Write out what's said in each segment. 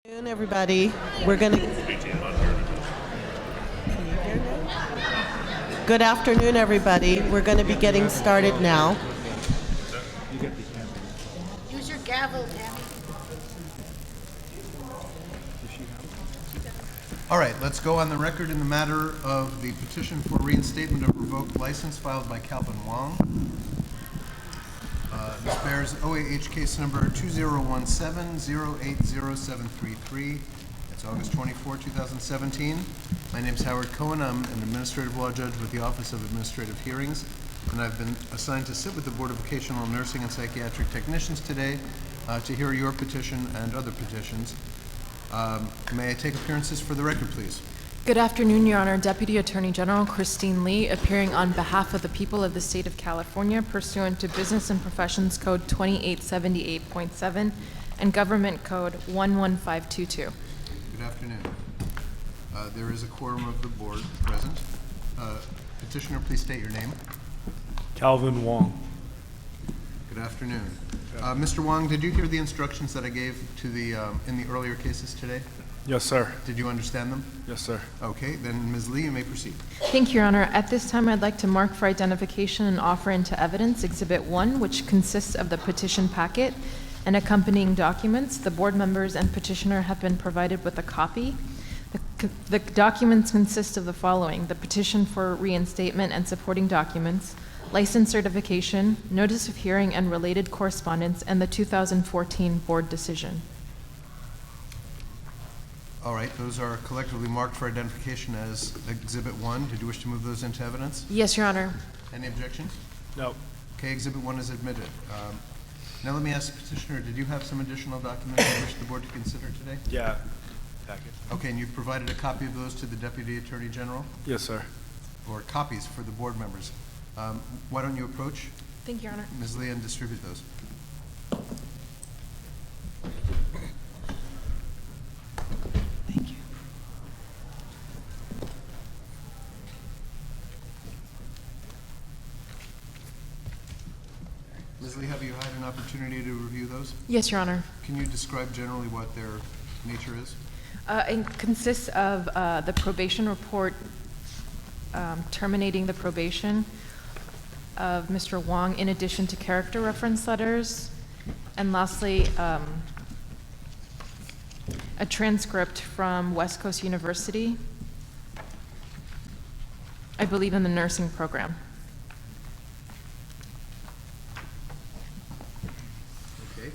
Good afternoon, everybody. We're going to. Good afternoon, everybody. We're going to be getting started now. Use your gavel, Tammy. All right, let's go on the record in the matter of the petition for reinstatement of revoked license filed by Calvin Wong. This bears OAH case number 2017-080733. It's August 24, 2017. My name's Howard Cohen. I'm an administrative law judge with the Office of Administrative Hearings, and I've been assigned to sit with the Board of Vocational Nursing and Psychiatric Technicians today to hear your petition and other petitions. May I take appearances for the record, please? Good afternoon, Your Honor. Deputy Attorney General Christine Lee, appearing on behalf of the people of the state of California pursuant to Business and Professions Code 2878.7 and Government Code 11522. Good afternoon. There is a quorum of the board present. Petitioner, please state your name. Calvin Wong. Good afternoon. Mr. Wong, did you hear the instructions that I gave to the in the earlier cases today? Yes, sir. Did you understand them? Yes, sir. Okay, then Ms. Lee, you may proceed. Thank you, Your Honor. At this time, I'd like to mark for identification and offer into evidence Exhibit 1, which consists of the petition packet and accompanying documents. The board members and petitioner have been provided with a copy. The documents consist of the following: the petition for reinstatement and supporting documents, license certification, notice of hearing and related correspondence, and the 2014 board decision. All right, those are collectively marked for identification as Exhibit 1. Did you wish to move those into evidence? Yes, Your Honor. Any objections? No. Okay, Exhibit 1 is admitted. Now let me ask the petitioner, did you have some additional documents you wish the board to consider today? Yeah. Packet. Okay, and you've provided a copy of those to the Deputy Attorney General? Yes, sir. Or copies for the board members. Why don't you approach Thank you, Your Honor. Ms. Lee and distribute those? Thank you. Ms. Lee, have you had an opportunity to review those? Yes, Your Honor. Can you describe generally what their nature is? It consists of the probation report terminating the probation of Mr. Wong, in addition to character reference letters, and lastly, a transcript from West Coast University, I believe in the nursing program. Okay.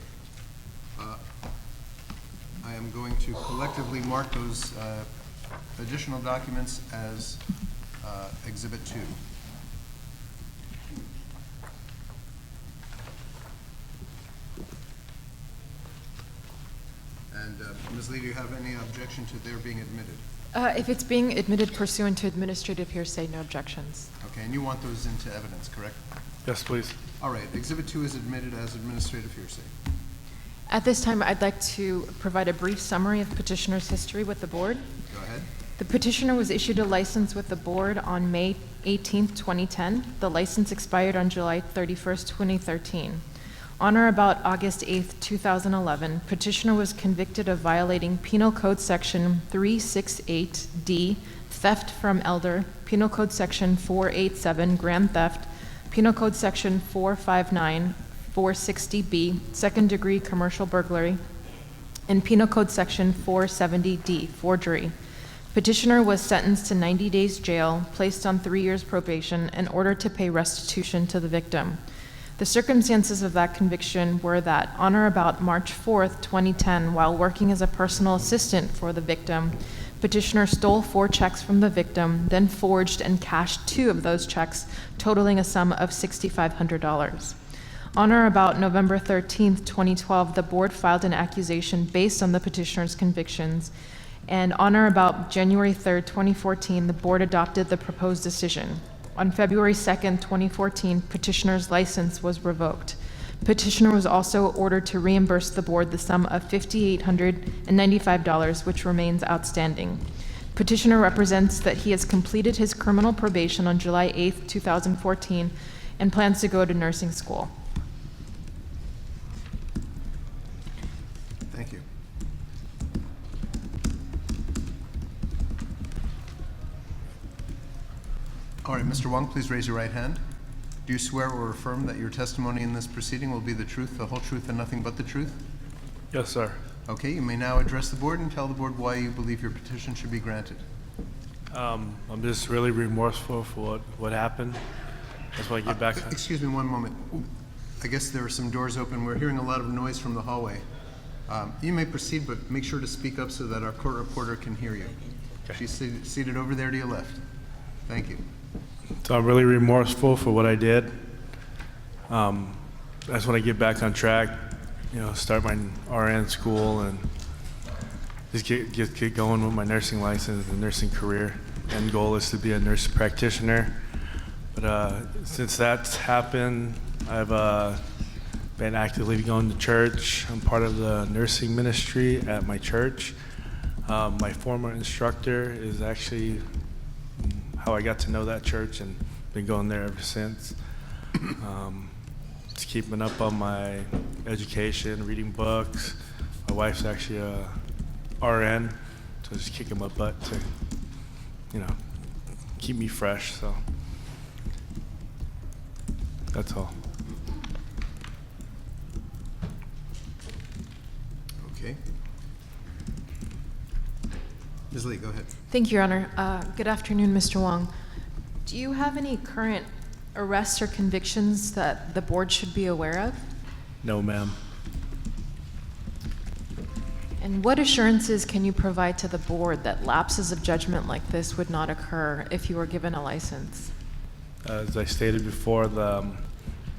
I am going to collectively mark those additional documents as Exhibit 2. And Ms. Lee, do you have any objection to their being admitted? If it's being admitted pursuant to administrative hearsay, no objections. Okay, and you want those into evidence, correct? Yes, please. All right, Exhibit 2 is admitted as administrative hearsay. At this time, I'd like to provide a brief summary of petitioner's history with the board. Go ahead. The petitioner was issued a license with the board on May 18, 2010. The license expired on July 31, 2013. On or about August 8, 2011, petitioner was convicted of violating Penal Code Section 368D, theft from elder, Penal Code Section 487, grand theft, Penal Code Section 459, 460B, second-degree commercial burglary, and Penal Code Section 470D, forgery. Petitioner was sentenced to 90 days jail, placed on 3 years probation, and ordered to pay restitution to the victim. The circumstances of that conviction were that on or about March 4th, 2010, while working as a personal assistant for the victim, petitioner stole 4 checks from the victim, then forged and cashed 2 of those checks, totaling a sum of $6,500. On or about November 13th, 2012, the board filed an accusation based on the petitioner's convictions, and on or about January 3rd, 2014, the board adopted the proposed decision. On February 2nd, 2014, petitioner's license was revoked. Petitioner was also ordered to reimburse the board the sum of $5,895, which remains outstanding. Petitioner represents that he has completed his criminal probation on July 8th, 2014, and plans to go to nursing school. Thank you. All right, Mr. Wong, please raise your right hand. Do you swear or affirm that your testimony in this proceeding will be the truth, the whole truth, and nothing but the truth? Yes, sir. Okay, you may now address the board and tell the board why you believe your petition should be granted. I'm just really remorseful for what happened. That's why I get back. Excuse me one moment. I guess there are some doors open. We're hearing a lot of noise from the hallway. You may proceed, but make sure to speak up so that our court reporter can hear you. Okay. She's seated over there to your left. Thank you. So I'm really remorseful for what I did. I just want to get back on track, start my RN school and just get going with my nursing license and nursing career. End goal is to be a nurse practitioner. But since that's happened, I've been actively going to church. I'm part of the nursing ministry at my church. My former instructor is actually how I got to know that church and been going there ever since. Just keeping up on my education, reading books. My wife's actually a RN, so just kicking my butt to, keep me fresh. So that's all. Okay. Ms. Lee, go ahead. Thank you, Your Honor. Good afternoon, Mr. Wong. Do you have any current arrests or convictions that the board should be aware of? No, ma'am. And what assurances can you provide to the board that lapses of judgment like this would not occur if you were given a license? As I stated before,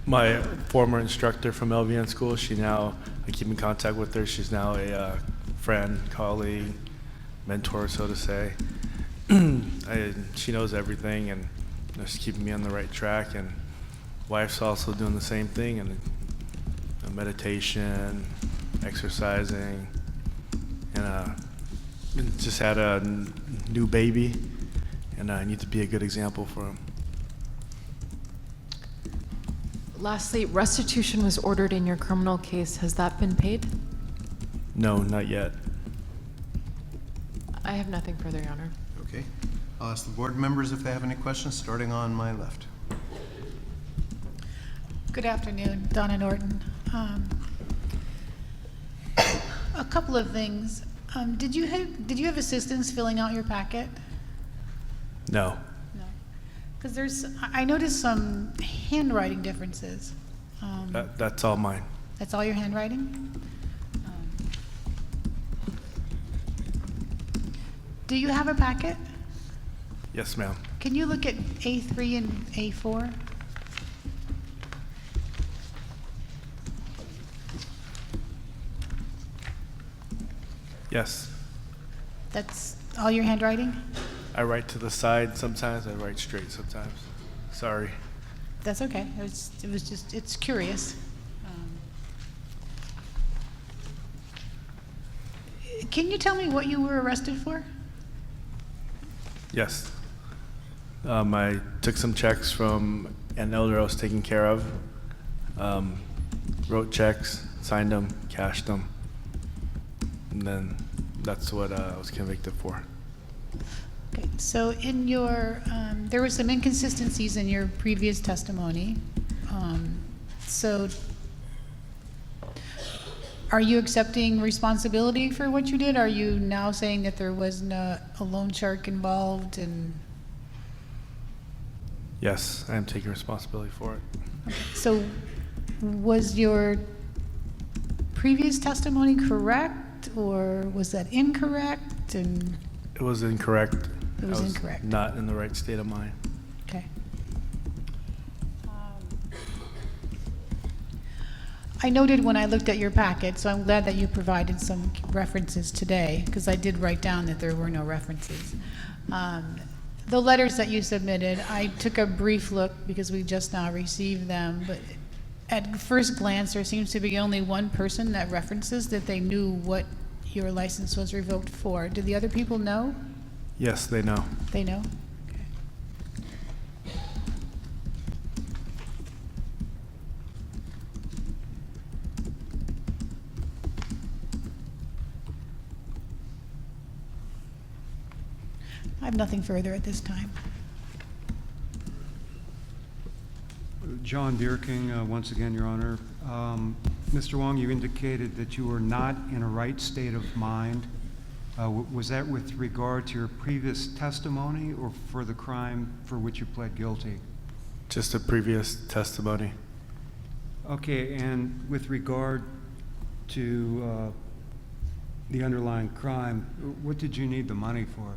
my former instructor from LVN school, I keep in contact with her. She's now a friend, colleague, mentor, so to say. She knows everything and just keeping me on the right track. And wife's also doing the same thing, and meditation, exercising, and just had a new baby, and I need to be a good example for him. Lastly, restitution was ordered in your criminal case. Has that been paid? No, not yet. I have nothing further, Your Honor. Okay. I'll ask the board members if they have any questions, starting on my left. Good afternoon, Donna Norton. A couple of things. Did you have assistance filling out your packet? No. No. Because I noticed some handwriting differences. That's all mine. That's all your handwriting? Do you have a packet? Yes, ma'am. Can you look at A3 and A4? Yes. That's all your handwriting? I write to the side sometimes. I write straight sometimes. Sorry. That's okay. It's curious. Can you tell me what you were arrested for? Yes. I took some checks from an elder I was taking care of. Wrote checks, signed them, cashed them, and then that's what I was convicted for. Okay, so in your, there were some inconsistencies in your previous testimony. So are you accepting responsibility for what you did? Are you now saying that there was a loan shark involved and? Yes, I am taking responsibility for it. Okay, so was your previous testimony correct, or was that incorrect? And It was incorrect. It was I incorrect. Not in the right state of mind. Okay. I noted when I looked at your packet, so I'm glad that you provided some references today, because I did write down that there were no references. The letters that you submitted, I took a brief look because we just now received them, but at first glance, there seems to be only one person that references that they knew what your license was revoked for. Did the other people know? Yes, they know. They know? Okay. I have nothing further at this time. John Bierking, once again, Your Honor. Mr. Wong, you indicated that you were not in a right state of mind. Was that with regard to your previous testimony or for the crime for which you pled guilty? Just a previous testimony. Okay, and with regard to the underlying crime, what did you need the money for?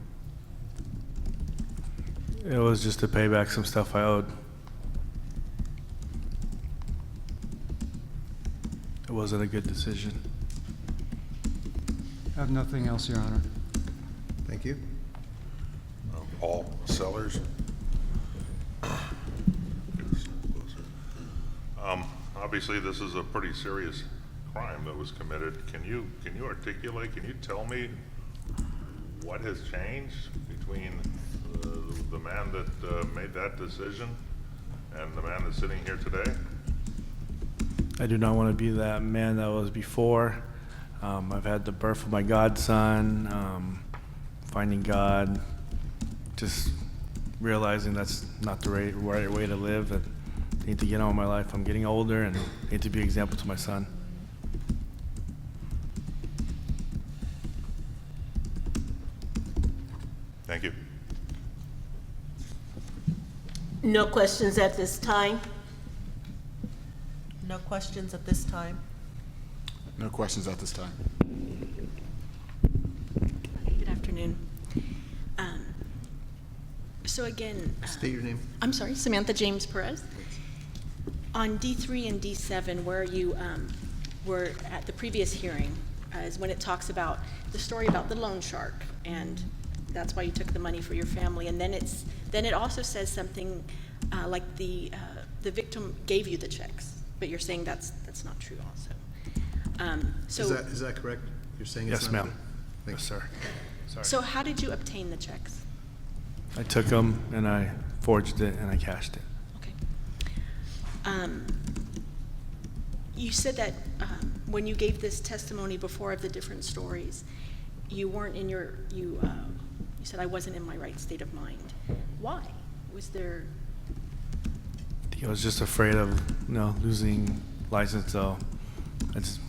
It was just to pay back some stuff I owed. It wasn't a good decision. I have nothing else, Your Honor. Thank you. Paul Sellers. Obviously, this is a pretty serious crime that was committed. Can you articulate, can you tell me what has changed between the man that made that decision and the man that's sitting here today? I do not want to be that man that was before. I've had the birth of my godson, finding God, just realizing that's not the right way to live. And I need to get on with my life. I'm getting older and I need to be an example to my son. Thank you. No questions at this time. No questions at this time. No questions at this time. Good afternoon. So again, State your name. I'm sorry, Samantha James Perez. On D3 and D7, where you were at the previous hearing, is when it talks about the story about the loan shark, and that's why you took the money for your family. And then it also says something like the victim gave you the checks, but you're saying that's not true also. So Is that correct? You're saying it's Yes, not? ma'am. Thank Yes, you. sir. Sorry. So how did you obtain the checks? I took them and I forged it and I cashed it. Okay. You said that when you gave this testimony before of the different stories, you weren't in your, you said I wasn't in my right state of mind. Why? Was there? I was just afraid of, losing license, so I just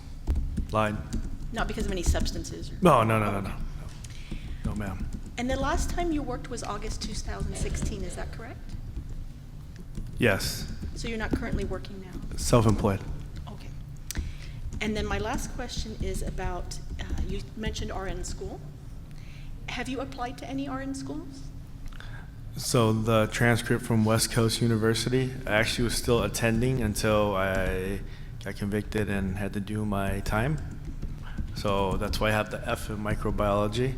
lied. Not because of any substances? Or, No, Okay. No, ma'am. And the last time you worked was August 2016, is that correct? Yes, So you're not currently working now? self-employed. Okay. And then my last question is about, you mentioned RN school. Have you applied to any RN schools? So the transcript from West Coast University, I actually was still attending until I got convicted and had to do my time. So that's why I have the F in microbiology.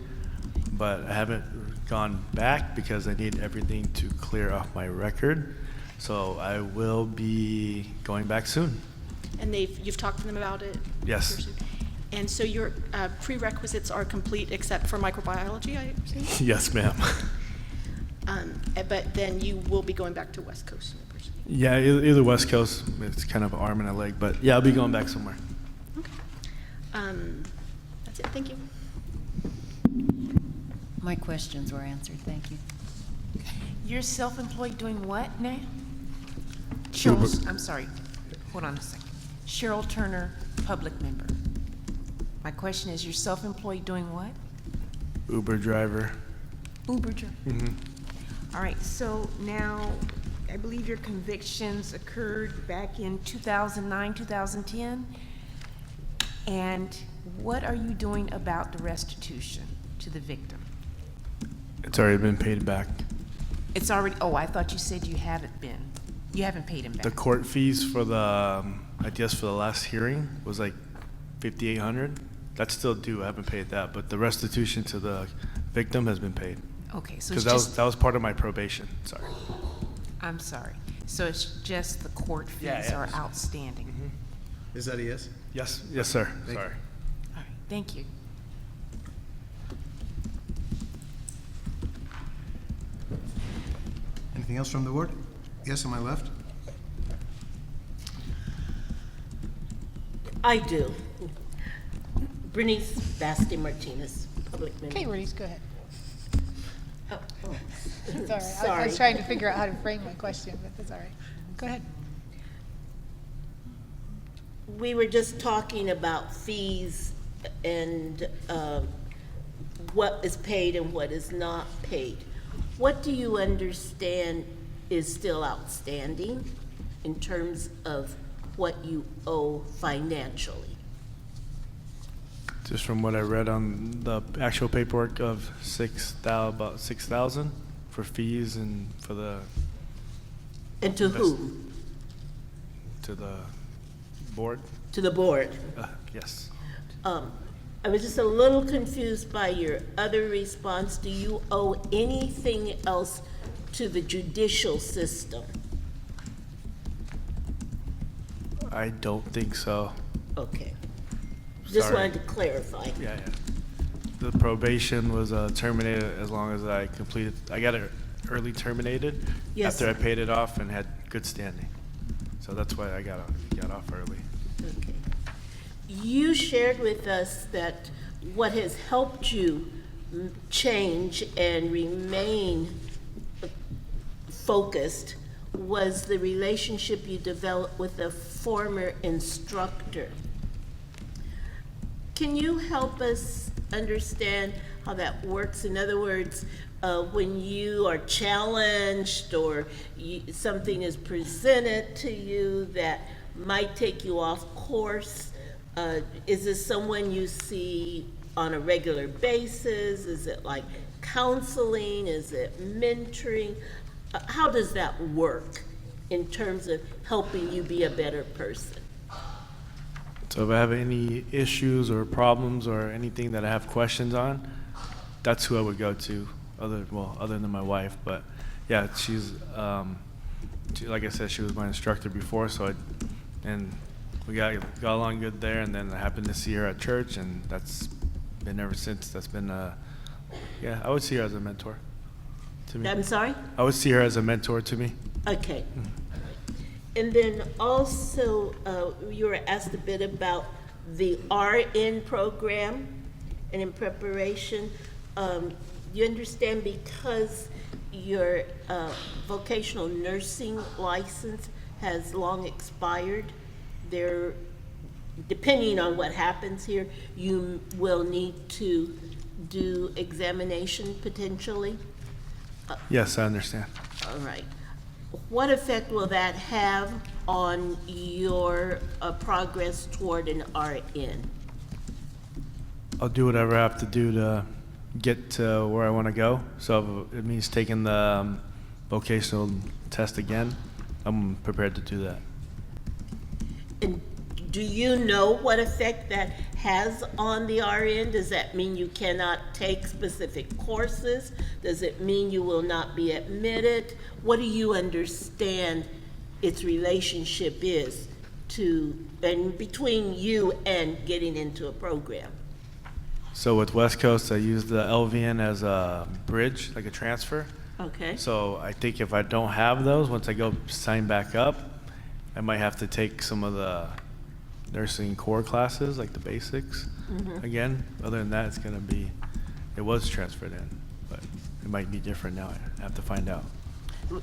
But I haven't gone back because I need everything to clear off my record. So I will be going back soon. And you've talked to them about it? Yes. And so your prerequisites are complete except for microbiology, I assume? Yes, ma'am. But then you will be going back to West Coast University? Yeah, either West Coast. It's kind of an arm and a leg, but yeah, I'll be going back somewhere. Okay. That's it, thank you. My questions were answered, thank you. You're self-employed doing what now? Uber. I'm sorry, hold on a second. Cheryl Turner, public member. My question is, you're self-employed doing what? Uber driver. Uber driver. Mm-hmm. All right, so now, I believe your convictions occurred back in 2009, 2010? And what are you doing about the restitution to the victim? It's already been paid back. It's already, oh, I thought you said you haven't been. You haven't paid him back. The court fees for the, I guess for the last hearing was like $5,800. That's still due. I haven't paid that, but the restitution to the victim has been paid. Okay, so Because it's that was just, part of my probation. Sorry. I'm sorry. So it's just the court fees Yeah. are outstanding. Is that a yes? Yes, sir. Thank Sorry. All right, thank you. Anything else from the board? Yes, on my left. I do. Bernice Basti Martinez, public member. Okay, Bernice, go ahead. Oh, It's all right. I Sorry. was trying to figure out how to frame my question, but that's all right. Go ahead. we were just talking about fees and what is paid and what is not paid. What do you understand is still outstanding in terms of what you owe financially? Just from what I read on the actual paperwork of about 6,000 for fees and for the. And to whom? To the board? To the board. Yes. I was just a little confused by your other response. Do you owe anything else to the judicial system? I don't think so. Okay. Just Sorry. wanted to clarify. Yeah. The probation was terminated as long as I completed, I got it early terminated. Yes, after I sir. paid it off and had good standing. So that's why I got off early. Okay. You shared with us that what has helped you change and remain focused was the relationship you developed with a former instructor. Can you help us understand how that works? In other words, when you are challenged or something is presented to you that might take you off course, is this someone you see on a regular basis? Is it like counseling? Is it mentoring? How does that work in terms of helping you be a better person? So if I have any issues or problems or anything that I have questions on, that's who I would go to, other than my wife. But yeah, she's, like I said, she was my instructor before, and we got along good there, and then I happened to see her at church, and that's been ever since. That's been, yeah, I would see her as a mentor to me. I'm sorry? I would see her as a mentor to me. Okay. And then also, you were asked a bit about the RN program, and in preparation, you understand because your vocational nursing license has long expired, there, depending on what happens here, you will need to do examination potentially? Yes, I understand. All right. What effect will that have on your progress toward an RN? I'll do whatever I have to do to get to where I want to go. So if it means taking the vocational test again, I'm prepared to do that. And do you know what effect that has on the RN? Does that mean you cannot take specific courses? Does it mean you will not be admitted? What do you understand its relationship is and between you and getting into a program? So with West Coast, I use the LVN as a bridge, like a transfer. Okay. So I think if I don't have those, once I go sign back up, I might have to take some of the nursing core classes, like the basics, again. Other than that, it was transferred in, but it might be different now. I have to find out.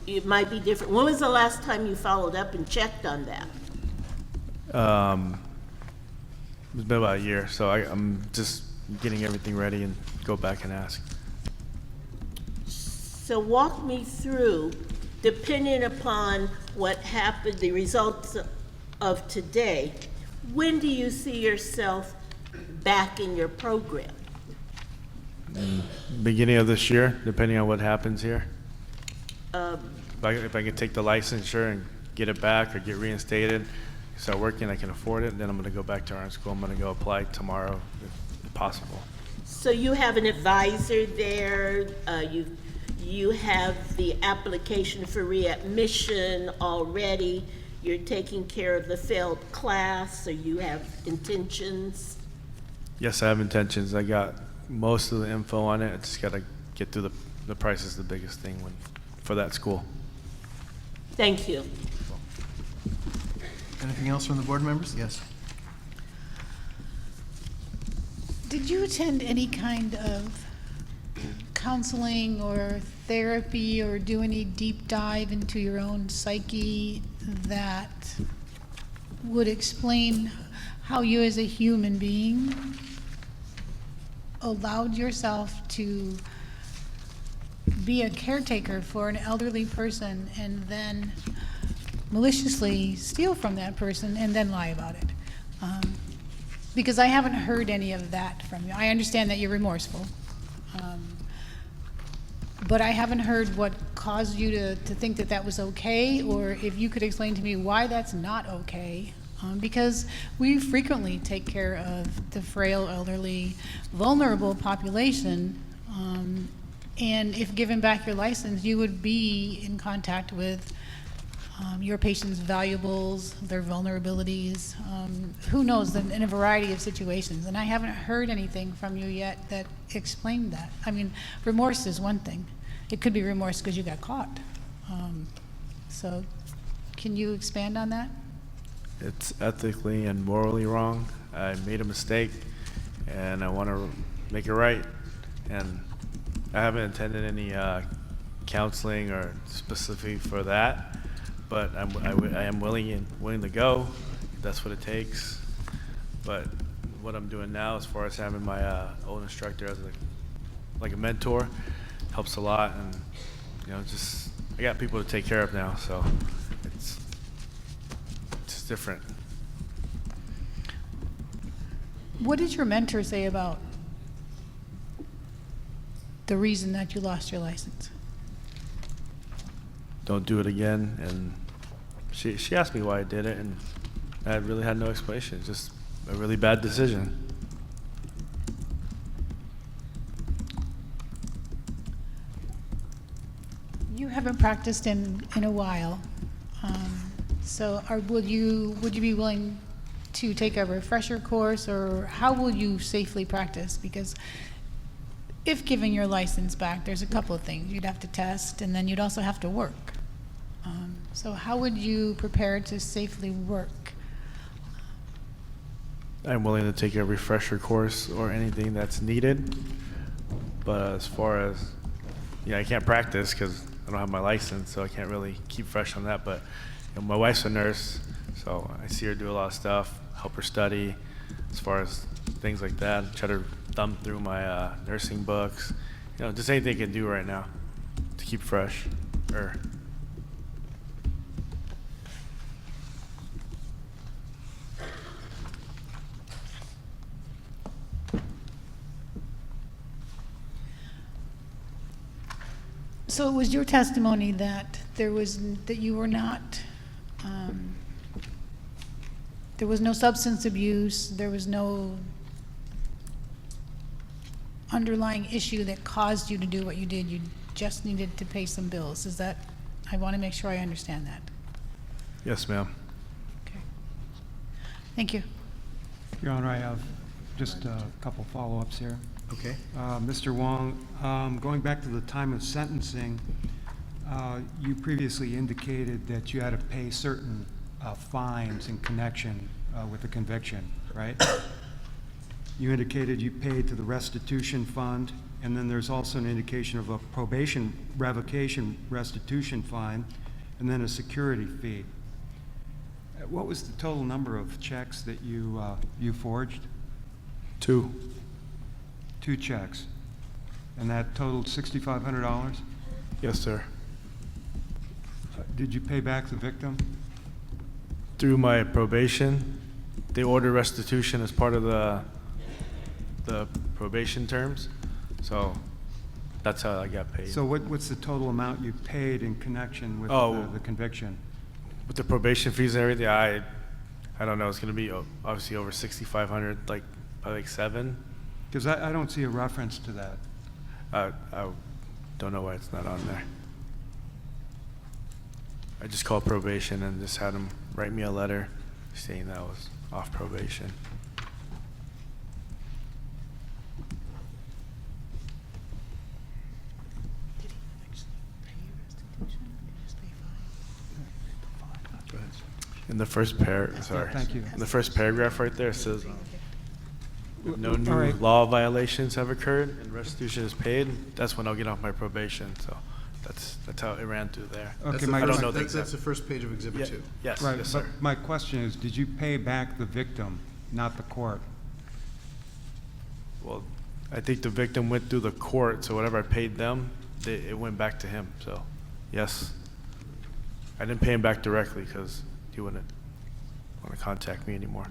It might be different. When was the last time you followed up and checked on that? It's been about a year, so I'm just getting everything ready and go back and ask. So walk me through, depending upon what happened, the results of today, when do you see yourself back in your program? Beginning of this year, depending on what happens here. Um, If I can take the licensure and get it back or get reinstated, start working, I can afford it, then I'm going to go back to art school. I'm going to go apply tomorrow if possible. So you have an advisor there, you have the application for readmission already, you're taking care of the failed class, so you have intentions? Yes, I have intentions. I got most of the info on it. I just got to get through the price is the biggest thing for that school. Thank you. Anything else from the board members? Yes. Did you attend any kind of counseling or therapy or do any deep dive into your own psyche that would explain how you as a human being allowed yourself to be a caretaker for an elderly person and then maliciously steal from that person and then lie about it. Because I haven't heard any of that from you. I understand that you're remorseful. But I haven't heard what caused you to think that that was okay, or if you could explain to me why that's not okay. Because we frequently take care of the frail, elderly, vulnerable population. And if given back your license, you would be in contact with your patient's valuables, their vulnerabilities, who knows, in a variety of situations. And I haven't heard anything from you yet that explained that. I mean, remorse is one thing. It could be remorse because you got caught. So can you expand on that? It's ethically and morally wrong. I made a mistake, and I want to make it right. And I haven't attended any counseling or specific for that, but I am willing to go if that's what it takes. But what I'm doing now, as far as having my old instructor as like a mentor, helps a lot. And just I got people to take care of now, so it's different. What did your mentor say about the reason that you lost your license? Don't do it again. And she asked me why I did it, and I really had no explanation. It's just a really bad decision. You haven't practiced in a while, so would you be willing to take a refresher course, or how will you safely practice? Because if giving your license back, there's a couple of things. You'd have to test, and then you'd also have to work. So how would you prepare to safely work? I'm willing to take a refresher course or anything that's needed. But as far as, I can't practice because I don't have my license, so I can't really keep fresh on that. But my wife's a nurse, so I see her do a lot of stuff, help her study as far as things like that. Try to thumb through my nursing books. Just anything I can do right now to keep fresh. So it was your testimony that there was no substance abuse, there was no underlying issue that caused you to do what you did. You just needed to pay some bills. Is that? I want to make sure I understand that. Yes, ma'am. Okay. Thank you. Your Honor, I have just a couple follow-ups here. Okay. Mr. Wong, going back to the time of sentencing, you previously indicated that you had to pay certain fines in connection with the conviction, right? You indicated you paid to the restitution fund, and then there's also an indication of a probation revocation restitution fine, and then a security fee. What was the total number of checks that you forged? 2. 2 checks. And that totaled $6,500? Yes, sir. Did you pay back the victim? Through my probation, they order restitution as part of the probation terms, so that's how I got paid. So what's the total amount you paid in connection with the conviction? With the probation fees and everything, I don't know. It's going to be obviously over $6,500, probably like 7. Because I don't see a reference to that. I don't know why it's not on there. I just called probation and just had them write me a letter saying that I was off probation. Did he actually pay restitution? Did he just pay fine? Go ahead. In the first Thank you. In the first paragraph right there, it says, no new All right. law violations have occurred and restitution is paid. That's when I'll get off my probation. So That's how it ran through there. Okay, I don't know the That's exact. the first page of Exhibit 2. Yes, Right, yes, but sir. my question is, did you pay back the victim, not the court? Well, I think the victim went through the court, so whatever I paid them, it went back to him. So, yes, I didn't pay him back directly because he wouldn't want to contact me anymore.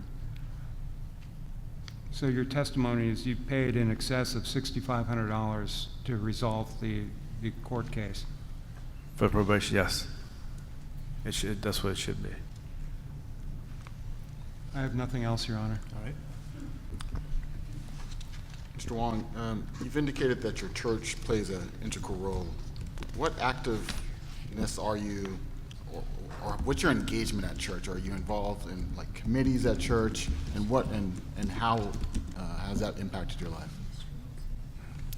So your testimony is you paid in excess of $6,500 to resolve the court case? For probation, yes. That's what it should be. I have nothing else, Your Honor. All right. Mr. Wong, you've indicated that your church plays an integral role. What activeness are you, or what's your engagement at church? Are you involved in like committees at church, and how has that impacted your life?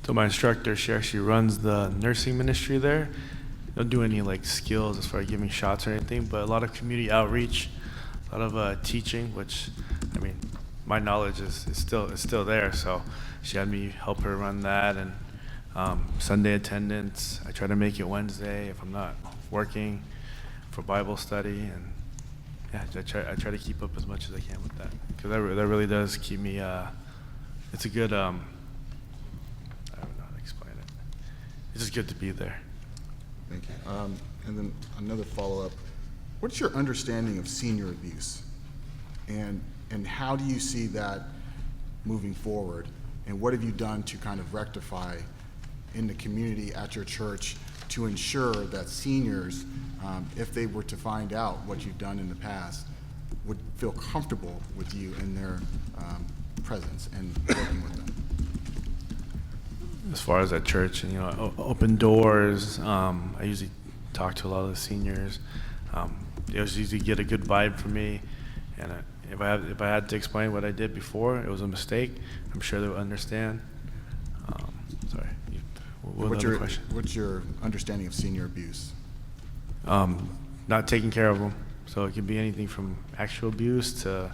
So my instructor, she actually runs the nursing ministry there. Don't do any like skills as far as giving shots or anything, but a lot of community outreach, a lot of teaching, which, I mean, my knowledge is still there. So she had me help her run that, and Sunday attendance. I try to make it Wednesday if I'm not working for Bible study, and yeah, I try to keep up as much as I can with that, because that really does keep me. It's a good. I don't know how to explain it. It's just good to be there. Thank you. And then another follow-up. What's your understanding of senior abuse? And how do you see that moving forward? And what have you done to kind of rectify in the community at your church to ensure that seniors, if they were to find out what you've done in the past, would feel comfortable with you in their presence and working with them? As far as at church, and open doors. I usually talk to a lot of the seniors. They usually get a good vibe from me, and if I had to explain what I did before, it was a mistake. I'm sure they would understand. Sorry, what was the other question? What's your understanding of senior abuse? Not taking care of them. So it can be anything from actual abuse to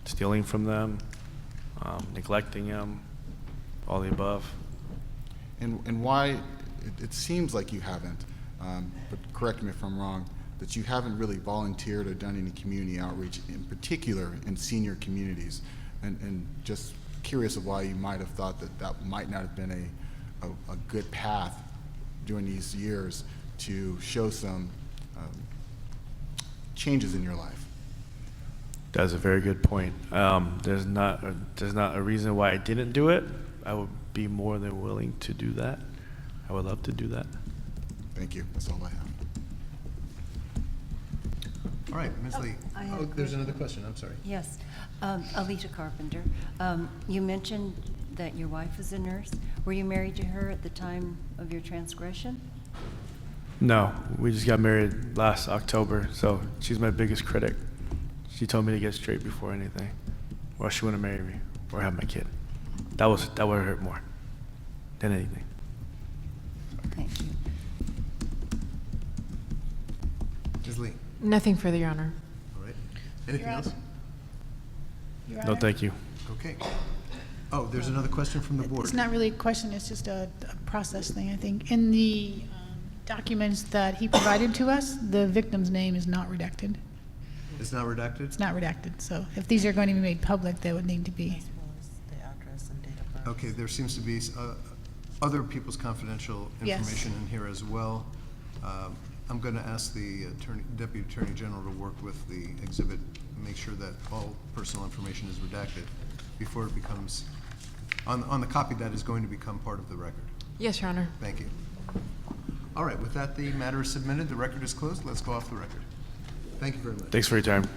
stealing from them, neglecting them, all the above. And why, it seems like you haven't, but correct me if I'm wrong, that you haven't really volunteered or done any community outreach, in particular in senior communities. And just curious of why you might have thought that might not have been a good path during these years to show some changes in your life. That's a very good point. There's not a reason why I didn't do it. I would be more than willing to do that. I would love to do that. Thank you. That's all I have. All right, Ms. Lee. I had a There's question. another question. I'm sorry. Yes. Alita Carpenter. You mentioned that your wife is a nurse. Were you married to her at the time of your transgression? No, we just got married last October, so she's my biggest critic. She told me to get straight before anything, or she wouldn't marry me or have my kid. That would hurt more than anything. Thank you. Ms. Lee. Nothing further, Your Honor. All right. Anything else? Your No, Honor? thank you. Okay. Oh, there's another question from the board. It's not really a question, it's just a process thing, I think. In the documents that he provided to us, the victim's name is not redacted. It's not redacted? It's not redacted, so if these are going to be made public, they would need to be. Okay, there seems to be other people's confidential Yes. information in here as well. I'm going to ask the Deputy Attorney General to work with the exhibit, make sure that all personal information is redacted before it becomes, on the copy that is going to become part of the record. Yes, Your Honor. Thank you. All right, with that, the matter is submitted. The record is closed. Let's go off the record. Thank you very much. Thanks for your time.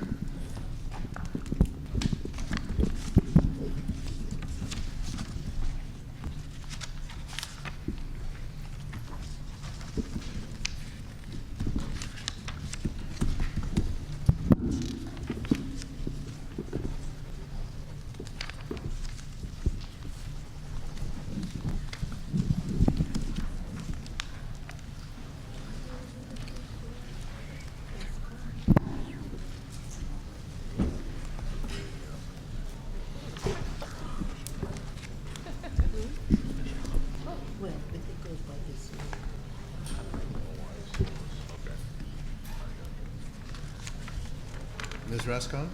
Rascon?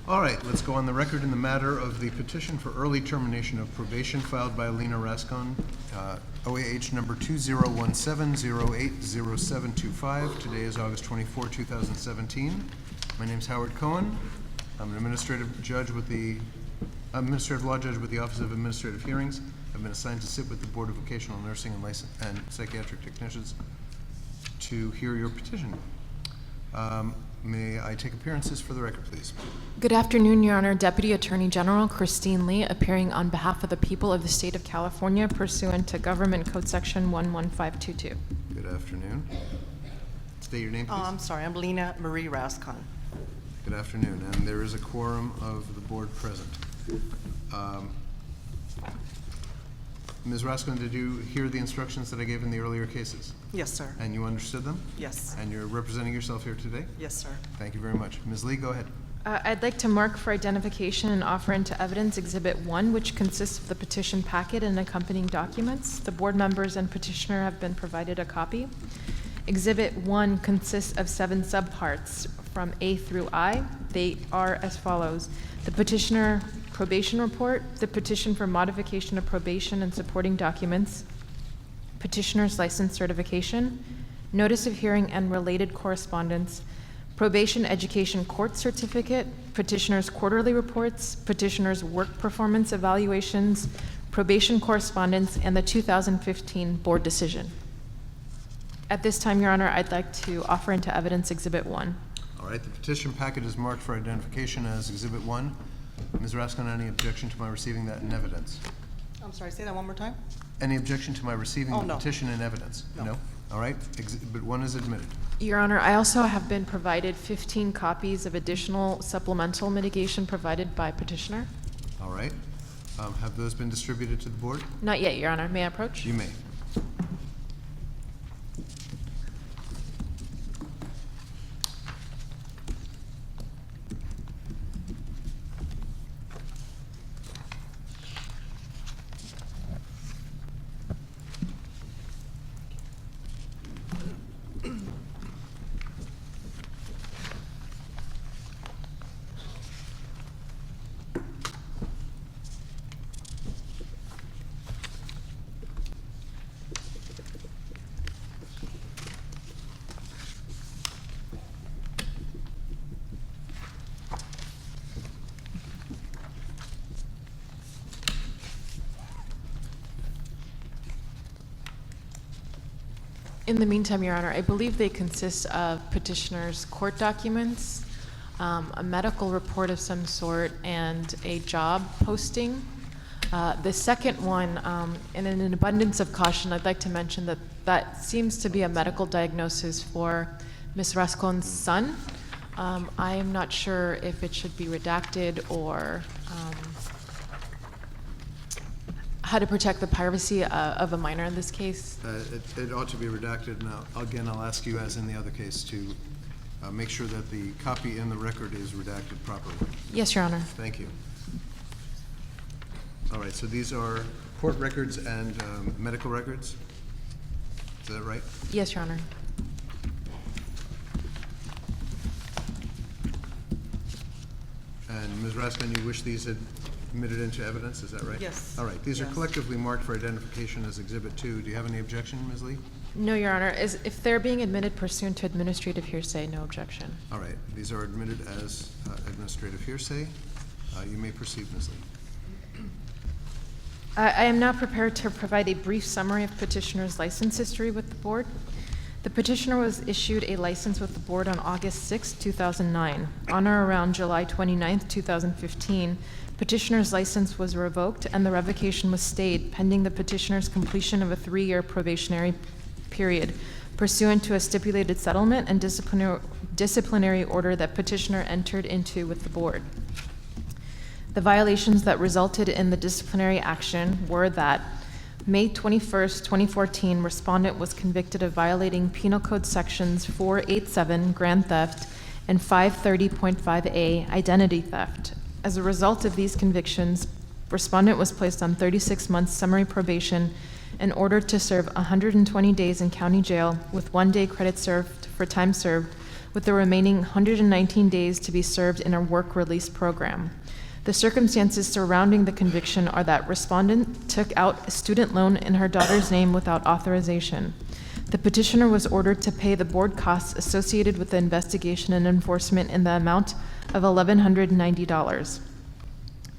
All right, let's go on the record in the matter of the petition for early termination of probation filed by Lena Rascon, OAH number 2017080725. Today is August 24, 2017. My name's Howard Cohen. I'm an administrative law judge with the Office of Administrative Hearings. I've been assigned to sit with the Board of Vocational Nursing and Psychiatric Technicians to hear your petition. May I take appearances for the record, please? Good afternoon, Your Honor. Deputy Attorney General Christine Lee, appearing on behalf of the people of the state of California pursuant to Government Code Section 11522. Good afternoon. State your name, please. I'm sorry, I'm Lena Marie Rascon. Good afternoon, and there is a quorum of the board present. Ms. Rascon, did you hear the instructions that I gave in the earlier cases? Yes, sir. And you understood them? Yes. And you're representing yourself here today? Yes, sir. Thank you very much. Ms. Lee, go ahead. I'd like to mark for identification and offer into evidence Exhibit 1, which consists of the petition packet and accompanying documents. The board members and petitioner have been provided a copy. Exhibit 1 consists of 7 subparts from A through I. They are as follows: the petitioner probation report, the petition for modification of probation and supporting documents, petitioner's license certification, notice of hearing and related correspondence, probation education court certificate, petitioner's quarterly reports, petitioner's work performance evaluations, probation correspondence, and the 2015 board decision. At this time, Your Honor, I'd like to offer into evidence Exhibit 1. All right, the petition packet is marked for identification as Exhibit 1. Ms. Rascon, any objection to my receiving that in evidence? I'm sorry, say that one more time? Any objection to my receiving the no. petition in evidence? No. All right, Exhibit 1 is admitted. Your Honor, I also have been provided 15 copies of additional supplemental mitigation provided by petitioner. All right. Have those been distributed to the board? Not yet, Your Honor. May I approach? You may. In the meantime, Your Honor, I believe they consist of petitioner's court documents, a medical report of some sort, and a job posting. The second one, in an abundance of caution, I'd like to mention that that seems to be a medical diagnosis for Ms. Rascon's son. I am not sure if it should be redacted or how to protect the privacy of a minor in this case. It ought to be redacted. Now, again, I'll ask you, as in the other case, to make sure that the copy in the record is redacted properly. Yes, Your Honor. Thank you. All right, so these are court records and medical records? Is that right? Yes, Your Honor. And Ms. Raskin, you wish these admitted into evidence, is that right? Yes. All right, these are Yes. collectively marked for identification as Exhibit 2. Do you have any objection, Ms. Lee? No, Your Honor. If they're being admitted pursuant to administrative hearsay, no objection. All right, these are admitted as administrative hearsay. You may proceed, Ms. Lee. I am now prepared to provide a brief summary of petitioner's license history with the board. The petitioner was issued a license with the board on August 6, 2009. On or around July 29, 2015, petitioner's license was revoked and the revocation was stayed pending the petitioner's completion of a 3-year probationary period pursuant to a stipulated settlement and disciplinary order that petitioner entered into with the board. The violations that resulted in the disciplinary action were that May 21st, 2014, respondent was convicted of violating Penal Code Sections 487, grand theft, and 530.5A, identity theft. As a result of these convictions, respondent was placed on 36 months summary probation and ordered to serve 120 days in county jail with 1 day credit served for time served, with the remaining 119 days to be served in a work release program. The circumstances surrounding the conviction are that respondent took out a student loan in her daughter's name without authorization. The petitioner was ordered to pay the board costs associated with the investigation and enforcement in the amount of $1,190.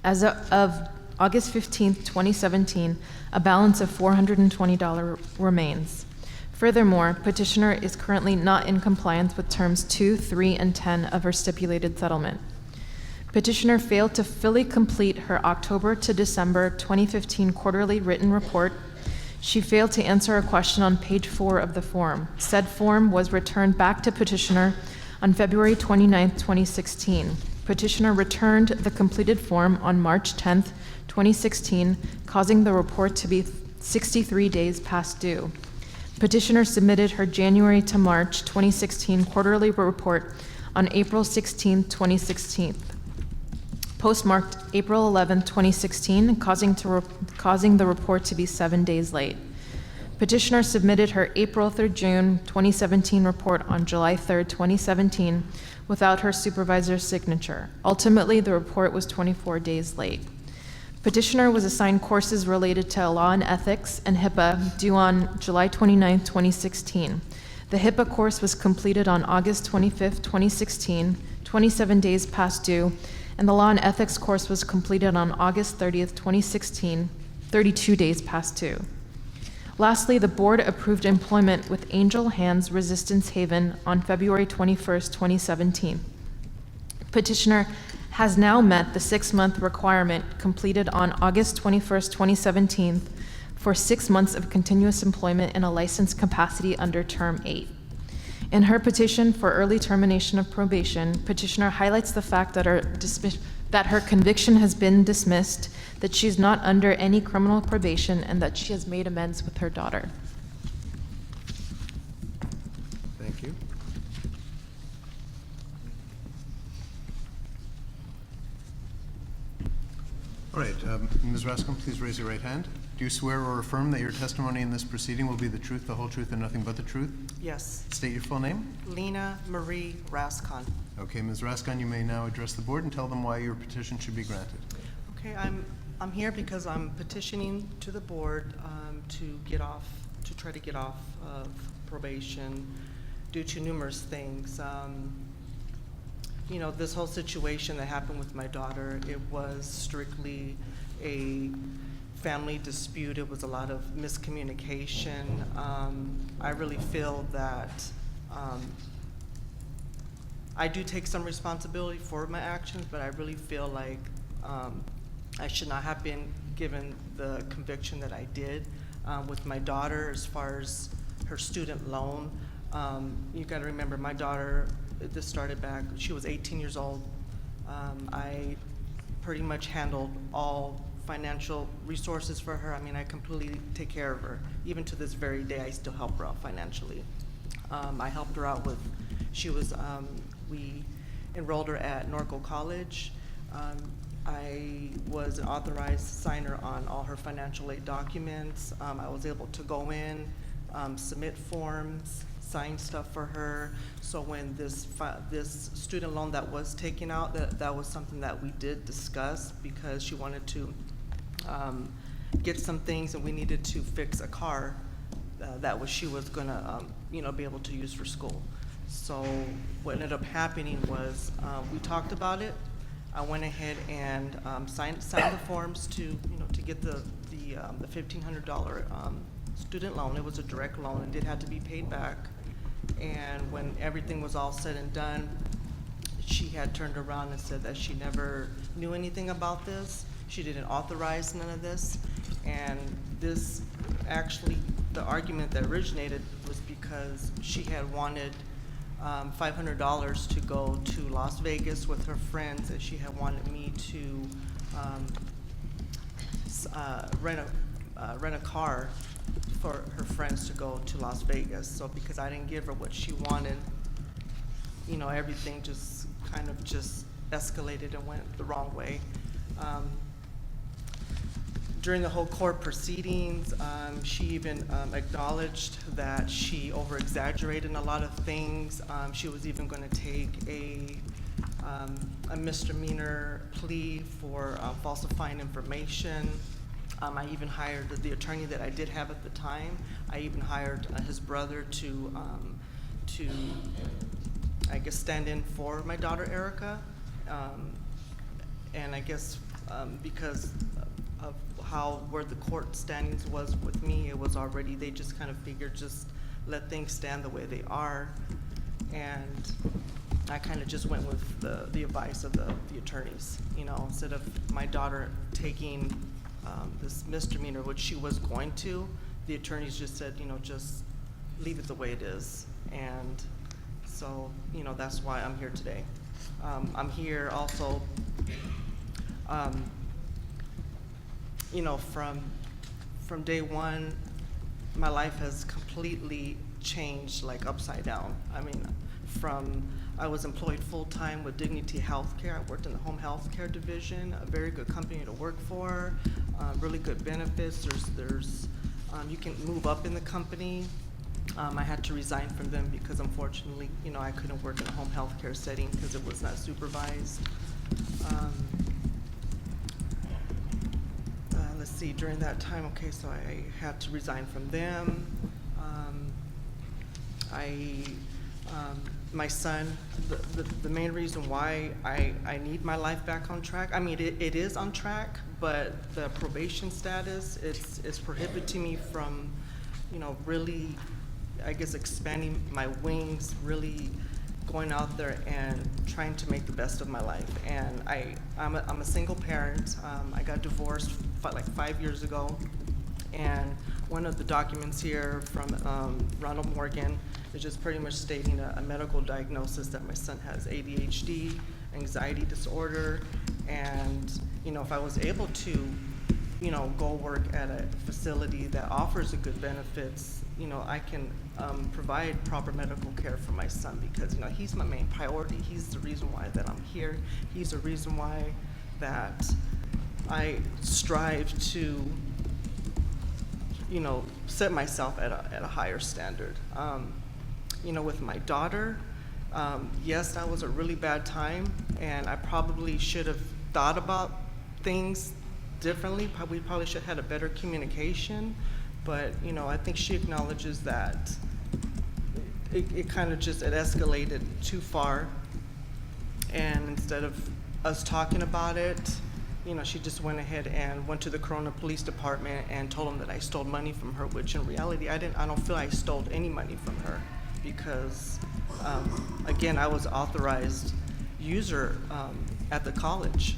As of August 15, 2017, a balance of $420 remains. Furthermore, petitioner is currently not in compliance with terms 2, 3, and 10 of her stipulated settlement. Petitioner failed to fully complete her October to December 2015 quarterly written report. She failed to answer a question on page 4 of the form. Said form was returned back to petitioner on February 29, 2016. Petitioner returned the completed form on March 10, 2016, causing the report to be 63 days past due. Petitioner submitted her January to March 2016 quarterly report on April 16, 2016. Postmarked April 11, 2016, causing the report to be 7 days late. Petitioner submitted her April through June 2017 report on July 3, 2017, without her supervisor's signature. Ultimately, the report was 24 days late. Petitioner was assigned courses related to law and ethics and HIPAA due on July 29, 2016. The HIPAA course was completed on August 25, 2016, 27 days past due, and the Law and Ethics course was completed on August 30th, 2016, 32 days past due. Lastly, the board approved employment with Angel Hands Resistance Haven on February 21st, 2017. Petitioner has now met the 6-month requirement completed on August 21st, 2017 for 6 months of continuous employment in a licensed capacity under Term 8. In her petition for early termination of probation, petitioner highlights the fact that her conviction has been dismissed, that she's not under any criminal probation, and that she has made amends with her daughter. Thank you. All right, Ms. Raskin, please raise your right hand. Do you swear or affirm that your testimony in this proceeding will be the truth, the whole truth, and nothing but the truth? Yes. State your full name. Lena Marie Rascon. Okay, Ms. Raskin, you may now address the board and tell them why your petition should be granted. Okay, I'm here because I'm petitioning to the board to try to get off of probation due to numerous things. You know, this whole situation that happened with my daughter, it was strictly a family dispute. It was a lot of miscommunication. I really feel that I do take some responsibility for my actions, but I really feel like I should not have been given the conviction that I did with my daughter as far as her student loan. You gotta remember, my daughter, this started back, she was 18 years old. I pretty much handled all financial resources for her. I mean, I completely take care of her. Even to this very day, I still help her out financially. I helped her out with, we enrolled her at Norco College. I was an authorized signer on all her financial aid documents. I was able to go in, submit forms, sign stuff for her. So when this student loan that was taken out, that was something that we did discuss because she wanted to get some things, and we needed to fix a car that she was gonna be able to use for school. So what ended up happening was we talked about it. I went ahead and signed the forms to get the $1,500 student loan. It was a direct loan. It did have to be paid back. And when everything was all said and done, she had turned around and said that she never knew anything about this. She didn't authorize none of this. And this actually, the argument that originated was because she had wanted $500 to go to Las Vegas with her friends, and she had wanted me to rent rent a car for her friends to go to Las Vegas. So because I didn't give her what she wanted, you know, everything just kind of just escalated and went the wrong way. During the whole court proceedings, she even acknowledged that she over-exaggerated in a lot of things. She was even going to take a misdemeanor plea for falsifying information. I even hired the attorney that I did have at the time. I even hired his brother to, I guess, stand in for my daughter Erica. And I guess because of where the court standings was with me, it was already, they just kind of figured just let things stand the way they are. And I kind of just went with the advice of the attorneys, you know, instead of my daughter taking this misdemeanor, which she was going to, the attorneys just said, you know, just leave it the way it is. And so, you know, that's why I'm here today. I'm here also, you know, from day one, my life has completely changed, like upside down. I mean, I was employed full-time with Dignity Healthcare. I worked in the home healthcare division, a very good company to work for, really good benefits. You can move up in the company. I had to resign from them because unfortunately, you know, I couldn't work in a home healthcare setting because it was not supervised. Let's see, during that time, okay, so I had to resign from them. My son, the main reason why I need my life back on track, I mean, it is on track, but the probation status, it's prohibiting me from, you know, really, I guess, expanding my wings, really going out there and trying to make the best of my life. And I'm a single parent. I got divorced like 5 years ago. And one of the documents here from Ronald Morgan is just pretty much stating a medical diagnosis that my son has ADHD, anxiety disorder, and, you know, if I was able to, you know, go work at a facility that offers a good benefits, you know, I can provide proper medical care for my son because, you know, he's my main priority. He's the reason why that I'm here. He's the reason why that I strive to, you know, set myself at a higher standard. You know, with my daughter, yes, that was a really bad time, and I probably should have thought about things differently. We probably should have had a better communication, but, you know, I think she acknowledges that it kind of just, it escalated too far, and instead of us talking about it, you know, she just went ahead and went to the Corona Police Department and told them that I stole money from her, which in reality, I don't feel I stole any money from her because, again, I was authorized user at the college.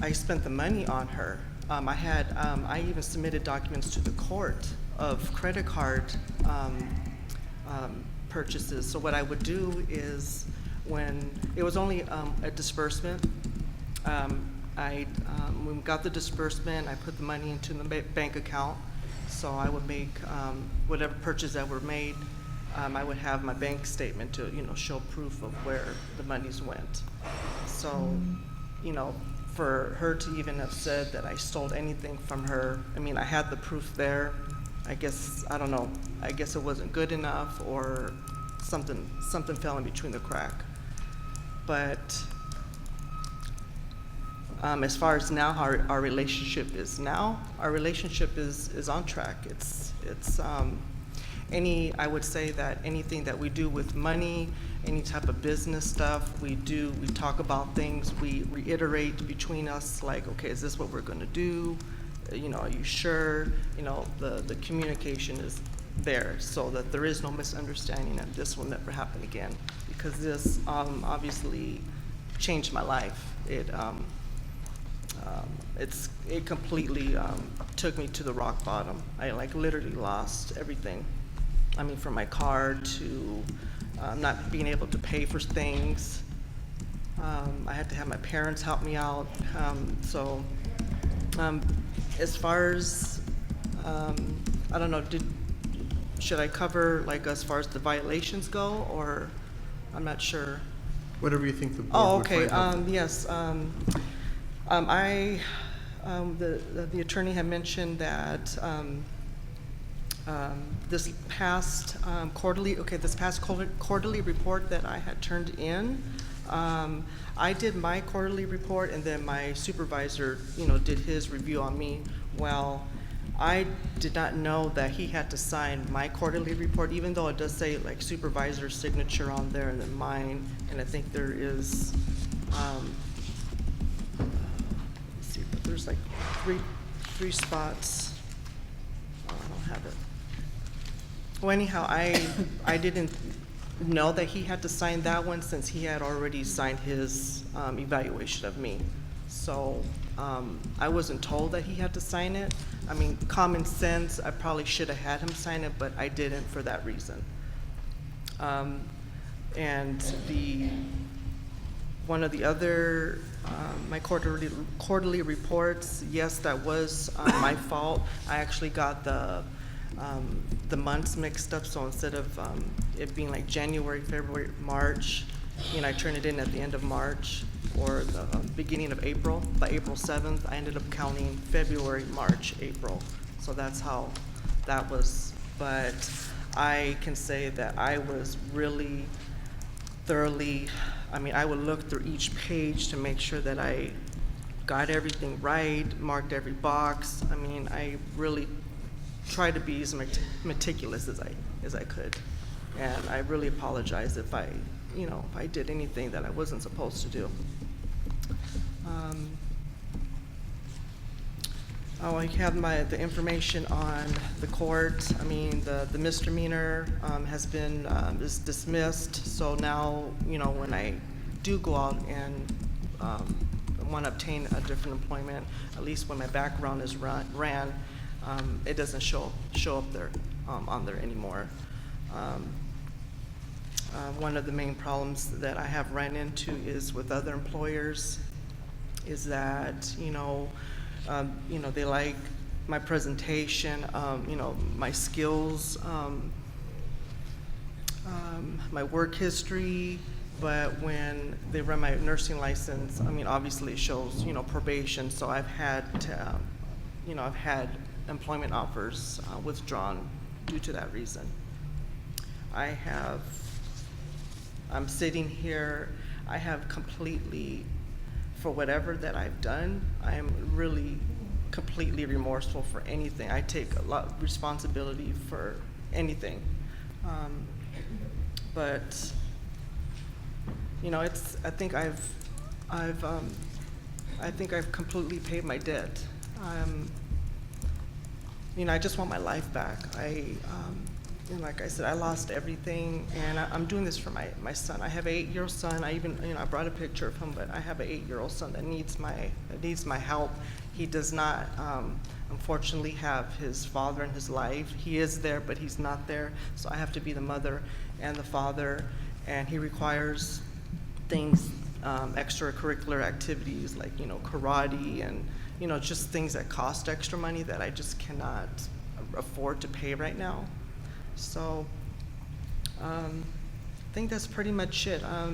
I spent the money on her. I even submitted documents to the court of credit card purchases. So what I would do is, when it was only a disbursement, when we got the disbursement, I put the money into the bank account. So I would make whatever purchases that were made. I would have my bank statement to, you know, show proof of where the monies went. So, you know, for her to even have said that I stole anything from her, I mean, I had the proof there. I guess, I don't know, I guess it wasn't good enough, or something fell in between the crack. But as far as now, how our relationship is now, our relationship is on track. I would say that anything that we do with money, any type of business stuff, we talk about things, we reiterate between us, like, okay, is this what we're gonna do? You know, are you sure? You know, the communication is there so that there is no misunderstanding and this will never happen again, because this obviously changed my life. It completely took me to the rock bottom. I like literally lost everything. I mean, from my car to not being able to pay for things. I had to have my parents help me out. As far as, I don't know, should I cover, like, as far as the violations go, or, I'm not sure. Whatever you think the Oh, board would okay, find helpful. yes, the attorney had mentioned that, this past quarterly report that I had turned in, I did my quarterly report, and then my supervisor, did his review on me. Well, I did not know that he had to sign my quarterly report, even though it does say like supervisor's signature on there and then mine, and I think there is, let's see, but there's like three spots. Oh, I don't have it. Well, anyhow, I didn't know that he had to sign that one since he had already signed his evaluation of me. So I wasn't told that he had to sign it. I mean, common sense, I probably should have had him sign it, but I didn't for that reason. And one of the other, my quarterly reports, yes, that was my fault. I actually got the months mixed up, so instead of it being like January, February, March, I turned it in at the end of March or the beginning of April. By April 7th, I ended up counting February, March, April. So that's how that was. But I can say that I was really thoroughly, I would look through each page to make sure that I got everything right, marked every box. I really tried to be as meticulous as I could. And I really apologize if I did anything that I wasn't supposed to do. I have the information on the court. The misdemeanor has been is dismissed. So now, when I do go out and want to obtain a different employment, at least when my background is ran, it doesn't show up there on there anymore. One of the main problems that I have run into is with other employers is that, they like my presentation, my skills, my work history, but when they run my nursing license, obviously it shows, probation, so I've had to, I've had employment offers withdrawn due to that reason. I'm sitting here, I have completely, for whatever that I've done, I am really completely remorseful for anything. I take a lot of responsibility for anything. But I think I've completely paid my debt. I just want my life back. And like I said, I lost everything, and I'm doing this for my son. I have an 8-year-old son. I brought a picture of him, but I have an 8-year-old son that needs my help. He does not, unfortunately, have his father in his life. He is there, but he's not there. So I have to be the mother and the father, and he requires things, extracurricular activities like karate and just things that cost extra money that I just cannot afford to pay right now. So I think that's pretty much it. I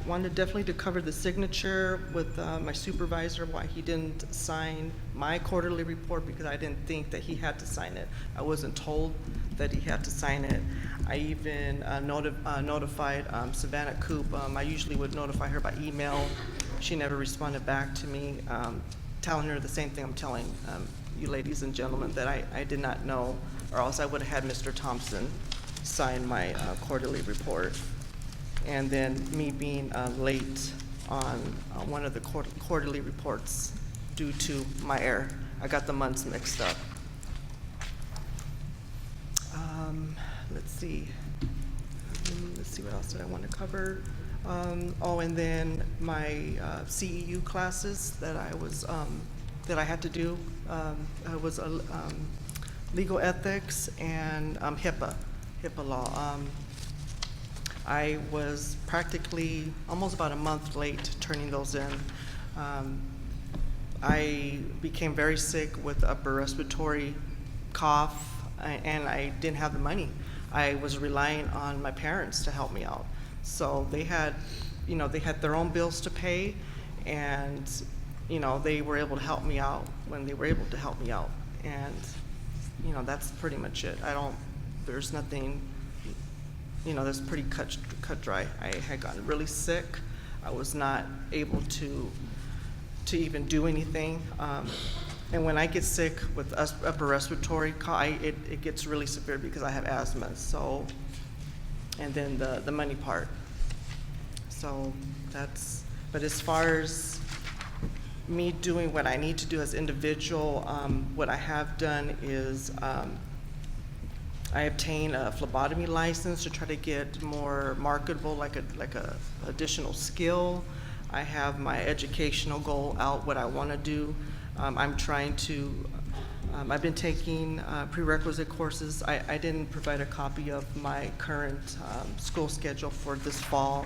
wanted definitely to cover the signature with my supervisor, why he didn't sign my quarterly report, because I didn't think that he had to sign it. I wasn't told that he had to sign it. I even notified Savannah Coop. I usually would notify her by email. She never responded back to me, telling her the same thing I'm telling you ladies and gentlemen, that I did not know, or else I would have had Mr. Thompson sign my quarterly report. And then me being late on one of the quarterly reports due to my error. I got the months mixed up. Let's see what else did I want to cover. And then my CEU classes that I had to do was legal ethics and HIPAA law. I was practically almost about a month late turning those in. I became very sick with upper respiratory cough, and I didn't have the money. I was relying on my parents to help me out. So they had, they had their own bills to pay, and, they were able to help me out when they were able to help me out. And, that's pretty much it. There's nothing, that's pretty cut dry. I had gotten really sick. I was not able to even do anything. And when I get sick with upper respiratory, it gets really severe because I have asthma. So, and then the money part. So but as far as me doing what I need to do as individual, what I have done is I obtained a phlebotomy license to try to get more marketable, like a additional skill. I have my educational goal out, what I want to do. I'm trying to, I've been taking prerequisite courses. I didn't provide a copy of my current school schedule for this fall,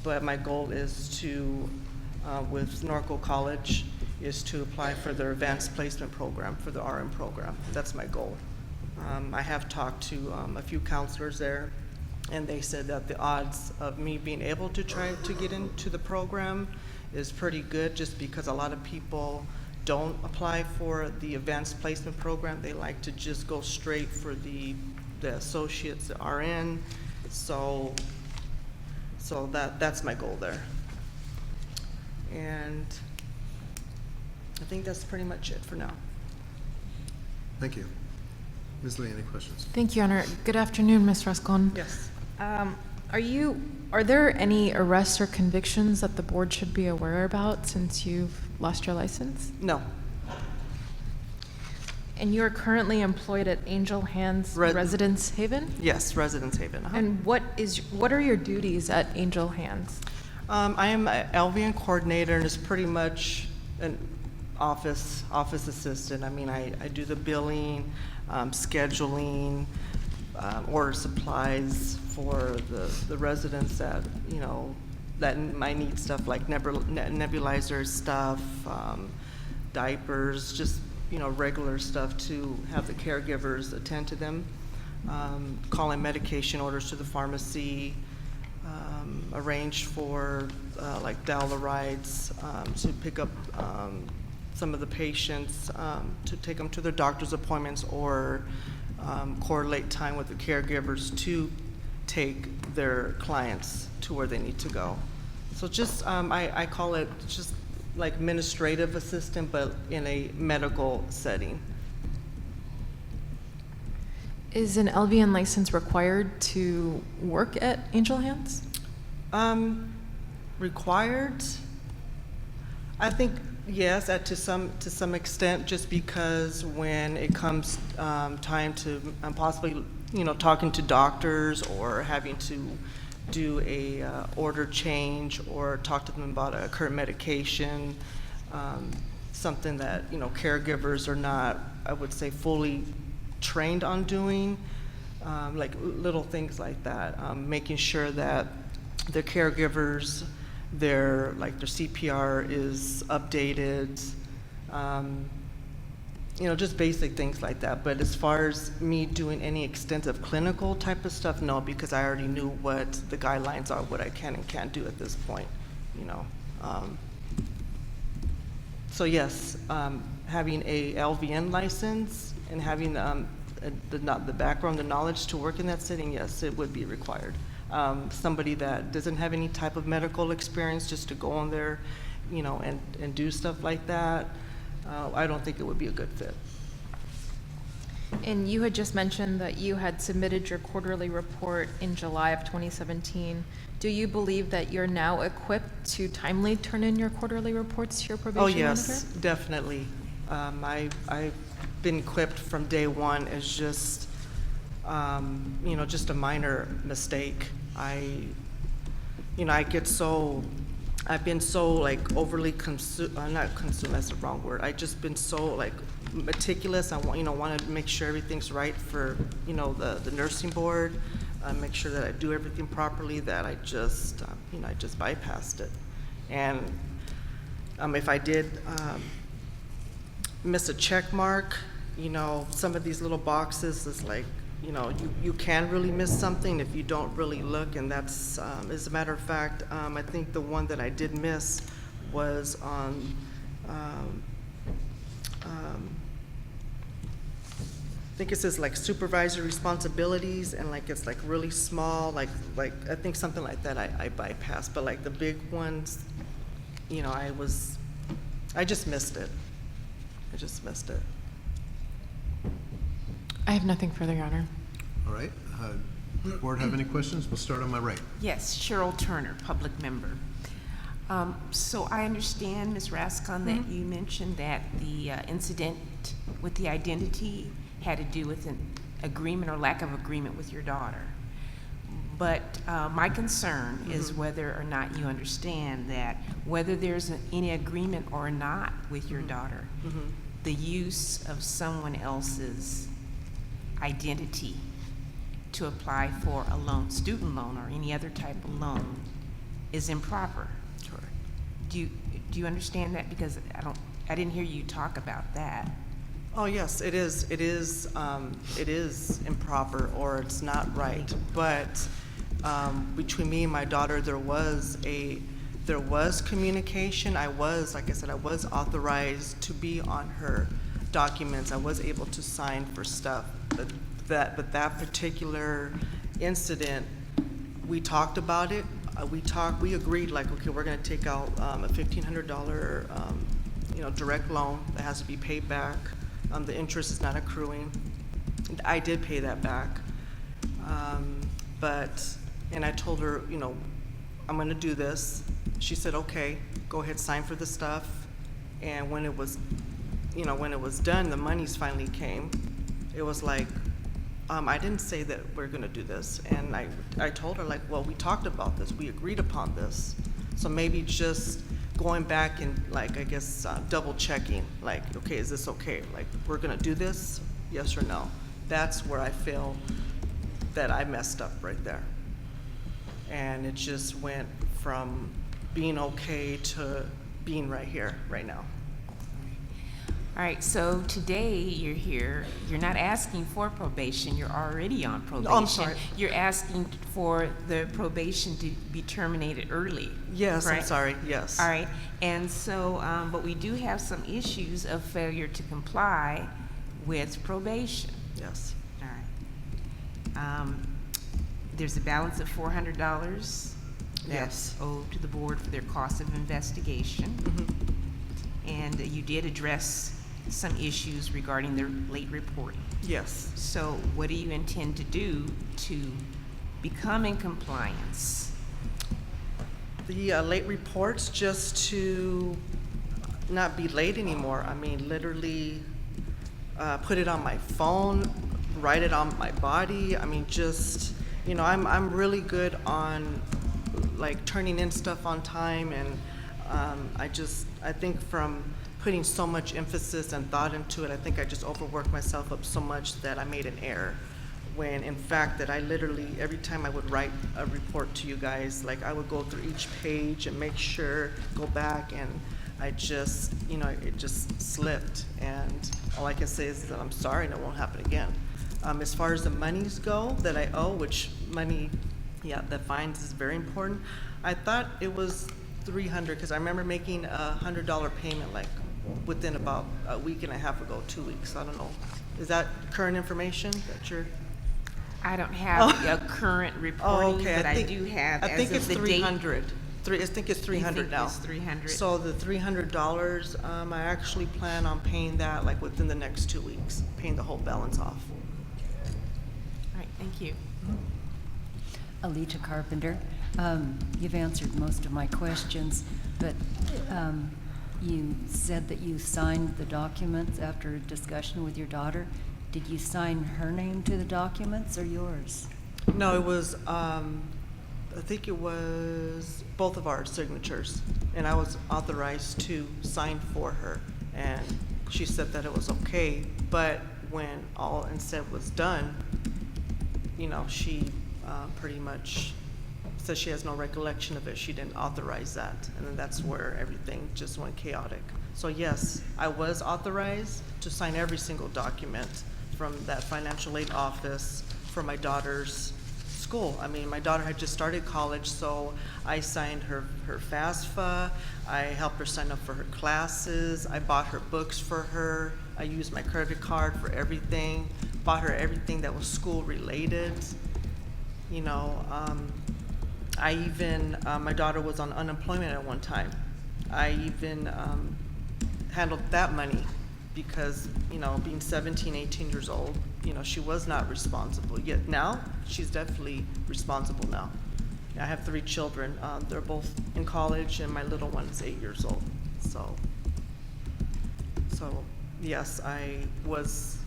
but my goal is to, with Norco College, is to apply for their advanced placement program, for the RM program. That's my goal. I have talked to a few counselors there, and they said that the odds of me being able to try to get into the program is pretty good, just because a lot of people don't apply for the advanced placement program. They like to just go straight for the associates, the RN. So that's my goal there. And I think that's pretty much it for now. Thank you. Ms. Lee, any questions? Thank you, Your Honor. Good afternoon, Ms. Rascon. Yes. Are there any arrests or convictions that the board should be aware about since you've lost your license? No. And you are currently employed at Angel Hands Residence Haven? Yes, Residence Haven. And what are your duties at Angel Hands? I am an LVN coordinator, and it's pretty much an office assistant. I mean, I do the billing, scheduling, order supplies for the residents that, that might need stuff like nebulizer stuff, diapers, just, regular stuff to have the caregivers attend to them, calling medication orders to the pharmacy, arrange for like Dowler rides to pick up some of the patients, to take them to their doctor's appointments, or correlate time with the caregivers to take their clients to where they need to go. So just, I call it just like administrative assistant, but in a medical setting. Is an LVN license required to work at Angel Hands? Required? I think yes, to some extent, just because when it comes time to possibly, talking to doctors or having to do a order change or talk to them about a current medication, something that caregivers are not, I would say, fully trained on doing, like little things like that, making sure that the caregivers, their CPR is updated, just basic things like that. But as far as me doing any extensive clinical type of stuff, no, because I already knew what the guidelines are, what I can and can't do at this point, So yes, having a LVN license and having the background, the knowledge to work in that setting, yes, it would be required. Somebody that doesn't have any type of medical experience, just to go on there, and do stuff like that, I don't think it would be a good fit. And you had just mentioned that you had submitted your quarterly report in July of 2017. Do you believe that you're now equipped to timely turn in your quarterly reports to your probation monitor? Oh, yes, definitely. I've been equipped from day one as just, just a minor mistake. I've been so overly not consumed, that's the wrong word. I've just been so meticulous. I want to make sure everything's right for, the nursing board, make sure that I do everything properly, that I just, I just bypassed it. And if I did miss a check mark. You know, some of these little boxes is like, you know, you can really miss something if you don't really look, and that's, as a matter of fact, I think the one that I did miss was on, I think it says like supervisor responsibilities, and like it's like really small, like I think something like that I bypassed, but like the big ones, you know, I just missed it. I just missed it. I have nothing further, Your Honor. All right. Board have any questions? We'll start on my right. Yes, Cheryl Turner, public member. So I understand, Ms. Rascon, that you mentioned that the incident with the identity had to do with an agreement or lack of agreement with your daughter. But my concern is whether or not you understand that whether there's any agreement or not with your daughter, the use of someone else's identity to apply for a loan, student loan or any other type of loan, is improper. Correct. Do you understand that? Because I didn't hear you talk about that. Oh, yes, it is improper, or it's not right. But between me and my daughter, there was communication. Like I said, I was authorized to be on her documents. I was able to sign for stuff. But that particular incident, we talked about it. We agreed, like, okay, we're gonna take out a $1,500 direct loan that has to be paid back. The interest is not accruing. I did pay that back. And I told her, you know, I'm gonna do this. She said, okay, go ahead, sign for the stuff. And when it was done, the monies finally came. It was like, I didn't say that we're gonna do this. And I told her, like, well, we talked about this, we agreed upon this. So maybe just going back and, like, I guess, double checking, like, okay, is this okay? Like, we're gonna do this, yes or no? That's where I feel that I messed up right there. And it just went from being okay to being right here, right now. All right, so today you're here, you're not asking for probation, you're already on probation. Oh, I'm sorry. You're asking for the probation to be terminated early. Yes, I'm right? sorry, yes. All right, and so, but we do have some issues of failure to comply with probation. Yes. All right. There's a balance of $400 that's Yes. owed to the board for their cost of investigation. And you did address some issues regarding their late reporting. Yes. So what do you intend to do to become in compliance? The late reports, just to not be late anymore. I mean, literally put it on my phone, write it on my body. I mean, just, you know, I'm really good on, like, turning in stuff on time, and I think from putting so much emphasis and thought into it, I think I just overworked myself up so much that I made an error. When in fact that I literally, every time I would write a report to you guys, like, I would go through each page and make sure, go back, and I just, you know, it just slipped. And all I can say is that I'm sorry and it won't happen again. As far as the monies go that I owe, which money, yeah, the fines is very important. I thought it was $300, because I remember making a $100 payment like within about a week and a half ago, 2 weeks. I don't know. Is that current information that you're? I don't have a current reporting, okay. but I do have as of the date. I think it's 300 now. It's 300. So the $300, I actually plan on paying that like within the next 2 weeks, paying the whole balance off. All right, thank you. Alita Carpenter, you've answered most of my questions, but you said that you signed the documents after a discussion with your daughter. Did you sign her name to the documents or yours? No, it was, I think it was both of our signatures, and I was authorized to sign for her, and she said that it was okay, but when all and said was done, you know, she pretty much says she has no recollection of it. She didn't authorize that, and then that's where everything just went chaotic. So yes, I was authorized to sign every single document from that financial aid office for my daughter's school. I mean, my daughter had just started college, so I signed her FAFSA, I helped her sign up for her classes, I bought her books for her, I used my credit card for everything, bought her everything that was school related. You know, I even, my daughter was on unemployment at one time. I even handled that money because, you know, being 17, 18 years old, you know, she was not responsible. Yet now, she's definitely responsible now. I have 3 children. They're both in college, and my little one is 8 years old. So yes, I was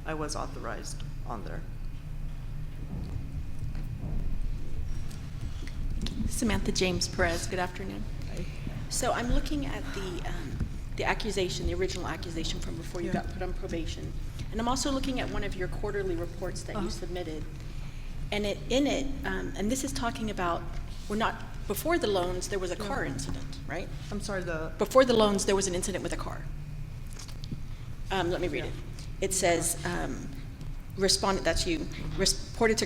authorized on there. Samantha James Perez, good afternoon. So I'm looking at the accusation, the original accusation from before you got put on probation. And I'm also looking at one of your quarterly reports that you submitted. And and this is talking about, before the loans, there was a car incident, right? I'm sorry, Before the loans, there was an incident with a car. Let me read it. It says, respondent, that's you, reported to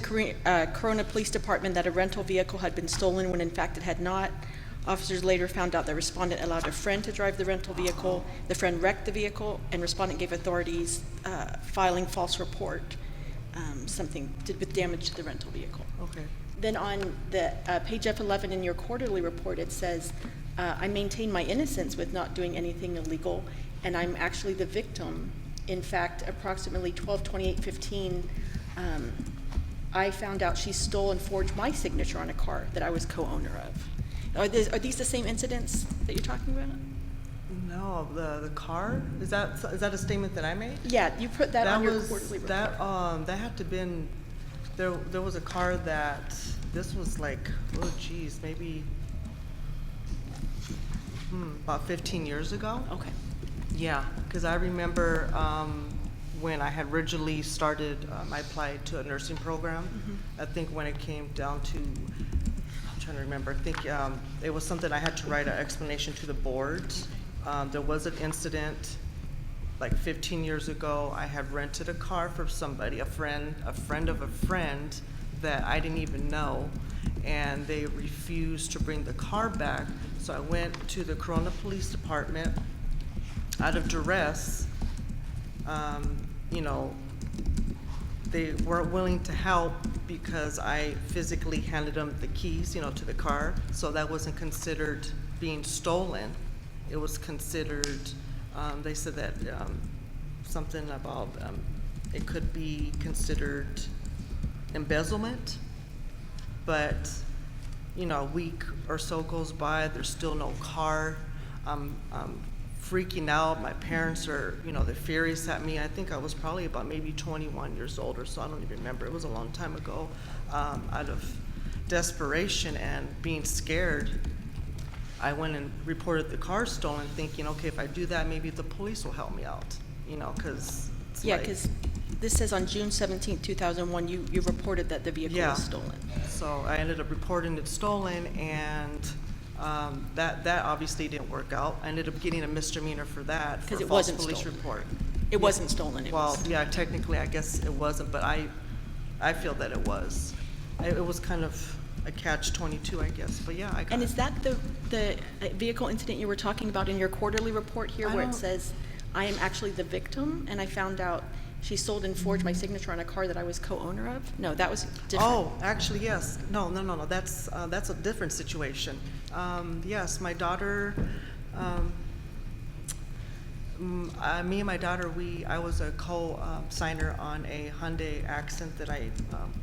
Corona Police Department that a rental vehicle had been stolen when in fact it had not. Officers later found out that respondent allowed a friend to drive the rental vehicle. The friend wrecked the vehicle, and respondent gave authorities filing false report, something with damage to the rental vehicle. okay. Then on the page F11 in your quarterly report, it says, I maintain my innocence with not doing anything illegal, and I'm actually the victim. In fact, approximately 12/28/15, I found out she stole and forged my signature on a car that I was co-owner of. Are these the same incidents that you're talking about? No, the car, is that a statement that I made? Yeah, you put that on your quarterly report. That had to been, there was a car that, this was like, oh geez, maybe about 15 years ago. Okay. Yeah, because I remember when I had originally started, I applied to a nursing program. I think when it came down to, I'm trying to remember, I think it was something I had to write an explanation to the board. There was an incident like 15 years ago. I had rented a car for somebody, a friend of a friend that I didn't even know, and they refused to bring the car back. So I went to the Corona Police Department out of duress. You know, they weren't willing to help because I physically handed them the keys, you know, to the car. So that wasn't considered being stolen. It was considered, they said that something about it could be considered embezzlement. But, you know, a week or so goes by, there's still no car. I'm freaking out. My parents are, you know, they're furious at me. I think I was probably about maybe 21 years old or so. I don't even remember. It was a long time ago. Out of desperation and being scared, I went and reported the car stolen, thinking, okay, if I do that, maybe the police will help me out, you know, because Yeah, because this says on June 17, 2001, you reported that the vehicle was stolen. So I ended up reporting it stolen, and that obviously didn't work out. I ended up getting a misdemeanor for that, for Because a it false wasn't police stolen. report. It wasn't stolen, it Well, was. yeah, technically, I guess it wasn't, but I feel that it was. It was kind of a catch-22, I guess, but yeah, I got it. And is that the vehicle incident you were talking about in your quarterly report here, I where it don't- says, I am actually the victim, and I found out she sold and forged my signature on a car that I was co-owner of? No, that was different. Oh, actually, yes. No, that's a different situation. Yes, my daughter, me and my daughter, I was a co-signer on a Hyundai Accent that I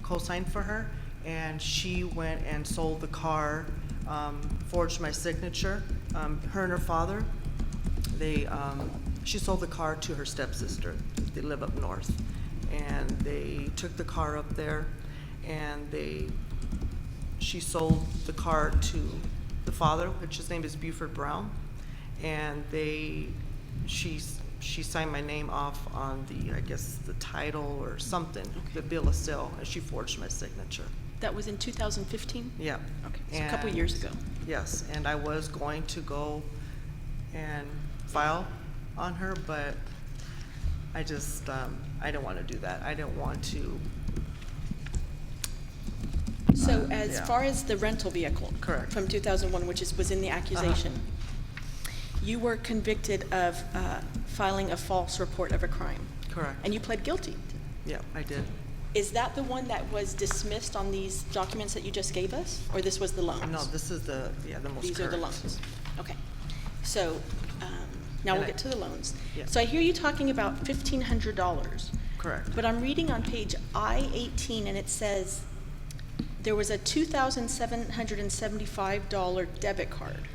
co-signed for her, and she went and sold the car, forged my signature. Her and her father, she sold the car to her stepsister. They live up north, and they took the car up there, and she sold the car to the father, which his name is Buford Brown, and she signed my name off on I guess the title or something, the bill of sale, and she forged my signature. That was in 2015? Yeah. Okay, so a couple years ago. Yes, and I was going to go and file on her, but I just, I didn't want to do that. I didn't want to. So as yeah. far as the rental vehicle. Correct. From 2001, which was in the accusation, you were convicted of filing a false report of a crime. Correct. And you pled guilty. Yeah, I did. Is that the one that was dismissed on these documents that you just gave us? Or this was the loans? No, this is the most These are the current. loans. Okay. So now we'll And get to the loans. Yeah. So I hear you talking about $1,500. Correct. But I'm reading on page I-18, and it says there was a $2,775 debit card.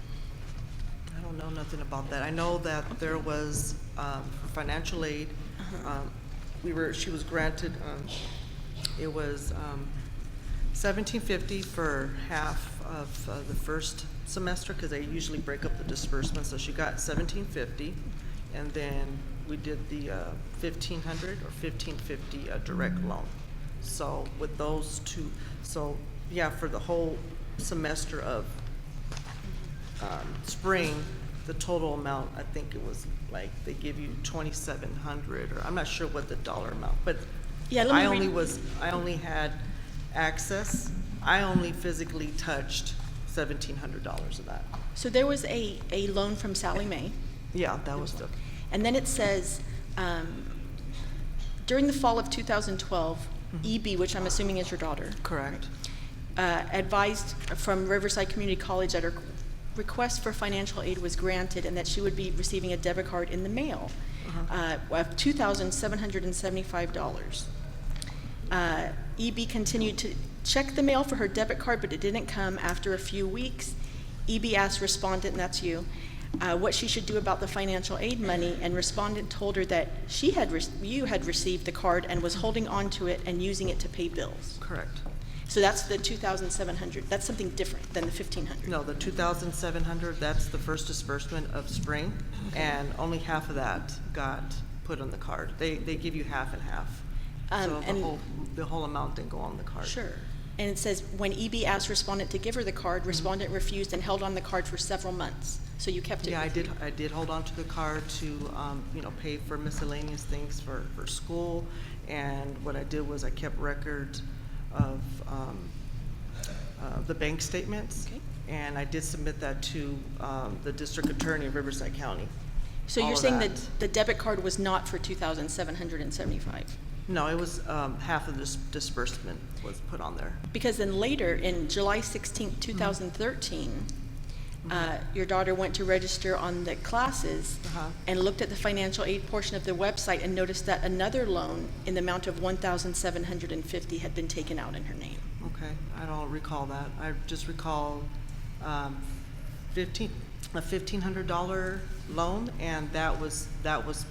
I don't know nothing about that. I know that there was, for financial aid, she was granted, it was $1,750 for half of the first semester, because they usually break up the disbursement, so she got $1,750, and then we did the $1,500 or $1,550 direct loan. So with those two, so yeah, for the whole semester of spring, the total amount, I think it was like, they give you $2,700, or I'm not sure what the dollar amount, but Yeah, let me I only had access, I only physically touched $1,700 of that. So there was a loan from Sally Mae, Yeah, that was the, and then it says, during the fall of 2012, EB, which I'm assuming is your daughter, correct. advised from Riverside Community College that her request for financial aid was granted and that she would be receiving a debit card in the mail of $2,775. EB continued to check the mail for her debit card, but it didn't come. After a few weeks, EB asked respondent, and that's you, what she should do about the financial aid money, and respondent told her that you had received the card and was holding on to it and using it to pay bills. Correct. So that's the $2,700. That's something different than the $1,500. No, the $2,700, that's the first disbursement of spring, and only half of that got put on the card. They give you half and half. So the whole amount didn't go on the card. Sure. And it says, when EB asked respondent to give her the card, respondent refused and held on the card for several months. So you kept it. Yeah, I did hold on to the card to, pay for miscellaneous things for school. And what I did was I kept record of the bank statements. Okay. And I did submit that to the district attorney of Riverside County. So all you're of saying that. that the debit card was not for $2,775? No, it was half of this disbursement was put on there. Because then later, in July 16, 2013, your daughter went to register on the classes and looked at the financial aid portion of the website and noticed that another loan in the amount of $1,750 had been taken out in her name. Okay, I don't recall that. I just recall a $1,500 loan, and that was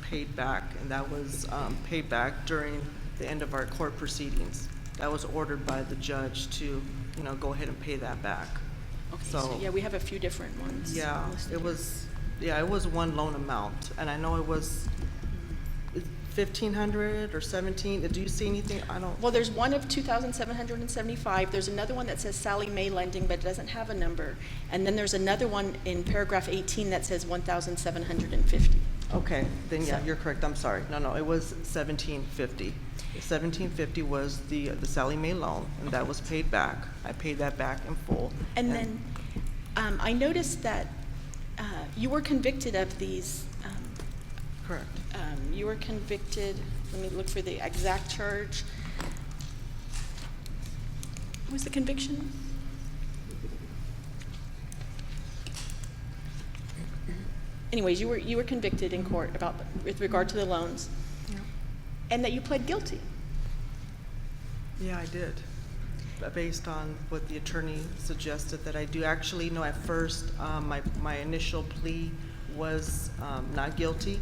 paid back, and that was paid back during the end of our court proceedings. That was ordered by the judge to, go ahead and pay that back. Okay, so yeah, we have a few different ones. Yeah, listed it here. was one loan amount, and I know it was 1,500 or 17. Do you see anything? I don't. Well, there's one of 2,775. There's another one that says Sally Mae Lending, but it doesn't have a number. And then there's another one in paragraph 18 that says 1,750. Okay, then yeah, So- you're correct. I'm sorry. No, it was 1,750. 1,750 was the Sally Mae loan, and that was paid back. I paid that back in full. And then I noticed that you were convicted of these. Correct. You were convicted, let me look for the exact charge. What was the conviction? Anyways, you were convicted in court with regard to the loans, Yeah. and that you pled guilty. Yeah, I did. Based on what the attorney suggested that I do. Actually, no, at first, my initial plea was not guilty,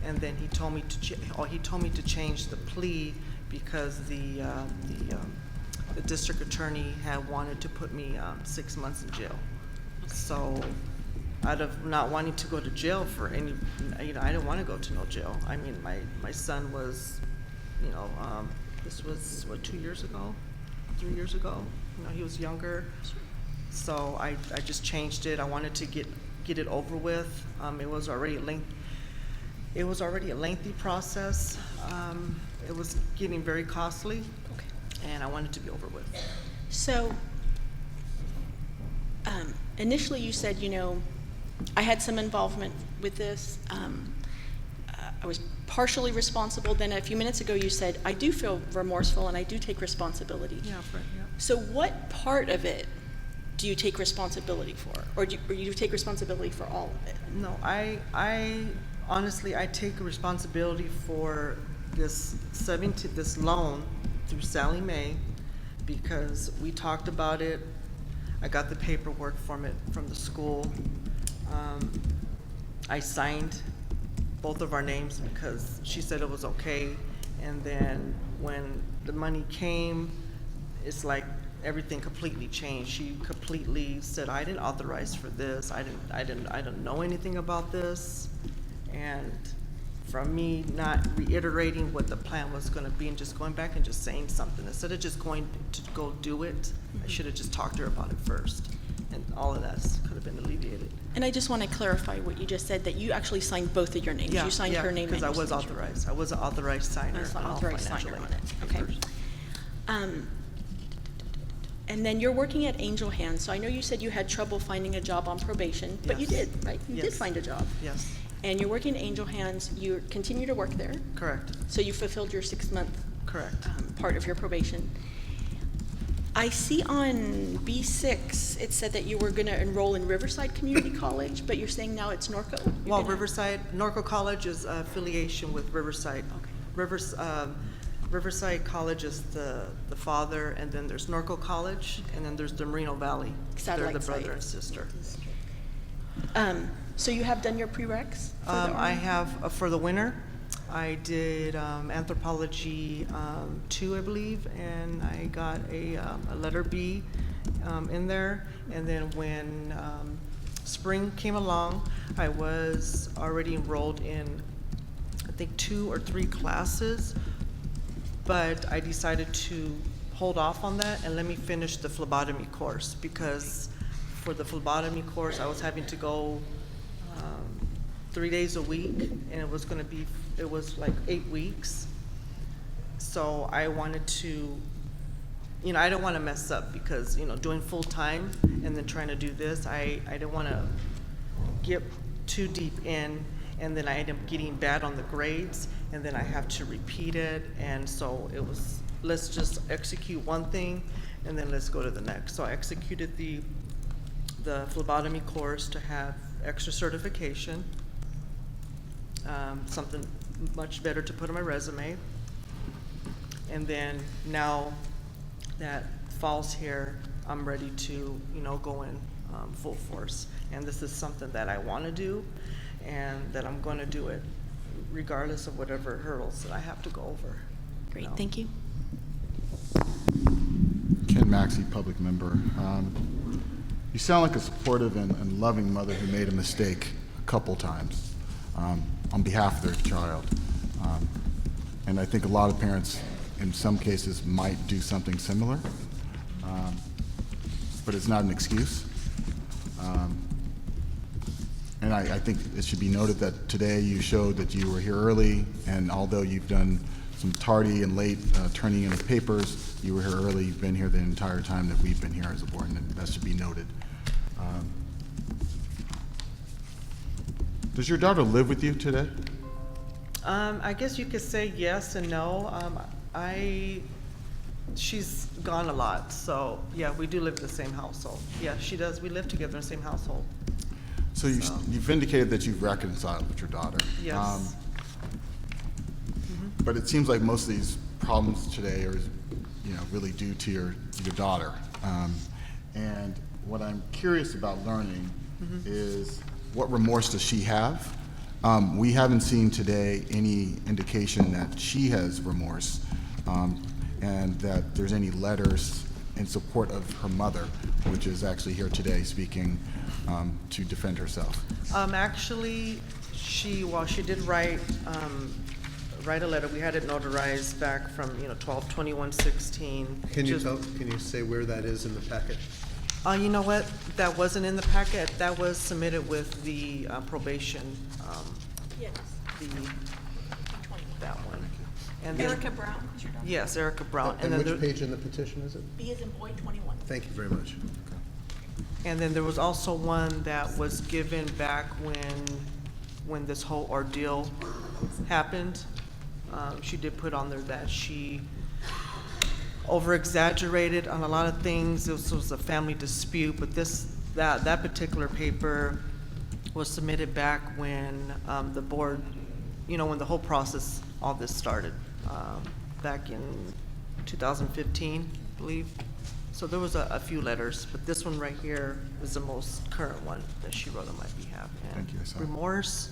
and then he told me to change the plea because the district attorney had wanted to put me 6 months in jail. So, out of not wanting to go to jail for any, I didn't want to go to no jail. I mean, my son was, this was, 2 years ago, 3 years ago? He was younger. So I just changed it. I wanted to get get it over with. It was already a lengthy process. It was getting very costly, and I wanted to be over with. So, initially you said, I had some involvement with this. I was partially responsible. Then a few minutes ago you said, I do feel remorseful and I do take responsibility. Yeah, right, yeah. So what part of it do you take responsibility for? Or do you take responsibility for all of it? No, I honestly, I take responsibility for this loan through Sally Mae, because we talked about it. I got the paperwork from the school. I signed both of our names because she said it was okay. And then when the money came, it's like everything completely changed. She completely said, I didn't authorize for this. I didn't know anything about this. And from me not reiterating what the plan was gonna be and just going back and just saying something, instead of just going to go do it, I should have just talked to her about it first. And all of that could have been alleviated. And I just want to clarify what you just said, that you actually signed both of your names. You signed her name and because I your was signature. authorized. I was an authorized signer That's on not all authorized financial signer aid on it. Okay. papers. And then you're working at Angel Hands. So I know you said you had trouble finding a job on probation, but you Yes. did, right? You did Yes. find a job. Yes, And you're working at Angel Hands. You continue to work there. correct, So you fulfilled your 6-month correct. part of your probation. I see on B6, it said that you were going to enroll in Riverside Community College, but you're saying now it's Norco? You're Well, gonna- Norco College is affiliation with Riverside. Okay. Riverside College is the father, and then there's Norco College, and then there's the Moreno Valley. They're Satellite the brother site. and sister. So you have done your prereqs? for the I RN? have, for the winter, I did anthropology 2, I believe, and I got a letter B in there. And then when spring came along, I was already enrolled in, I think, 2 or 3 classes, but I decided to hold off on that and let me finish the phlebotomy course, because for the phlebotomy course, I was having to go 3 days a week, and it was like 8 weeks. So I wanted to, I don't want to mess up, because, doing full-time and then trying to do this, I didn't want to get too deep in, and then I end up getting bad on the grades, and then I have to repeat it. And so it was, let's just execute one thing and then let's go to the next. So I executed the phlebotomy course to have extra certification, something much better to put on my resume. And then now that fall's here, I'm ready to, go in full force. And this is something that I want to do, and that I'm going to do it regardless of whatever hurdles that I have to go over. Great, thank you. Ken Maxey, public member. You sound like a supportive and loving mother who made a mistake a couple times on behalf of their child. And I think a lot of parents, in some cases, might do something similar, but it's not an excuse. And I think it should be noted that today you showed that you were here early, and although you've done some tardy and late turning in of papers, you were here early. You've been here the entire time that we've been here as a board, and that should be noted. Does your daughter live with you today? I guess you could say yes and no. She's gone a lot, so yeah, we do live in the same household. Yeah, she does. We live together in the same household. So you've indicated that you've reconciled with your daughter. Yes. But it seems like most of these problems today are, really due to your daughter. And what I'm curious about learning is, what remorse does she have? We haven't seen today any indication that she has remorse, and that there's any letters in support of her mother, which is actually here today speaking to defend herself. Actually, she did write a letter. We had it notarized back from 12/21/16. Can you say where that is in the packet? You know what? That wasn't in the packet. That was submitted with the probation, Yes. that one. And then- Erica Brown is your daughter? Yes, Erica Brown. And then which there- page in the petition is it? B as in boy, 21. Thank you very much. And then there was also one that was given back when this whole ordeal happened. She did put on there that she over-exaggerated on a lot of things. This was a family dispute, but that particular paper was submitted back when the board, when the whole process, all this started, back in 2015, I believe. So there was a few letters, but this one right here is the most current one that she wrote on my behalf. And Thank you, I saw it. remorse.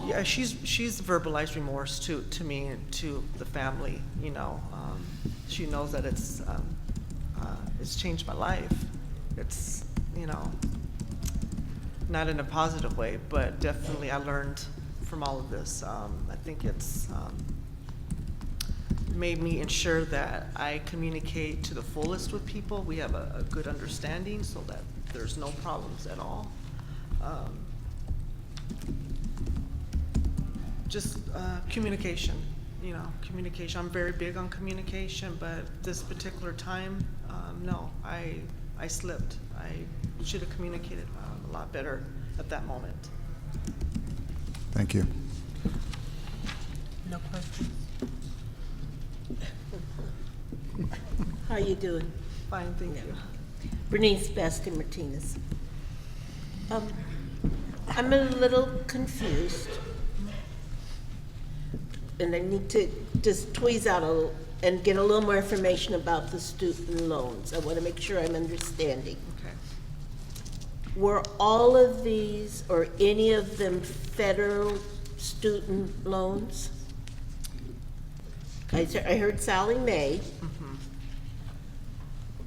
Yeah, she's verbalized remorse to me and to the family. She knows that it's changed my life. It's not in a positive way, but definitely I learned from all of this. I think it's made me ensure that I communicate to the fullest with people. We have a good understanding so that there's no problems at all. Just communication, communication. I'm very big on communication, but this particular time, no, I slipped. I should have communicated a lot better at that moment. Thank you. No questions. How you doing? Fine, thank you. Bernice Baskin Martinez. I'm a little confused, and I need to just tweeze out and get a little more information about the student loans. I want to make sure I'm understanding. Okay. Were all of these or any of them federal student loans? I heard Sally Mae.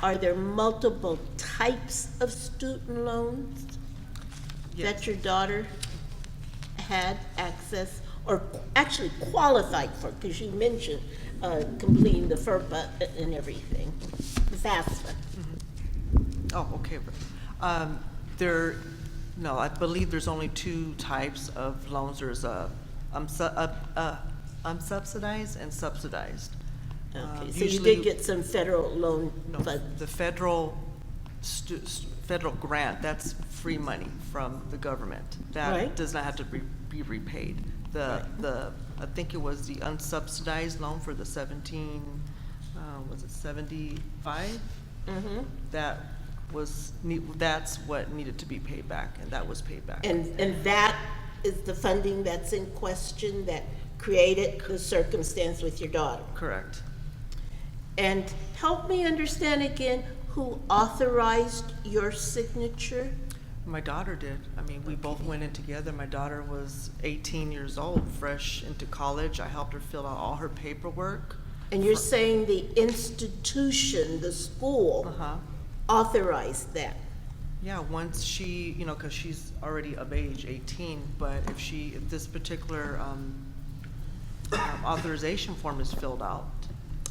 Are there multiple types of student loans Yes. that your daughter had access or actually qualified for? Because you mentioned completing the FERPA and everything, the FAFSA. Oh, okay. No, I believe there's only two types of loans. There's unsubsidized and subsidized. Okay, so you Usually- did get some federal loan No, funds. the federal grant, that's free money from the government. That Right. does not have to be repaid. I think it was the unsubsidized loan for the 17, was it 75? That's what needed to be paid back, and that was paid back. And that is the funding that's in question that created the circumstance with your daughter. Correct. And help me understand again, who authorized your signature? My daughter did. I mean, we both went in together. My daughter was 18 years old, fresh into college. I helped her fill out all her paperwork. And you're saying the institution, the school, Uh-huh. authorized that? Yeah, once she, because she's already of age, 18, but if this particular authorization form is filled out.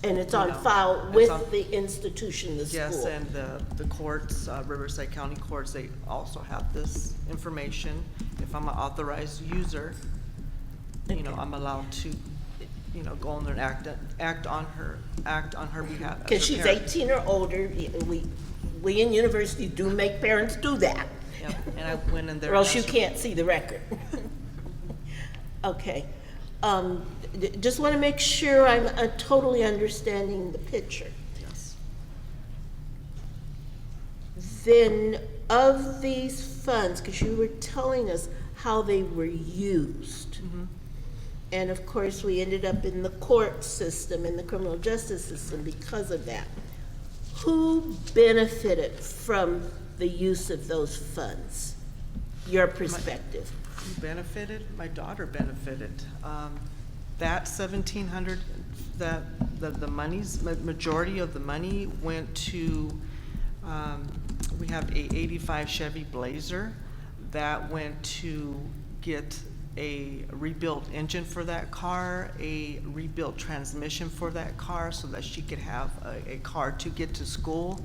And it's on No, file it's with on- the institution, the school? Yes, and the courts, Riverside County courts, they also have this information. If I'm an authorized user, I'm allowed to, go in there and act on her behalf. as Because a she's parent. 18 or older, we in universities do make parents do that, Yep, and I went in there. or and else you asked her- can't see the record. Okay. Just want to make sure I'm totally understanding the picture. Yes. Then of these funds, because you were telling us how they were used, and of course, we ended up in the court system, in the criminal justice system because of that. Who benefited from the use of those funds? Your perspective. Who benefited? My daughter benefited. That 1,700, the monies, majority of the money went to, we have a 85 Chevy Blazer that went to get a rebuilt engine for that car, a rebuilt transmission for that car so that she could have a car to get to school.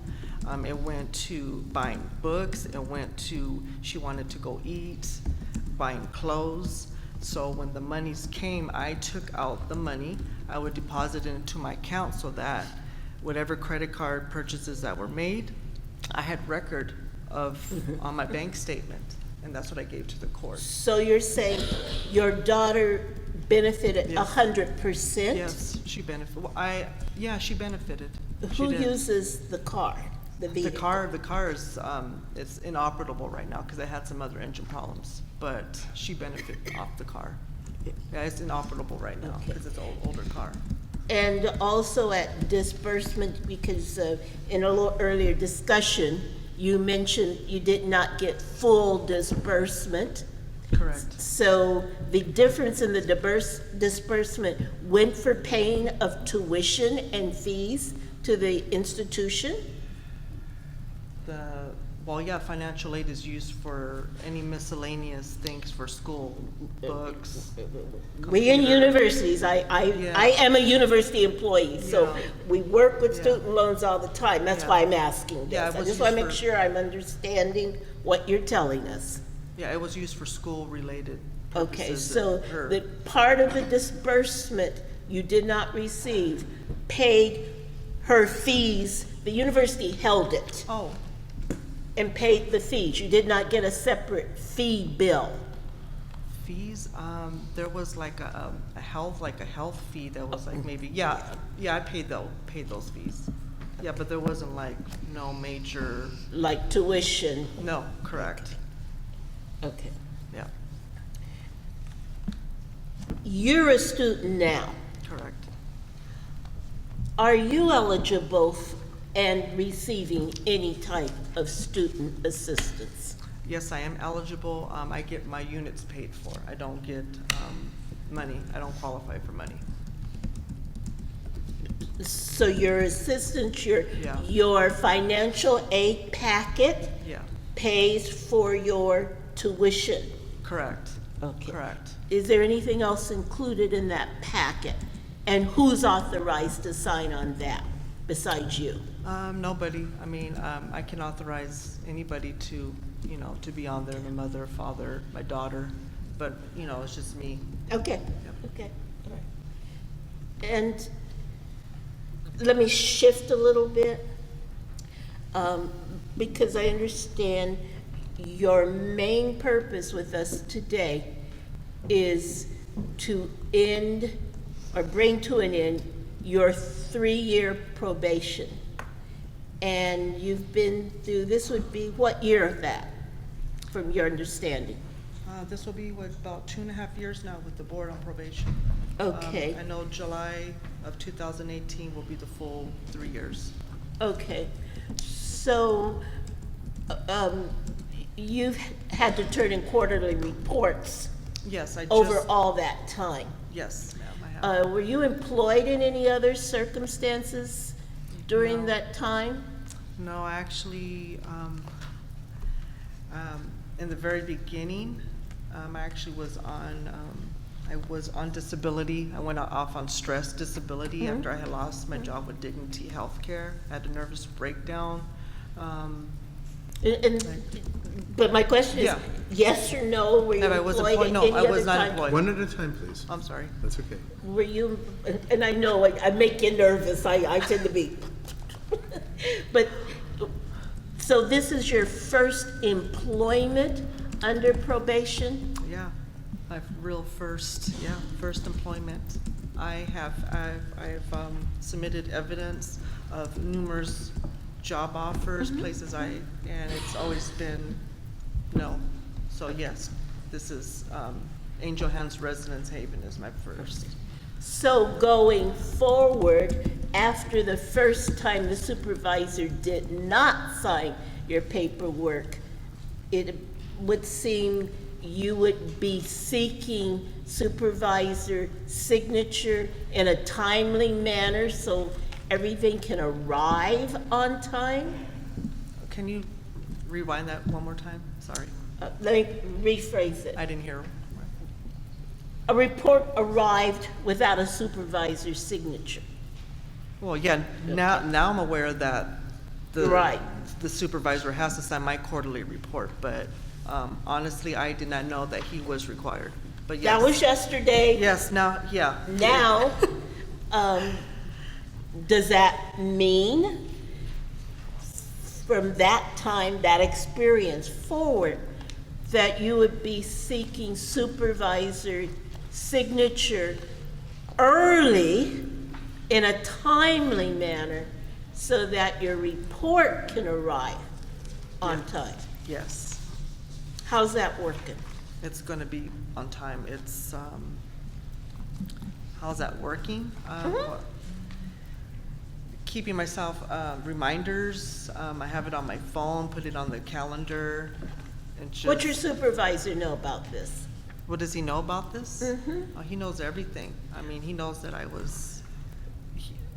It went to buying books, it went to, she wanted to go eat, buying clothes. So when the monies came, I took out the money, I would deposit it into my account so that whatever credit card purchases that were made, I had record of on my bank statement, and that's what I gave to the court. So you're saying your daughter benefited Yes. 100%? Yes, she benefited. Yeah, she benefited. She Who did. uses the car, the The vehicle? car is, it's inoperable right now because it had some other engine problems, but she benefited off the car. Yeah, it's inoperable right now Okay. because it's an older car. And also at disbursement, because in a little earlier discussion, you mentioned you did not get full disbursement. Correct. So the difference in the disbursement went for paying of tuition and fees to the institution? Well, yeah, financial aid is used for any miscellaneous things for school, books. We in computer. universities, I Yeah. am a university employee, so Yeah. we work with Yeah. student loans all the time. That's Yeah. why I'm asking Yeah, this. it I was just want to used make for- sure I'm understanding what you're telling us. Yeah, it was used for school-related Okay, purposes. so Her- the part of the disbursement you did not receive paid her fees, the university held it Oh, and paid the fees. You did not get a separate fee bill. fees, there was like a health fee that was like maybe, yeah, I paid those fees. Yeah, but there wasn't like no major, Like tuition. no, correct, Okay. yeah, You're a student now. correct. Are you eligible and receiving any type of student assistance? Yes, I am eligible, I get my units paid for, I don't get, money, I don't qualify for money. So your assistance, Yeah. your financial aid packet Yeah, pays for your tuition? correct, Okay. correct. Is there anything else included in that packet? And who's authorized to sign on that besides you? Nobody, I mean, I can authorize anybody to, to be on there, my mother, father, my daughter, but, it's just me. Okay, okay, all right. And let me shift a little bit, because I understand your main purpose with us today is to end or bring to an end your 3-year probation. And you've been through, this would be what year of that, from your understanding? This will be, about 2.5 years now with the board on probation. Okay. I know July of 2018 will be the full 3 years. Okay, so, you've had to turn in quarterly reports Yes, I just. over all that time. Yes, ma'am, I have. Were you employed in any other circumstances during No. that time? No, I actually, in the very beginning, I actually was on disability. I went off on stress disability after I had lost my job with Dignity Healthcare. I had a nervous breakdown. But my question is, Yeah. yes or no, were you And I was employed employed, at no, any I other was not time? employed. One at a time, please. I'm sorry. That's okay. Were you, and I know I make you nervous, I tend to be. But, so this is your first employment under probation? Yeah, my first employment. I've submitted evidence of numerous job offers, places and it's always been no. So yes, this is, Angel Hands Residence Haven is my first. So going forward, after the first time the supervisor did not sign your paperwork, it would seem you would be seeking supervisor signature in a timely manner so everything can arrive on time? Can you rewind that one more time? Sorry, Let me rephrase it. I didn't hear. a report arrived without a supervisor's signature. Well, yeah, now I'm aware that Right. the supervisor has to sign my quarterly report, but honestly, I did not know that he was required. But yes. That was yesterday. Yes, now, yeah. Now, does that mean from that time, that experience forward, that you would be seeking supervisor signature early in a timely manner so that your report can arrive on time? Yes, How's that working? it's going to be on time. It's, how's that working? Well, keeping myself reminders. I have it on my phone, put it on the calendar, and just. What's your supervisor know about this? What does he know about this? Oh, he knows everything. I mean, he knows that I was.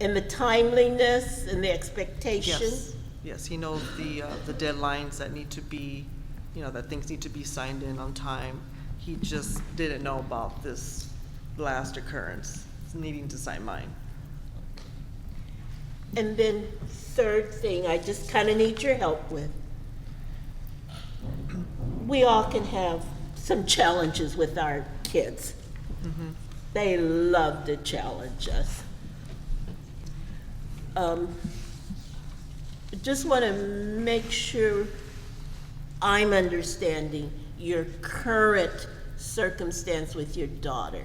And the timeliness and the expectation? Yes, yes, he knows the deadlines that need to be, that things need to be signed in on time. He just didn't know about this last occurrence, needing to sign mine. And then third thing, I just kind of need your help with. We all can have some challenges with our kids. They love to challenge us. Just want to make sure I'm understanding your current circumstance with your daughter.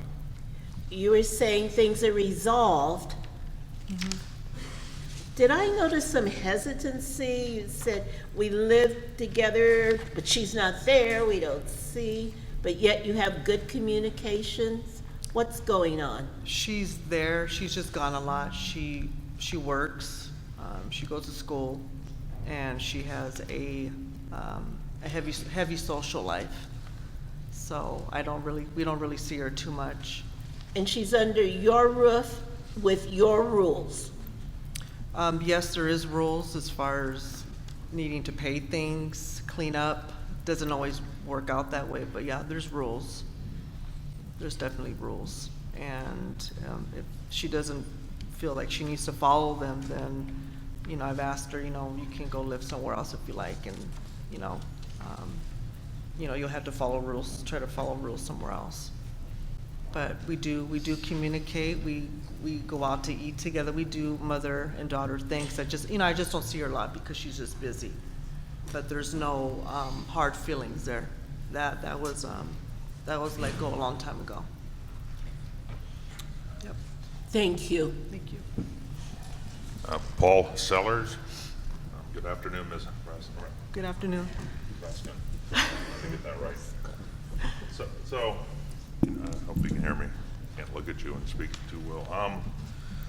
You were saying things are resolved. Did I notice some hesitancy? You said, we live together, but she's not there, we don't see, but yet you have good communications? What's going on? She's there. She's just gone a lot. She works. She goes to school, and she has a heavy social life. So we don't really see her too much. And she's under your roof with your rules? Yes, there is rules as far as needing to pay things, clean up. Doesn't always work out that way, but yeah, there's rules. There's definitely rules. And if she doesn't feel like she needs to follow them, then, I've asked her, you can go live somewhere else if you like, and, you'll have to follow rules, try to follow rules somewhere else. But we do communicate. We go out to eat together. We do mother and daughter things. I just don't see her a lot because she's just busy. But there's no hard feelings there. That was let go a long time ago. Yep. Thank you. Thank you. Paul Sellers. Good afternoon, Ms. Preston. Good afternoon. Preston. Let me get that right. So, hope you can hear me. Can't look at you and speak too well.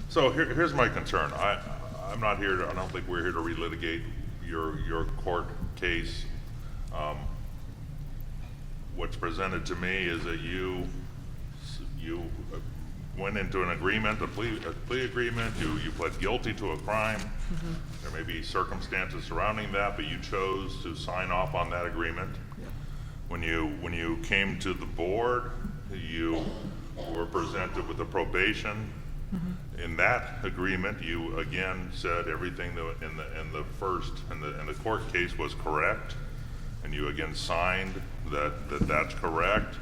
So here's my concern. I'm not here I don't think we're here to relitigate your court case. What's presented to me is that you went into an agreement, a plea agreement, you pled guilty to a crime. There may be circumstances surrounding that, but you chose to sign off on that agreement. When you came to the board, you were presented with a probation. In that agreement, you again said everything that in the court case was correct, and you again signed that's correct.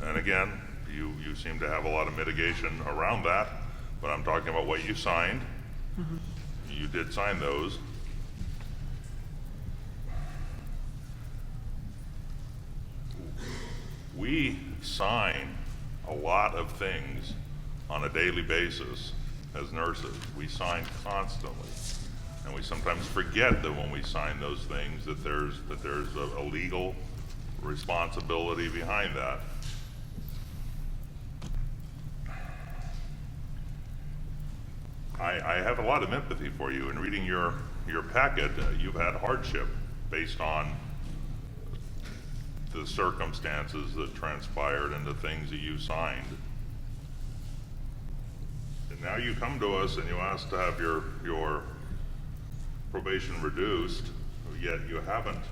And again, you seem to have a lot of mitigation around that, but I'm talking about what you signed. You did sign those. We sign a lot of things on a daily basis as nurses. We sign constantly. And we sometimes forget that when we sign those things that there's a legal responsibility behind that. I have a lot of empathy for you. In reading your packet, you've had hardship based on the circumstances that transpired and the things that you signed. And now you come to us and you ask to have your probation reduced, yet you haven't,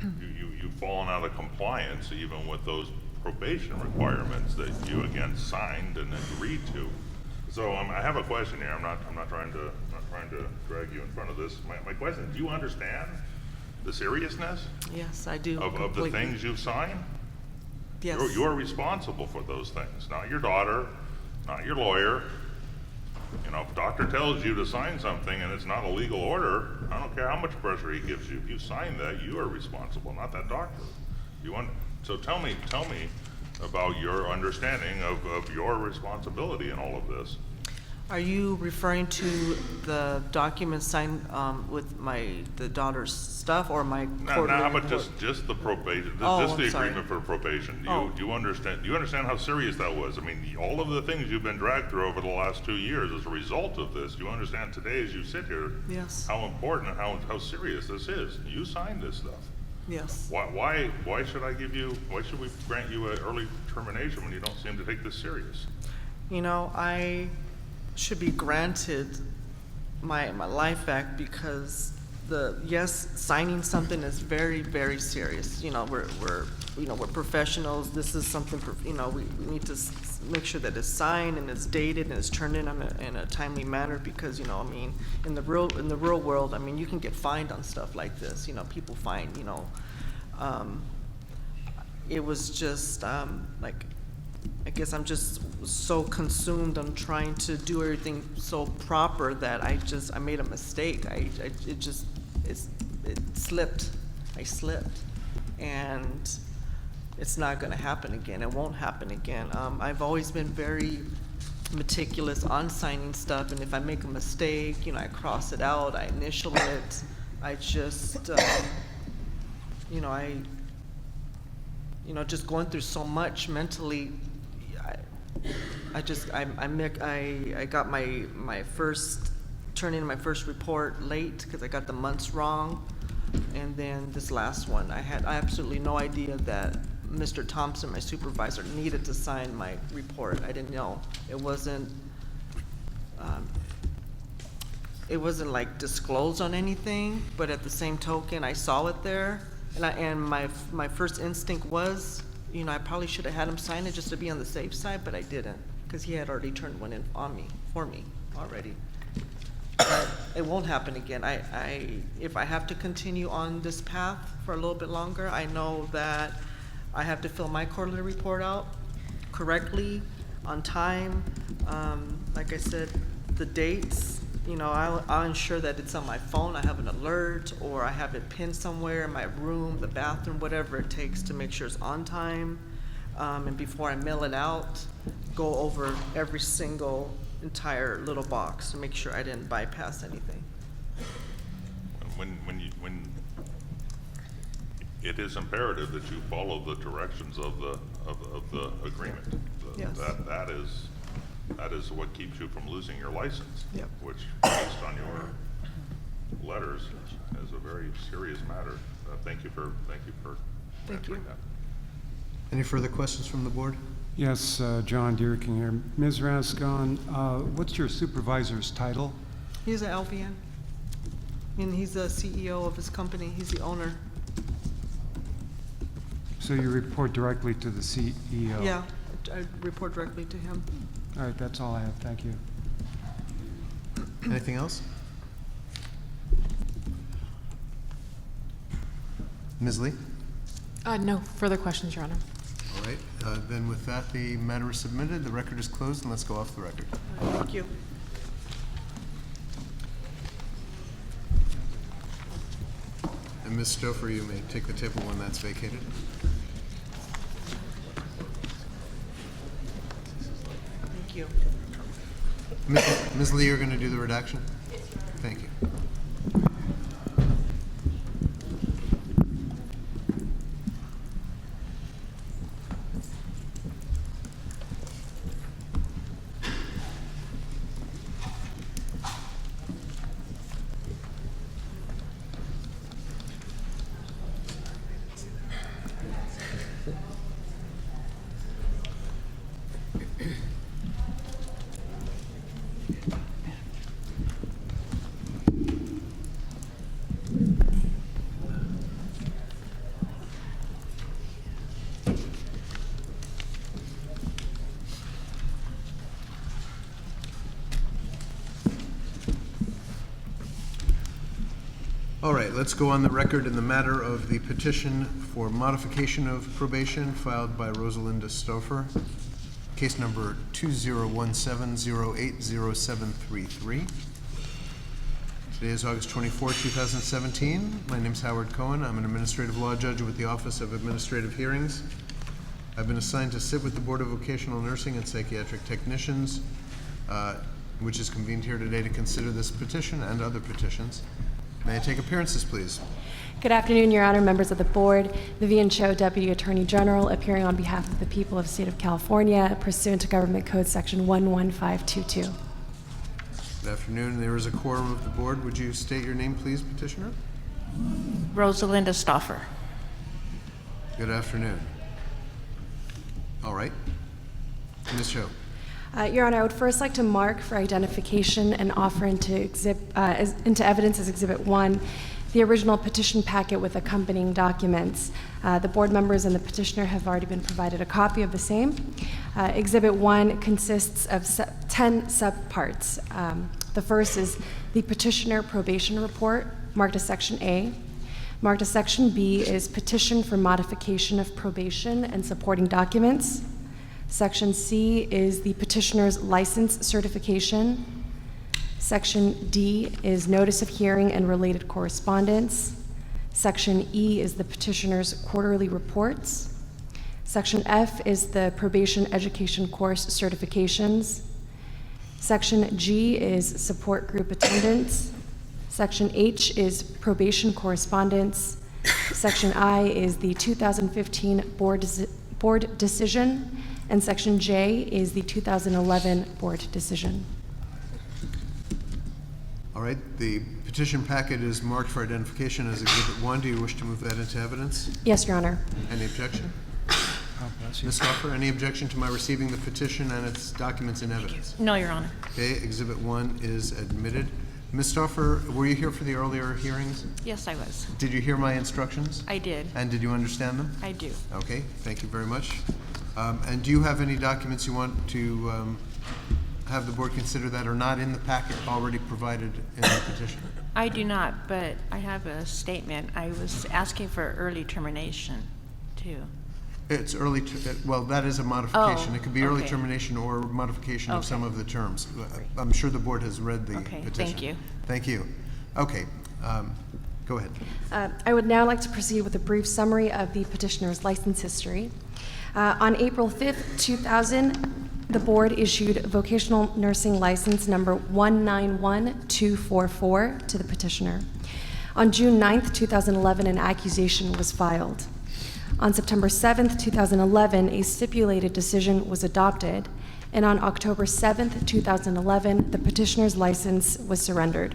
you've fallen out of compliance even with those probation requirements that you again signed and agreed to. So I have a question here. I'm not trying to drag you in front of this. My question is, do you understand the seriousness Yes, I do. of the completely. things you've signed? Yes. You're responsible for those things, not your daughter, not your lawyer. You know, if a doctor tells you to sign something and it's not a legal order, I don't care how much pressure he gives you. If you sign that, you are responsible, not that doctor. So tell me about your understanding of your responsibility in all of this. Are you referring to the documents signed with the daughter's stuff or my quarterly Now, how about report? just the probation, Oh, just the I'm sorry. agreement for probation? Oh. Do you understand how serious that was? I mean, all of the things you've been dragged through over the last 2 years as a result of this, you understand today as you sit here Yes. how important and how serious this is. You signed this stuff. Yes. Why should we grant you an early termination when you don't seem to take this serious? You know, I should be granted my life back because signing something is very, very serious. You know, we're professionals. This is something, we need to make sure that it's signed and it's dated and it's turned in a timely manner because, I mean, in the real world, I mean, you can get fined on stuff like this. People fine, it was just, I guess I'm just so consumed on trying to do everything so proper that I made a mistake. It slipped. I slipped. And it's not gonna happen again. It won't happen again. I've always been very meticulous on signing stuff, and if I make a mistake, I cross it out, I initial it. I just, just going through so much mentally, I got my first, turned in my first report late because I got the months wrong. And then this last one, I had absolutely no idea that Mr. Thompson, my supervisor, needed to sign my report. I didn't know. It wasn't like disclosed on anything, but at the same token, I saw it there. And my first instinct was, I probably should have had him sign it just to be on the safe side, but I didn't, because he had already turned one in for me already. But it won't happen again. If I have to continue on this path for a little bit longer, I know that I have to fill my quarterly report out correctly, on time. Like I said, the dates, I'll ensure that it's on my phone. I have an alert, or I have it pinned somewhere in my room, the bathroom, whatever it takes to make sure it's on time. And before I mail it out, go over every single entire little box to make sure I didn't bypass anything. When it is imperative that you follow the directions of the agreement. Yes. That is what keeps you from losing your license. Yep. Which, based on your letters, is a very serious matter. Thank you for answering that. Any further questions from the board? Yes, John Deerking here. Ms. Rascon, what's your supervisor's title? He's an LVN, and he's the CEO of his company. He's the owner. So you report directly to the CEO? Yeah, I report directly to him. All right, that's all I have. Thank you. Anything else? Ms. Lee? No further questions, Your Honor. All right, then with that, the matter is submitted, the record is closed, and let's go off the record. Thank you. And Ms. Stouffer, you may take the table when that's vacated. Thank you. Ms. Lee, you're going to do the redaction? Thank you. All right, let's go on the record in the matter of the petition for modification of probation filed by Rosalinda Stouffer, case number 2017-080733. Today is August 24, 2017. My name's Howard Cohen. I'm an administrative law judge with the Office of Administrative Hearings. I've been assigned to sit with the Board of Vocational Nursing and Psychiatric Technicians, which is convened here today to consider this petition and other petitions. May I take appearances, please? Good afternoon, Your Honor, members of the board. Vivian Cho, Deputy Attorney General, appearing on behalf of the people of the state of California pursuant to Government Code Section 11522. Good afternoon. There is a quorum of the board. Would you state your name, please, petitioner? Rosalinda Stouffer. Good afternoon. All right. Ms. Cho. Your Honor, I would first like to mark for identification and offer into evidence as Exhibit 1 the original petition packet with accompanying documents. The board members and the petitioner have already been provided a copy of the same. Exhibit 1 consists of 10 subparts. The first is the petitioner probation report, marked as Section A. Marked as Section B is petition for modification of probation and supporting documents. Section C is the petitioner's license certification. Section D is notice of hearing and related correspondence. Section E is the petitioner's quarterly reports. Section F is the probation education course certifications. Section G is support group attendance. Section H is probation correspondence. Section I is the 2015 board decision. And Section J is the 2011 board decision. All right. The petition packet is marked for identification as Exhibit 1. Do you wish to move that into evidence? Yes, Your Honor. Any objection? God bless you. Ms. Stouffer, any objection to my receiving the petition and its documents in evidence? No, Your Honor. Okay. Exhibit 1 is admitted. Ms. Stauffer, were you here for the earlier hearings? Yes, I was. Did you hear my instructions? I did. And did you understand them? I do. Okay, thank you very much. And do you have any documents you want to have the board consider that are not in the packet already provided in the petition? I do not, but I have a statement. I was asking for early termination, too. It's early, well, that is a modification. Oh, It could be early okay. termination or modification of Okay. some of the terms. I'm sure the board has read the Okay, petition. thank you. Thank you. Okay, go ahead. I would now like to proceed with a brief summary of the petitioner's license history. On April 5th, 2000, the board issued vocational nursing license number 191244 to the petitioner. On June 9th, 2011, an accusation was filed. On September 7th, 2011, a stipulated decision was adopted, and on October 7th, 2011, the petitioner's license was surrendered.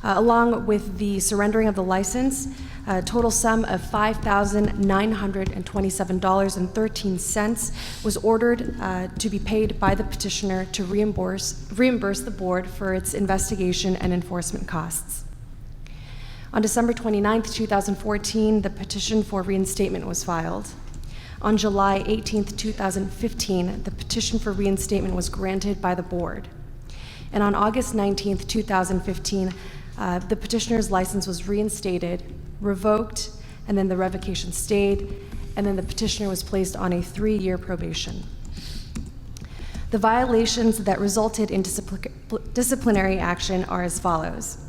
Along with the surrendering of the license, a total sum of $5,927.13 was ordered to be paid by the petitioner to reimburse the board for its investigation and enforcement costs. On December 29, 2014, the petition for reinstatement was filed. On July 18, 2015, the petition for reinstatement was granted by the board. And on August 19, 2015, the petitioner's license was reinstated, revoked, and then the revocation stayed, and then the petitioner was placed on a 3-year probation. The violations that resulted in disciplinary action are as follows.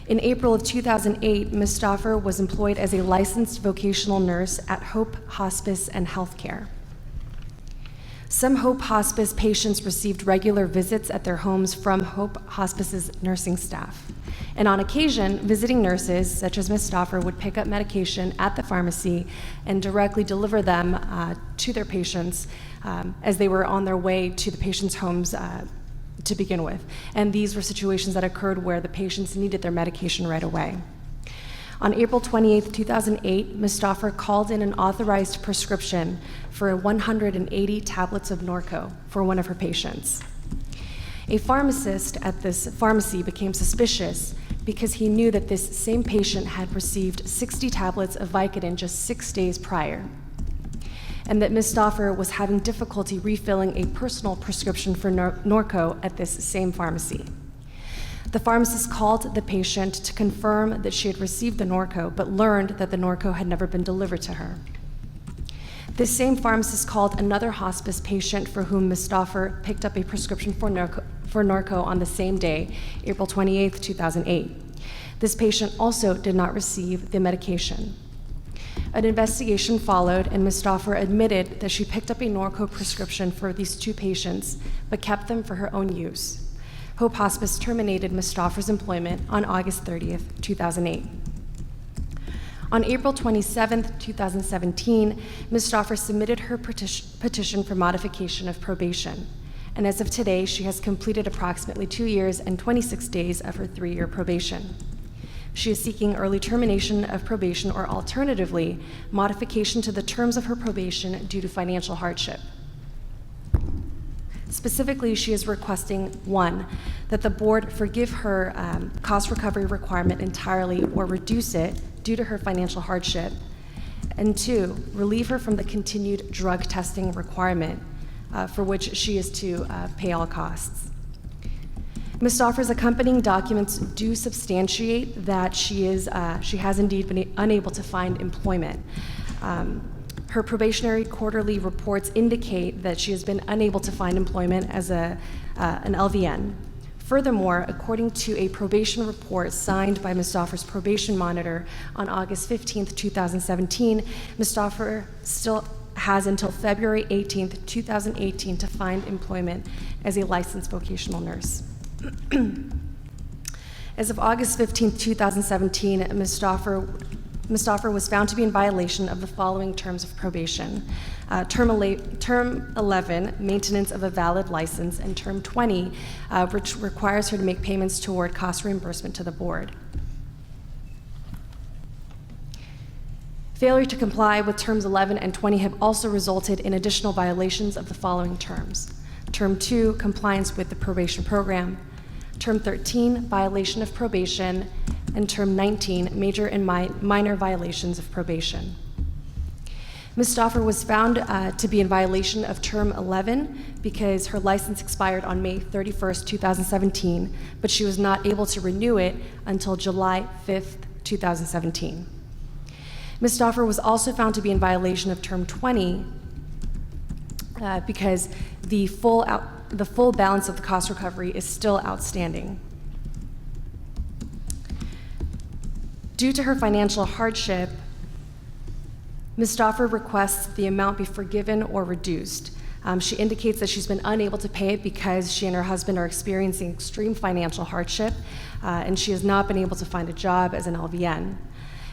In April of 2008, Ms. Stauffer was employed as a licensed vocational nurse at Hope Hospice and Healthcare. Some Hope Hospice patients received regular visits at their homes from Hope Hospice's nursing staff. And on occasion, visiting nurses, such as Ms. Stauffer, would pick up medication at the pharmacy and directly deliver them to their patients as they were on their way to the patients' homes to begin with. And these were situations that occurred where the patients needed their medication right away. On April 28, 2008, Ms. Stauffer called in an authorized prescription for 180 tablets of Norco for one of her patients. A pharmacist at this pharmacy became suspicious because he knew that this same patient had received 60 tablets of Vicodin just 6 days prior, and that Ms. Stauffer was having difficulty refilling a personal prescription for Norco at this same pharmacy. The pharmacist called the patient to confirm that she had received the Norco, but learned that the Norco had never been delivered to her. This same pharmacist called another hospice patient for whom Ms. Stauffer picked up a prescription for Norco on the same day, April 28, 2008. This patient also did not receive the medication. An investigation followed, and Ms. Stauffer admitted that she picked up a Norco prescription for these two patients, but kept them for her own use. Hope Hospice terminated Ms. Stauffer's employment on August 30th, 2008. On April 27, 2017, Ms. Stauffer submitted her petition for modification of probation, and as of today, she has completed approximately 2 years and 26 days of her 3-year probation. She is seeking early termination of probation or alternatively, modification to the terms of her probation due to financial hardship. Specifically, she is requesting, 1, that the board forgive her cost recovery requirement entirely or reduce it due to her financial hardship, and 2, relieve her from the continued drug testing requirement for which she is to pay all costs. Ms. Stauffer's accompanying documents do substantiate that she has indeed been unable to find employment. Her probationary quarterly reports indicate that she has been unable to find employment as an LVN. Furthermore, according to a probation report signed by Ms. Stauffer's probation monitor on August 15, 2017, Ms. Stauffer still has until February 18, 2018 to find employment as a licensed vocational nurse. As of August 15, 2017, Ms. Stauffer was found to be in violation of the following terms of probation. Term 11, maintenance of a valid license, and Term 20, which requires her to make payments toward cost reimbursement to the board. Failure to comply with Terms 11 and 20 have also resulted in additional violations of the following terms. Term 2, compliance with the probation program. Term 13, violation of probation. And Term 19, major and minor violations of probation. Ms. Stauffer was found to be in violation of Term 11 because her license expired on May 31st, 2017, but she was not able to renew it until July 5th, 2017. Ms. Stauffer was also found to be in violation of Term 20 because the full balance of the cost recovery is still outstanding. Due to her financial hardship, Ms. Stauffer requests the amount be forgiven or reduced. She indicates that she's been unable to pay it because she and her husband are experiencing extreme financial hardship, and she has not been able to find a job as an LVN.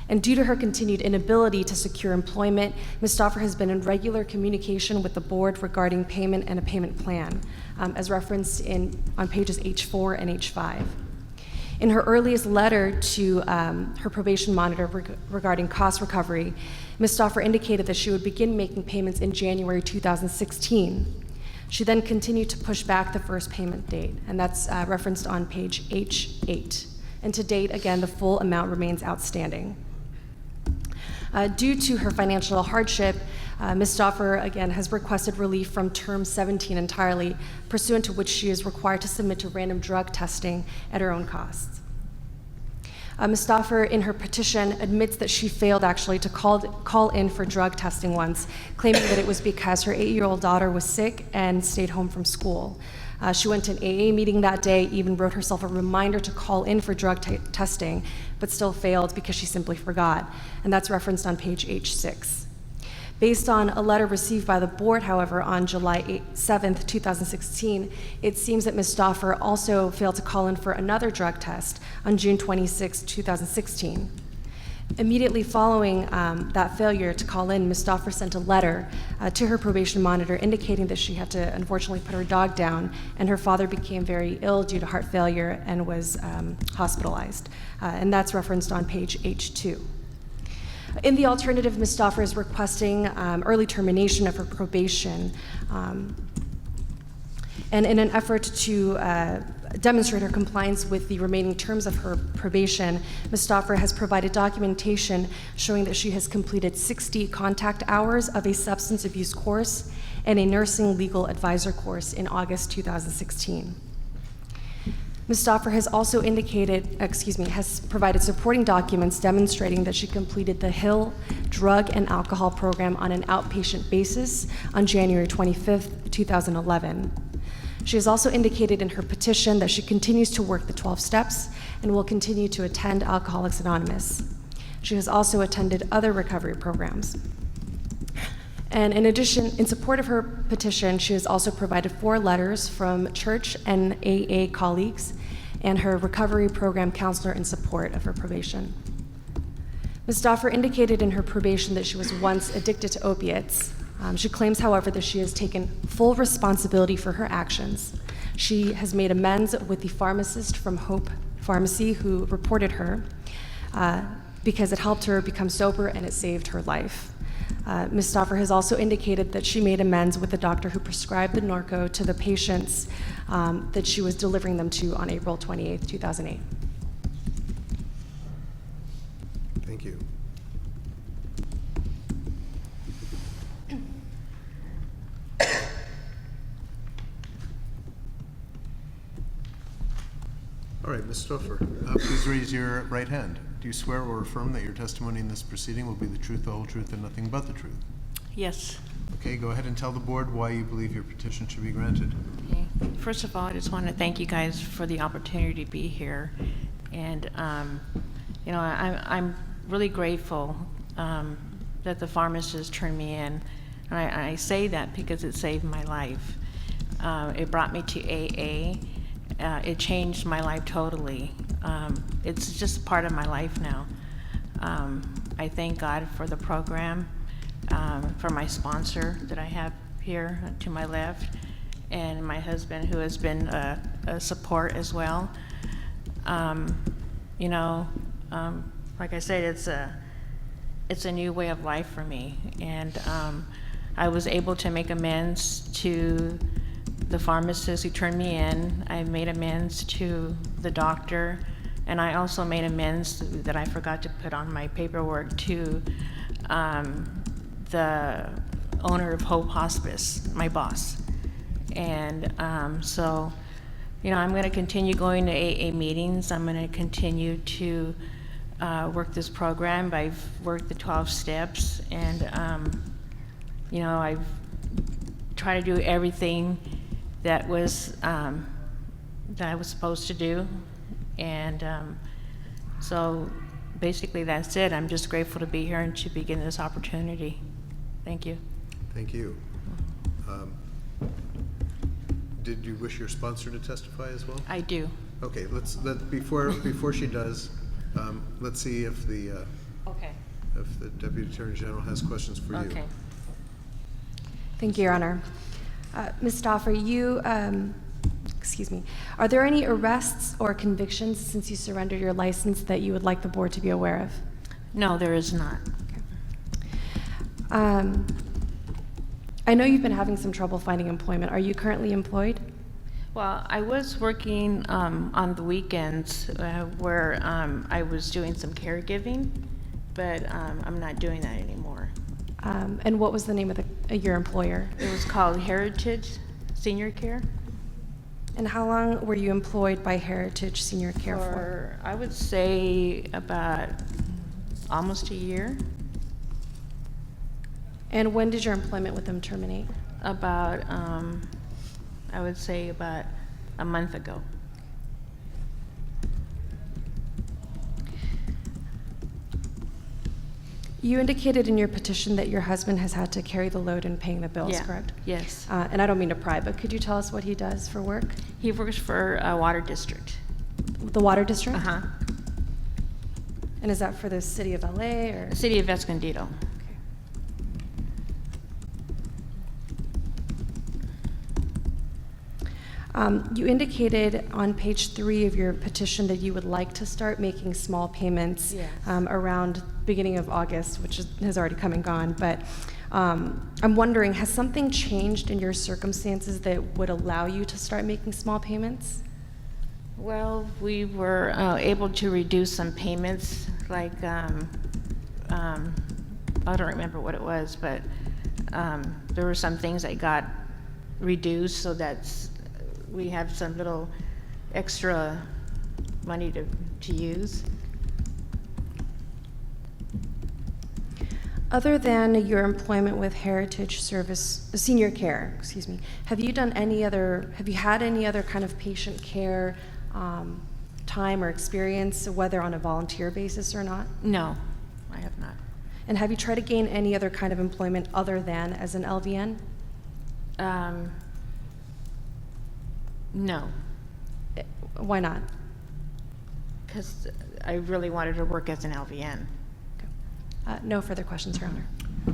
And due to her continued inability to secure employment, Ms. Stauffer has been in regular communication with the board regarding payment and a payment plan, as referenced on pages H4 and H5. In her earliest letter to her probation monitor regarding cost recovery, Ms. Stauffer indicated that she would begin making payments in January 2016. She then continued to push back the first payment date, and that's referenced on page H8. And to date, again, the full amount remains outstanding. Due to her financial hardship, Ms. Stauffer, again, has requested relief from Term 17 entirely, pursuant to which she is required to submit to random drug testing at her own costs. Ms. Stauffer, in her petition, admits that she failed actually to call in for drug testing once, claiming that it was because her 8-year-old daughter was sick and stayed home from school. She went to an AA meeting that day, even wrote herself a reminder to call in for drug testing, but still failed because she simply forgot, and that's referenced on page H6. Based on a letter received by the board, however, on July 7th, 2016, it seems that Ms. Stauffer also failed to call in for another drug test on June 26, 2016. Immediately following that failure to call in, Ms. Stauffer sent a letter to her probation monitor indicating that she had to unfortunately put her dog down, and her father became very ill due to heart failure and was hospitalized. And that's referenced on page H2. In the alternative, Ms. Stauffer is requesting early termination of her probation. And in an effort to demonstrate her compliance with the remaining terms of her probation, Ms. Stauffer has provided documentation showing that she has completed 60 contact hours of a substance abuse course and a nursing legal advisor course in August 2016. Ms. Stoffer has also has provided supporting documents demonstrating that she completed the Hill Drug and Alcohol Program on an outpatient basis on January 25th, 2011. She has also indicated in her petition that she continues to work the 12 steps and will continue to attend Alcoholics Anonymous. She has also attended other recovery programs. And in addition, in support of her petition, she has also provided 4 letters from church and AA colleagues and her recovery program counselor in support of her probation. Ms. Stoffer indicated in her probation that she was once addicted to opiates. She claims, however, that she has taken full responsibility for her actions. She has made amends with the pharmacist from Hope Pharmacy who reported her because it helped her become sober and it saved her life. Ms. Stoffer has also indicated that she made amends with the doctor who prescribed the Norco to the patients that she was delivering them to on April 28, 2008. Thank you. All right, Ms. Stoffer, please raise your right hand. Do you swear or affirm that your testimony in this proceeding will be the truth, the whole truth, and nothing but the truth? Yes. Okay, go ahead and tell the board why you believe your petition should be granted. Okay. First of all, I just want to thank you guys for the opportunity to be here. And, you know, I'm really grateful that the pharmacist turned me in. And I say that because it saved my life. It brought me to AA. It changed my life totally. It's just part of my life now. I thank God for the program, for my sponsor that I have here to my left, and my husband who has been a support as well. You know, like I said, it's a new way of life for me, and I was able to make amends to the pharmacist who turned me in. I made amends to the doctor, and I also made amends that I forgot to put on my paperwork to the owner of Hope Hospice, my boss. And so, you know, I'm going to continue going to AA meetings. I'm going to continue to work this program. I've worked the 12 steps, and you know, I've tried to do everything that I was supposed to do, and so basically that's it. I'm just grateful to be here and to begin this opportunity. Thank you. Thank you. Did you wish your sponsor to testify as well? I do. Okay, before she does, let's see if the Okay. if the Deputy Attorney General has questions for you. Okay. Thank you, Your Honor. Ms. Stoffer, are there any arrests or convictions since you surrendered your license that you would like the board to be aware of? No, there is not. I know you've been having some trouble finding employment. Are you currently employed? Well, I was working on the weekends where I was doing some caregiving, but I'm not doing that anymore. And what was the name of your employer? It was called Heritage Senior Care. And how long were you employed by Heritage Senior Care for? I would say about almost a year. And when did your employment with them terminate? About, I would say about a month ago. You indicated in your petition that your husband has had to carry the load in paying the bills, Yeah. correct? Yes. And I don't mean to pry, but could you tell us what he does for work? He works for a water district. The Water District? Uh-huh. And is that for the city of LA or? The city of Escondido. You indicated on page 3 of your petition that you would like to start making small payments Yes. around beginning of August, which has already come and gone. But I'm wondering, has something changed in your circumstances that would allow you to start making small payments? Well, we were able to reduce some payments, like, I don't remember what it was, but there were some things that got reduced, so we have some little extra money to use. Other than your employment with Heritage Service, Senior Care, excuse me, have you had any other kind of patient care time or experience, whether on a volunteer basis or not? No, I have not. And have you tried to gain any other kind of employment other than as an LVN? No, Why not? because I really wanted to work as an LVN. No further questions, Your Honor.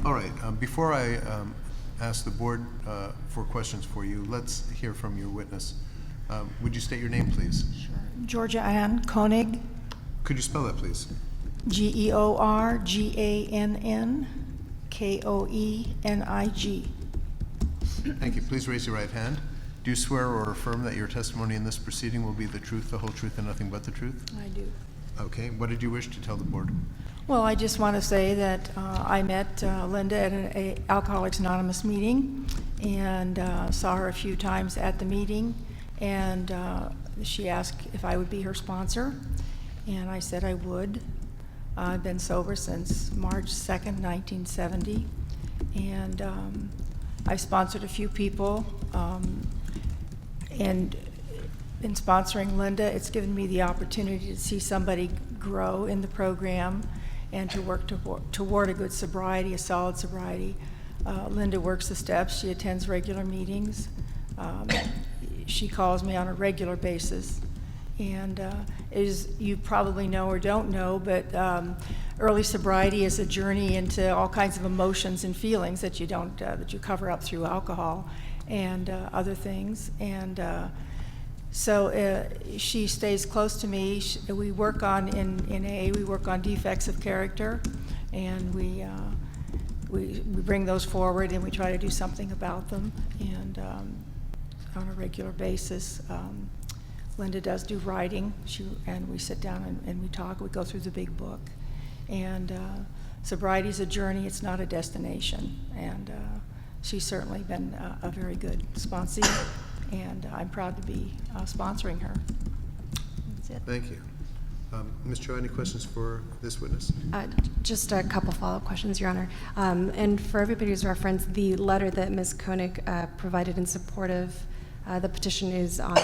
All right, before I ask the board for questions for you, let's hear from your witness. Would you state your name, please? Georgia Ann Koenig, Could you spell that, please? Georgannkoenig. Thank you. Please raise your right hand. Do you swear or affirm that your testimony in this proceeding will be the truth, the whole truth, and nothing but the truth? I do. Okay, what did you wish to tell the board? Well, I just want to say that I met Linda at an Alcoholics Anonymous meeting and saw her a few times at the meeting, and she asked if I would be her sponsor, and I said I would. I've been sober since March 2nd, 1970, and I've sponsored a few people, and in sponsoring Linda, it's given me the opportunity to see somebody grow in the program and to work toward a good sobriety, a solid sobriety. Linda works the steps. She attends regular meetings. She calls me on a regular basis. And as you probably know or don't know, but early sobriety is a journey into all kinds of emotions and feelings that you don't that you cover up through alcohol and other things. And so she stays close to me. We work on in AA. We work on defects of character, and we bring those forward, and we try to do something about them. And on a regular basis. Linda does do writing, and we sit down and we talk. We go through the big book. And sobriety is a journey, it's not a destination. And she's certainly been a very good sponsee, and I'm proud to be sponsoring her. That's it. Thank you. Ms. Cho, any questions for this witness? Just a couple follow-up questions, Your Honor. And for everybody's reference, the letter that Ms. Koenig provided in support of the petition is on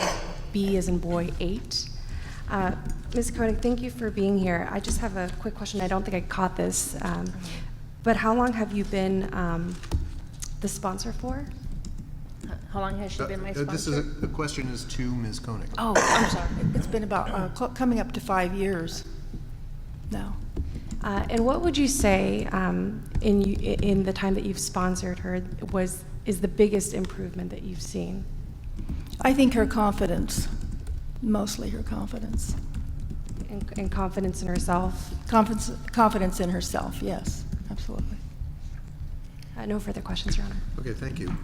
B as in boy 8. Ms. Koenig, thank you for being here. I just have a quick question. I don't think I caught this. But how long have you been the sponsor for? How long has she been my sponsor? The question is to Ms. Koenig. Oh, I'm sorry. It's been about coming up to 5 years now. And what would you say in the time that you've sponsored her is the biggest improvement that you've seen? I think her confidence, mostly her confidence. And confidence in herself? Confidence in herself, yes, absolutely. No further questions, Your Honor. Okay, thank you.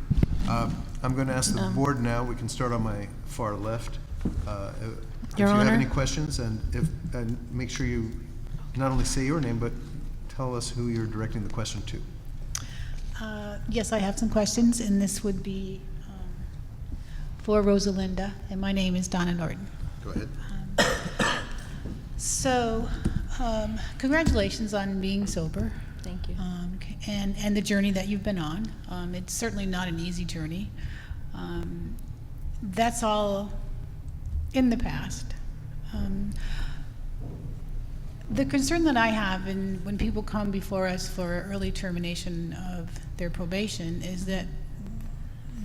I'm going to ask the board now. We can start on my far left. If you have any questions, and make sure you not only say your name, but tell us who you're directing the question to. Yes, I have some questions, and this would be for Rosalinda, and my name is Donna Norton. Go ahead. So, congratulations on being sober. Thank you. And the journey that you've been on. It's certainly not an easy journey. That's all in the past. The concern that I have when people come before us for early termination of their probation is that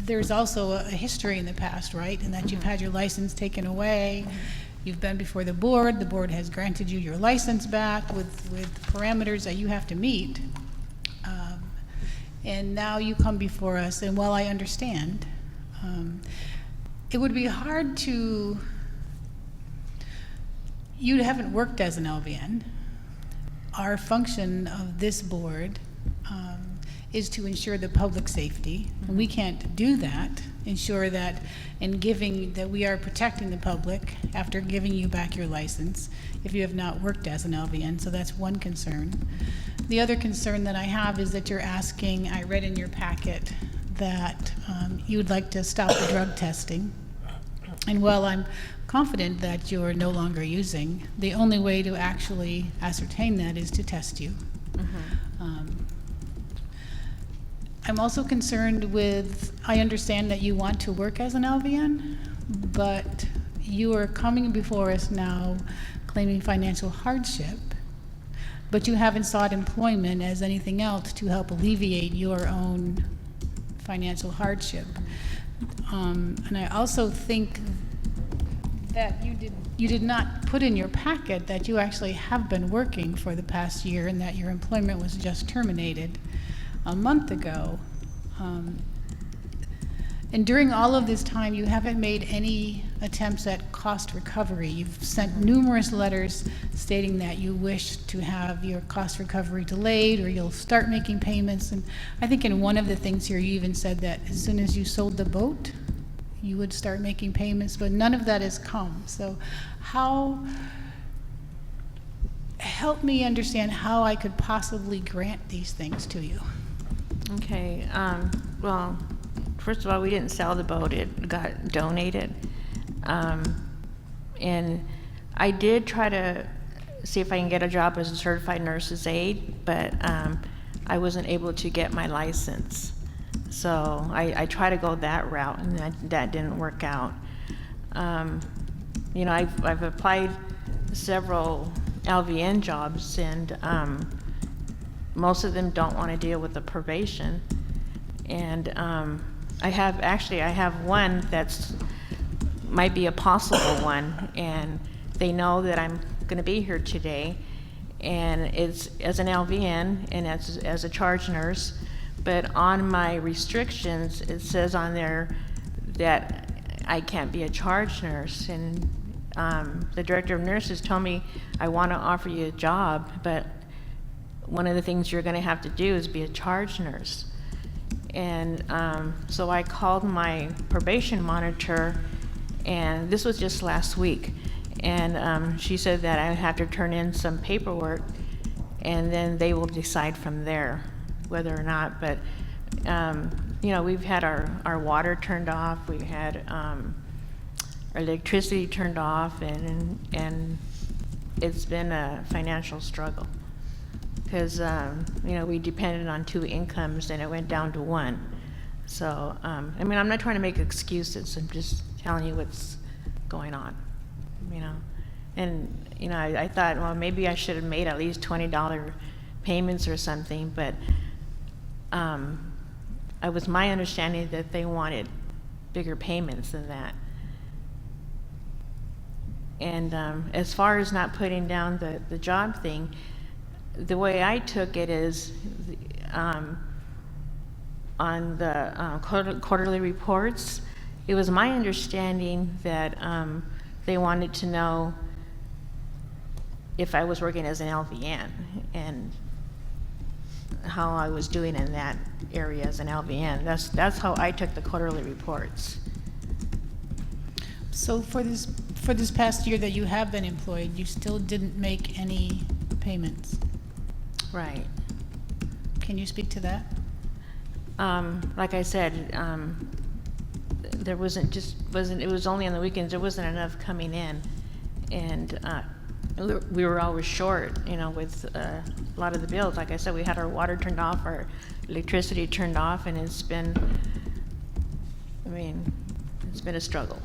there's also a history in the past, right? And that you've had your license taken away. You've been before the board has granted you your license back with parameters that you have to meet. And now you come before us, and while I understand, it would be hard to, you haven't worked as an LVN. Our function of this board is to ensure the public safety, and we can't do that, ensure that in giving, that we are protecting the public after giving you back your license if you have not worked as an LVN, so that's one concern. The other concern that I have is that you're asking, I read in your packet that you would like to stop the drug testing. And while I'm confident that you're no longer using, the only way to actually ascertain that is to test you. I'm also concerned with, I understand that you want to work as an LVN, but you are coming before us now claiming financial hardship, but you haven't sought employment as anything else to help alleviate your own financial hardship. And I also think that you did not put in your packet that you actually have been working for the past year and that your employment was just terminated a month ago. And during all of this time, you haven't made any attempts at cost recovery. You've sent numerous letters stating that you wish to have your cost recovery delayed or you'll start making payments. And I think in one of the things here, you even said that as soon as you sold the boat, you would start making payments, but none of that has come. So help me understand how I could possibly grant these things to you. Okay, well, first of all, we didn't sell the boat, it got donated. And I did try to see if I can get a job as a certified nurse's aide, but I wasn't able to get my license. So I tried to go that route, and that didn't work out. You know, I've applied several LVN jobs, and most of them don't want to deal with the probation. And I have one that's might be a possible one, and they know that I'm going to be here today, and it's as an LVN and as a charge nurse. But on my restrictions, it says on there that I can't be a charge nurse. And the director of nurses told me, I want to offer you a job, but one of the things you're going to have to do is be a charge nurse. And so I called my probation monitor, and this was just last week. And she said that I would have to turn in some paperwork, and then they will decide from there whether or not. But you know, we've had our water turned off, we've had our electricity turned off, and it's been a financial struggle. Because you know, we depended on 2 incomes and it went down to 1. So I mean, I'm not trying to make excuses, I'm just telling you what's going on, you know. And you know, I thought, well, maybe I should have made at least $20 payments or something, but it was my understanding that they wanted bigger payments than that. And as far as not putting down the job thing, the way I took it is on the quarterly reports, it was my understanding that they wanted to know if I was working as an LVN and how I was doing in that area as an LVN. That's how I took the quarterly reports. So for this past year that you have been employed, you still didn't make any payments? Right. Can you speak to that? Like I said, there it was only on the weekends, there wasn't enough coming in. And we were always short, you know, with a lot of the bills. Like I said, we had our water turned off, our electricity turned off, and it's been a struggle.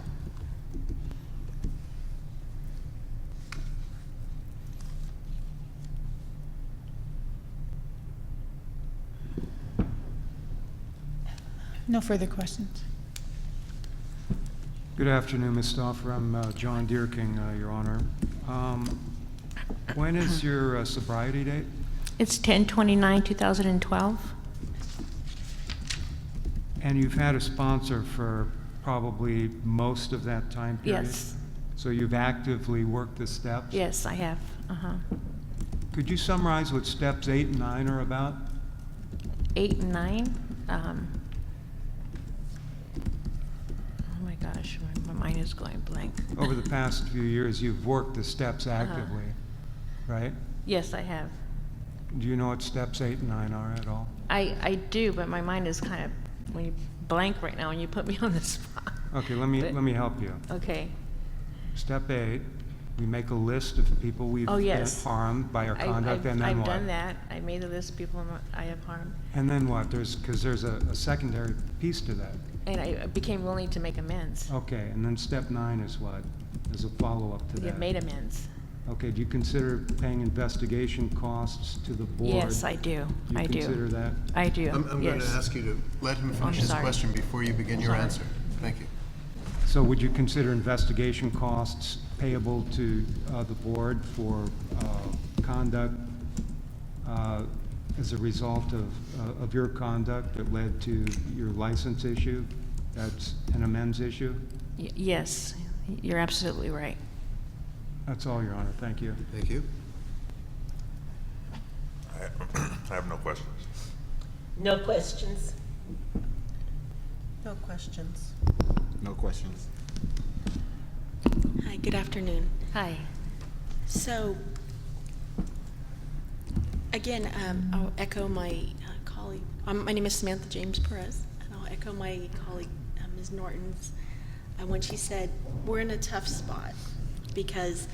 No further questions. Good afternoon, Ms. Stauffer. I'm John Deerking, Your Honor. When is your sobriety date? It's 10/29/2012. And you've had a sponsor for probably most of that time period? Yes. So you've actively worked the steps? Yes, I have. Could you summarize what steps 8 and 9 are about? 8 and 9. Oh my gosh, my mind is going blank. Over the past few years, you've worked the steps actively, right? Yes, I have. Do you know what steps 8 and 9 are at all? I do, but my mind is kind of blank right now when you put me on the spot. Okay, let me help you. Okay. Step 8, we make a list of people we've Oh, been yes. harmed by our conduct, and then I've what? done that. I made a list of people I have harmed, And then what? Because there's a secondary piece to that. and I became willing to make amends. Okay, and then step 9 is what? As a follow-up to We that. have made amends. Okay, do you consider paying investigation costs to the board? Yes, I do. Do I you do. consider that? I do. I'm going to yes. ask you to let him finish his sorry. question before you begin your Sorry. answer. Thank you. So would you consider investigation costs payable to the board for conduct as a result of your conduct that led to your license issue? That's an amends issue? Yes, you're absolutely right. That's all, Your Honor. Thank you. Thank you. I have no questions. No questions? No questions. No questions. Hi, good afternoon. Hi. So, again, I'll echo my colleague. My name is Samantha James Perez, and I'll echo my colleague, Ms. Norton's, when she said, we're in a tough spot because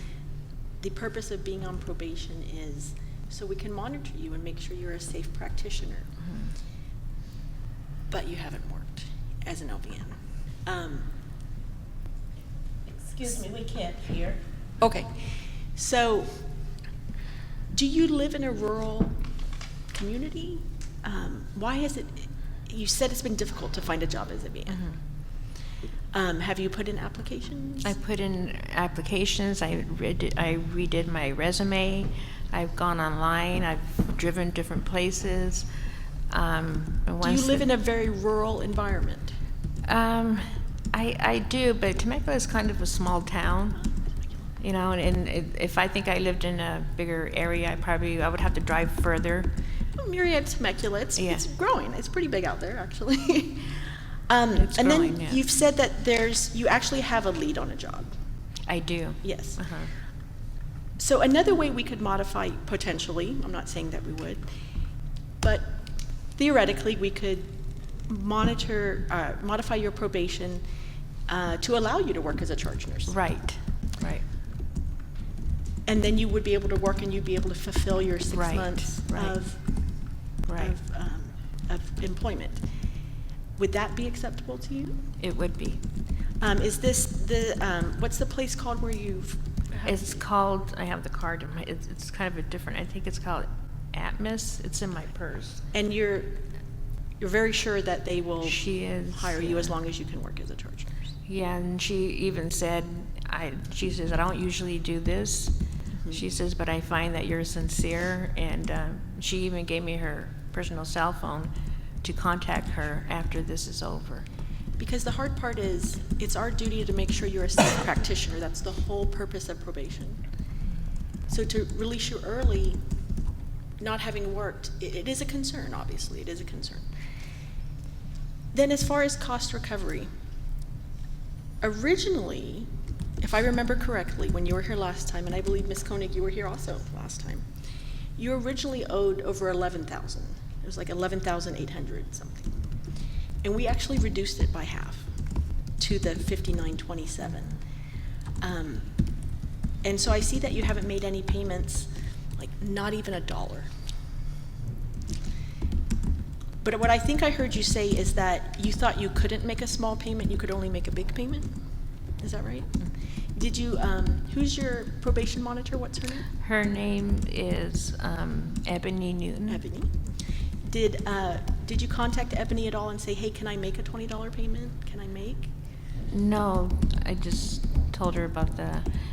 the purpose of being on probation is so we can monitor you and make sure you're a safe practitioner. But you haven't worked as an LVN. Excuse me, we can't hear. Okay, so do you live in a rural community? Why is it, you said it's been difficult to find a job as a VN. Have you put in applications? I put in applications. I redid my resume. I've gone online. I've driven different places. Do you live in a very rural environment? I do, but Temecula is kind of a small town, you know, and if I think I lived in a bigger area, I would have to drive further. Well, Myriad Temecula, it's growing. It's pretty big out there, actually. It's and growing, then yeah. you've said that you actually have a lead on a job. I do. Yes. Uh-huh. So another way we could modify, potentially, I'm not saying that we would, but theoretically, we could modify your probation to allow you to work as a charge nurse. Right, right. And then you would be able to work and you'd be able to fulfill your 6 Right, months right. of employment. Would that be acceptable to you? It would be. Is this what's the place called where you've? It's called, I have the card in my, it's kind of a different, I think it's called Atmos. It's in my purse. And you're very sure that they will hire you yeah. as long as you can work as a charge nurse? Yeah, and she even said, she says, I don't usually do this. She says, but I find that you're sincere, and she even gave me her personal cell phone to contact her after this is over. Because the hard part is, it's our duty to make sure you're a safe practitioner. That's the whole purpose of probation. So to release you early, not having worked, it is a concern, obviously, it is a concern. Then as far as cost recovery, originally, if I remember correctly, when you were here last time, and I believe Ms. Koenig, you were here also last time, you originally owed over $11,000. It was like $11,800 something. And we actually reduced it by half to the $59.27. And so I see that you haven't made any payments, like not even $1. But what I think I heard you say is that you thought you couldn't make a small payment, you could only make a big payment? Is that right? Did you, who's your probation monitor? What's her name? Her name is Ebony Newton. Ebony. Did you contact Ebony at all and say, hey, can I make a $20 payment? Can I make? No, I just told her about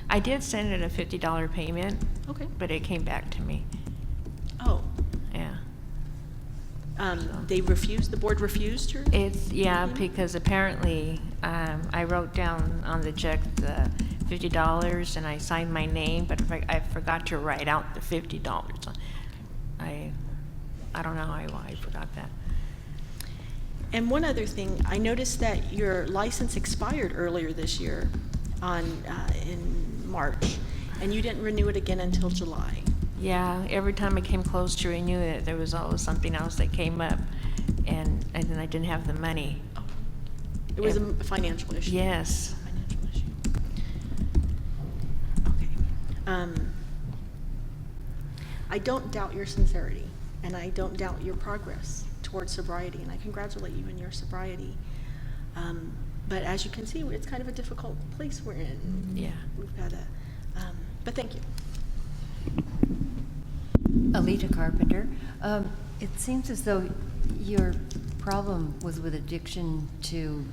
I did send it a $50 payment. Okay. But it came back to me. Oh. Yeah. They refused, the board refused her? Yeah, because apparently I wrote down on the check the $50 and I signed my name, but I forgot to write out the $50. I don't know why I forgot that. And one other thing, I noticed that your license expired earlier this year in March, and you didn't renew it again until July. Yeah, every time I came close to renew it, there was always something else that came up, and then I didn't have the money. It was a financial issue. Yes. Financial issue. Okay. I don't doubt your sincerity, and I don't doubt your progress towards sobriety, and I congratulate you in your sobriety. But as you can see, it's kind of a difficult place we're in. Yeah. We've got to, but thank you. Alita Carpenter, it seems as though your problem was with addiction to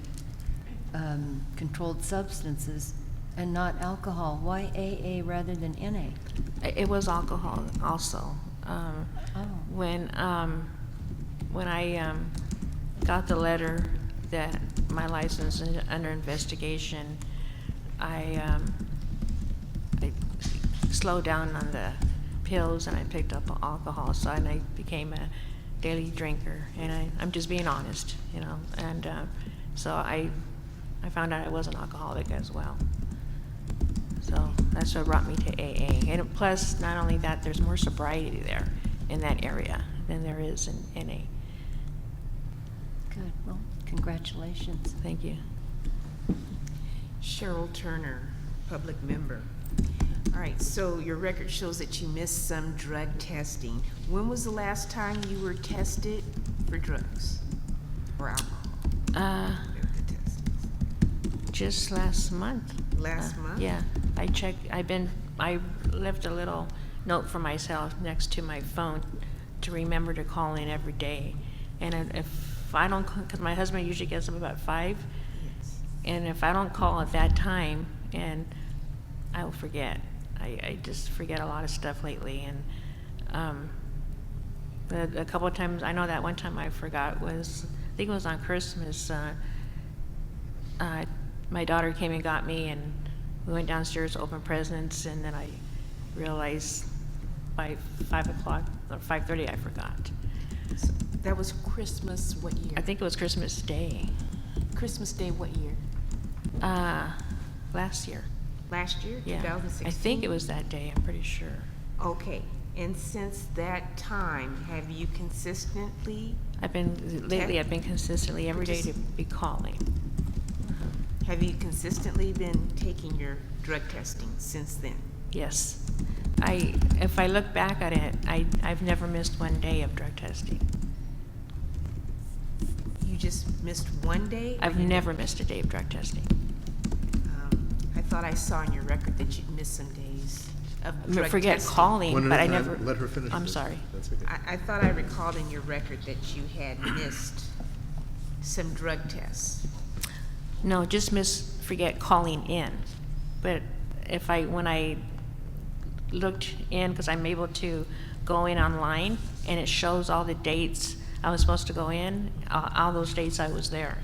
controlled substances and not alcohol. Why AA rather than NA? It was alcohol also. When I got the letter that my license is under investigation, I slowed down on the pills and I picked up alcohol, so and I became a daily drinker, and I'm just being honest, you know, and so I found out I was an alcoholic as well. So that's what brought me to AA. And plus, not only that, there's more sobriety there in that area than there is in NA. Good. Well, congratulations. Thank you. Cheryl Turner, public member. All right, so your record shows that you missed some drug testing. When was the last time you were tested for drugs or alcohol? Just last month. Last month? Yeah, I checked. I left a little note for myself next to my phone to remember to call in every day. And if I don't, because my husband usually gets up about 5, Yes. and if I don't call at that time, and I'll forget. I just forget a lot of stuff lately, and a couple of times, I know that one time I forgot was, I think it was on Christmas. My daughter came and got me, and we went downstairs to open presents, and then I realized by 5 o'clock or 5:30 I forgot. So that was Christmas what year? I think it was Christmas Day. Christmas Day what year? Last year. Last year, Yeah. 2016? I think it was that day, I'm pretty sure. Okay, and since that time, have you consistently, I've been consistently every day to be calling. have you consistently been taking your drug testing since then? Yes. If I look back at it, I've never missed one day of drug testing. You just missed one day? or I've you never did- missed a day of drug testing. I thought I saw in your record that you'd missed some days of drug Forget testing. calling, but I never. Let her finish. I'm this. sorry. That's okay. I thought I recalled in your record that you had missed some drug tests. No, just forget calling in. But when I looked in, because I'm able to go in online, and it shows all the dates I was supposed to go in, all those dates I was there.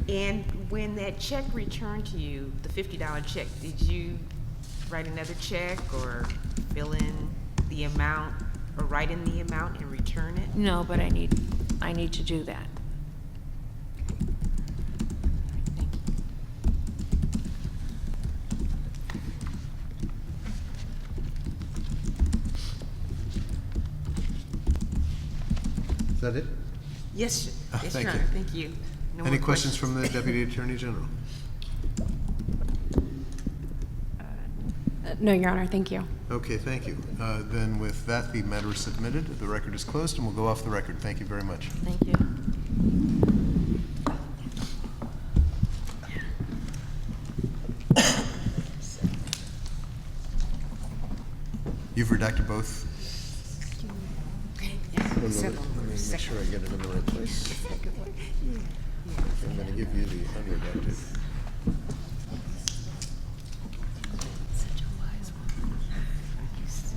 And when that check returned to you, the $50 check, did you write another check or fill in the amount or write in the amount and return it? No, but I need to do that. Thank you. Is that it? Yes, yes, Thank Your you. Honor, thank you. No Any more questions from the Deputy Attorney General? No, Your Honor, thank you. Okay, thank you. Then with that, the matter is submitted. The record is closed, and we'll go off the record. Thank you very much. Thank you. You've redacted both? Second Let me one, make second sure I get it in the right place. Second one. I'm going to give you the unredacted. Such a wise one. This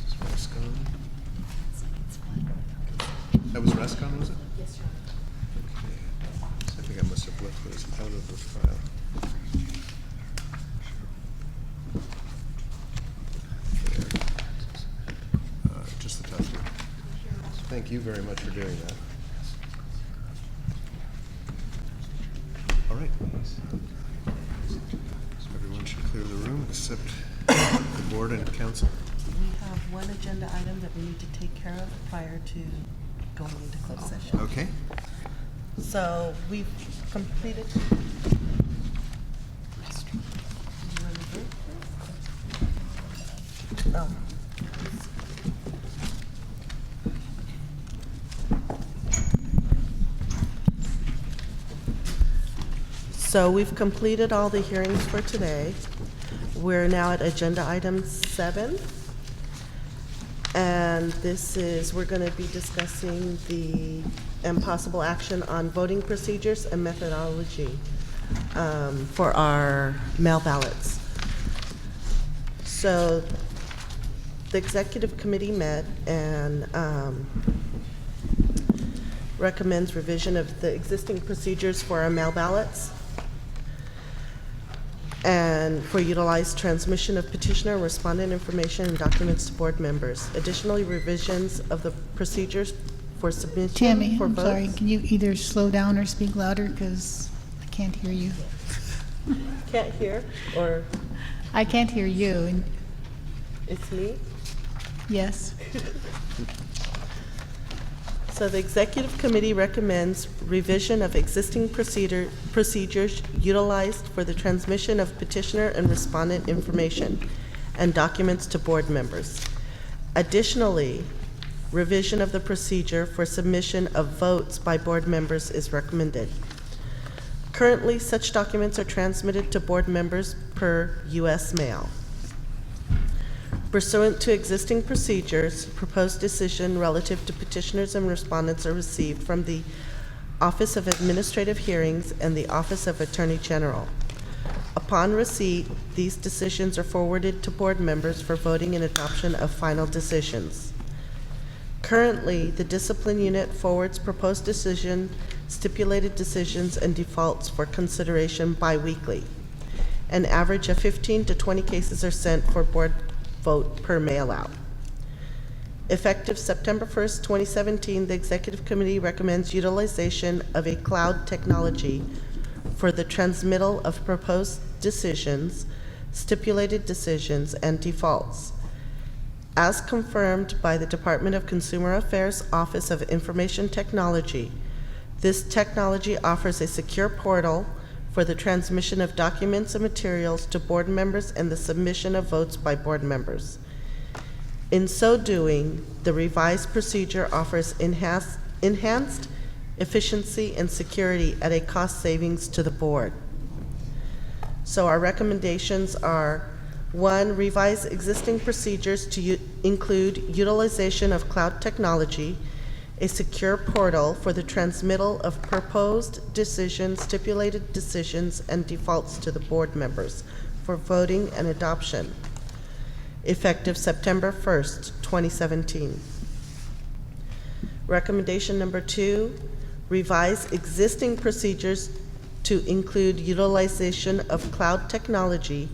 is Rascon. It's fun. That was Rascon, was it? Yes, Your Honor. Okay. So I think I must have left those out of the file. There. Just the top two. Thank you very much for doing that. All right. So everyone should clear the room except board and council? We have one agenda item that we need to take care of prior to going into closed session. Okay. So we've completed. Oh. So we've completed all the hearings for today. We're now at agenda item 7. And this is, we're going to be discussing the possible action on voting procedures and methodology for our mail ballots. So the executive committee met and recommends revision of the existing procedures for our mail ballots and for utilized transmission of petitioner and respondent information and documents to board members. Additionally, revisions of the procedures for submission Tammy, for I'm votes. sorry, can you either slow down or speak louder, because I can't hear you. Can't hear, or I can't hear you, and it's me? yes. So the executive committee recommends revision of existing procedures utilized for the transmission of petitioner and respondent information and documents to board members. Additionally, revision of the procedure for submission of votes by board members is recommended. Currently, such documents are transmitted to board members per U.S. mail. Pursuant to existing procedures, proposed decision relative to petitioners and respondents are received from the Office of Administrative Hearings and the Office of Attorney General. Upon receipt, these decisions are forwarded to board members for voting and adoption of final decisions. Currently, the discipline unit forwards proposed decision, stipulated decisions, and defaults for consideration bi-weekly. An average of 15 to 20 cases are sent for board vote per mail-out. Effective September 1st, 2017, the Executive Committee recommends utilization of a cloud technology for the transmittal of proposed decisions, stipulated decisions, and defaults. As confirmed by the Department of Consumer Affairs Office of Information Technology, this technology offers a secure portal for the transmission of documents and materials to board members and the submission of votes by board members. In so doing, the revised procedure offers enhanced efficiency and security at a cost savings to the board. So our recommendations are: 1, revise existing procedures to include utilization of cloud technology, a secure portal for the transmittal of proposed decisions, stipulated decisions, and defaults to the board members for voting and adoption, effective September 1st, 2017. Recommendation number 2, revise existing procedures to include utilization of cloud technology,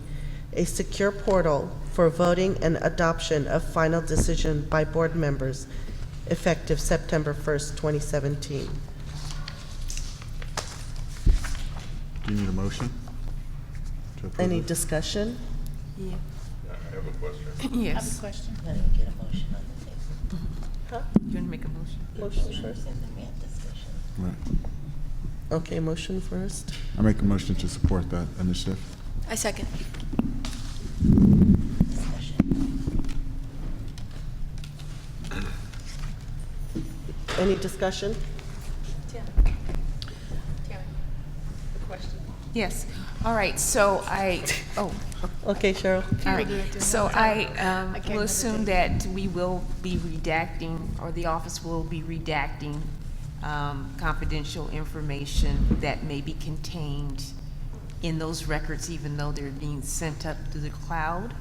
a secure portal for voting and adoption of final decision by board members, effective September 1st, 2017. Do you need a motion to approve Any it? discussion? Yeah. I have a question. I have a Yes. question. Let me get a motion on the table. Huh? You want to make a motion? Motion first? And then we have discussion. Right. Okay, motion first. I make a motion to support that initiative. I second. Discussion. Any discussion? Yes. All right, so Okay, Cheryl. all right. So I can't will assume that we will be redacting, or the office will be redacting confidential information that may be contained in those records, even though they're being sent up to the cloud.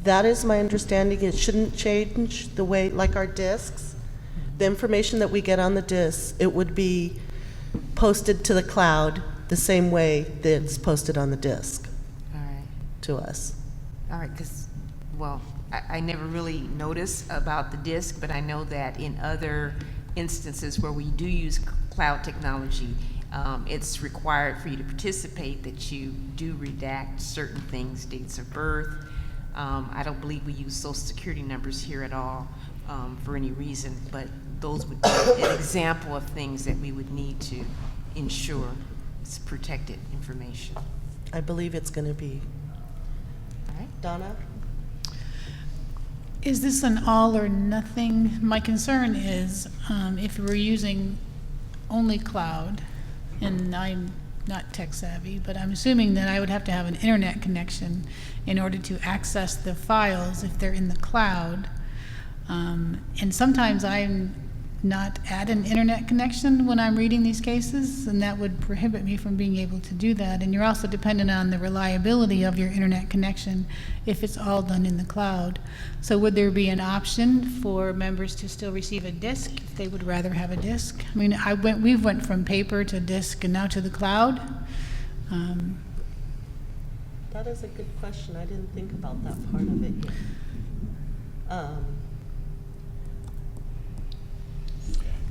That is my understanding. It shouldn't change the way, like our discs, the information that we get on the discs, it would be posted to the cloud the same way that it's posted on the disc All right. to us. All right, because, well, I never really noticed about the disk, but I know that in other instances where we do use cloud technology, it's required for you to participate that you do redact certain things, dates of birth. I don't believe we use social security numbers here at all for any reason, but those would be an example of things that we would need to ensure it's protected information. I believe it's going to be. All right. Donna? Is this an all or nothing? My concern is if we're using only cloud, and I'm not tech savvy, but I'm assuming that I would have to have an internet connection in order to access the files if they're in the cloud. And sometimes I'm not at an internet connection when I'm reading these cases, and that would prohibit me from being able to do that. And you're also dependent on the reliability of your internet connection if it's all done in the cloud. So would there be an option for members to still receive a disk if they would rather have a disk? I mean, we've went from paper to disk and now to the cloud. That is a good question. I didn't think about that part of it yet.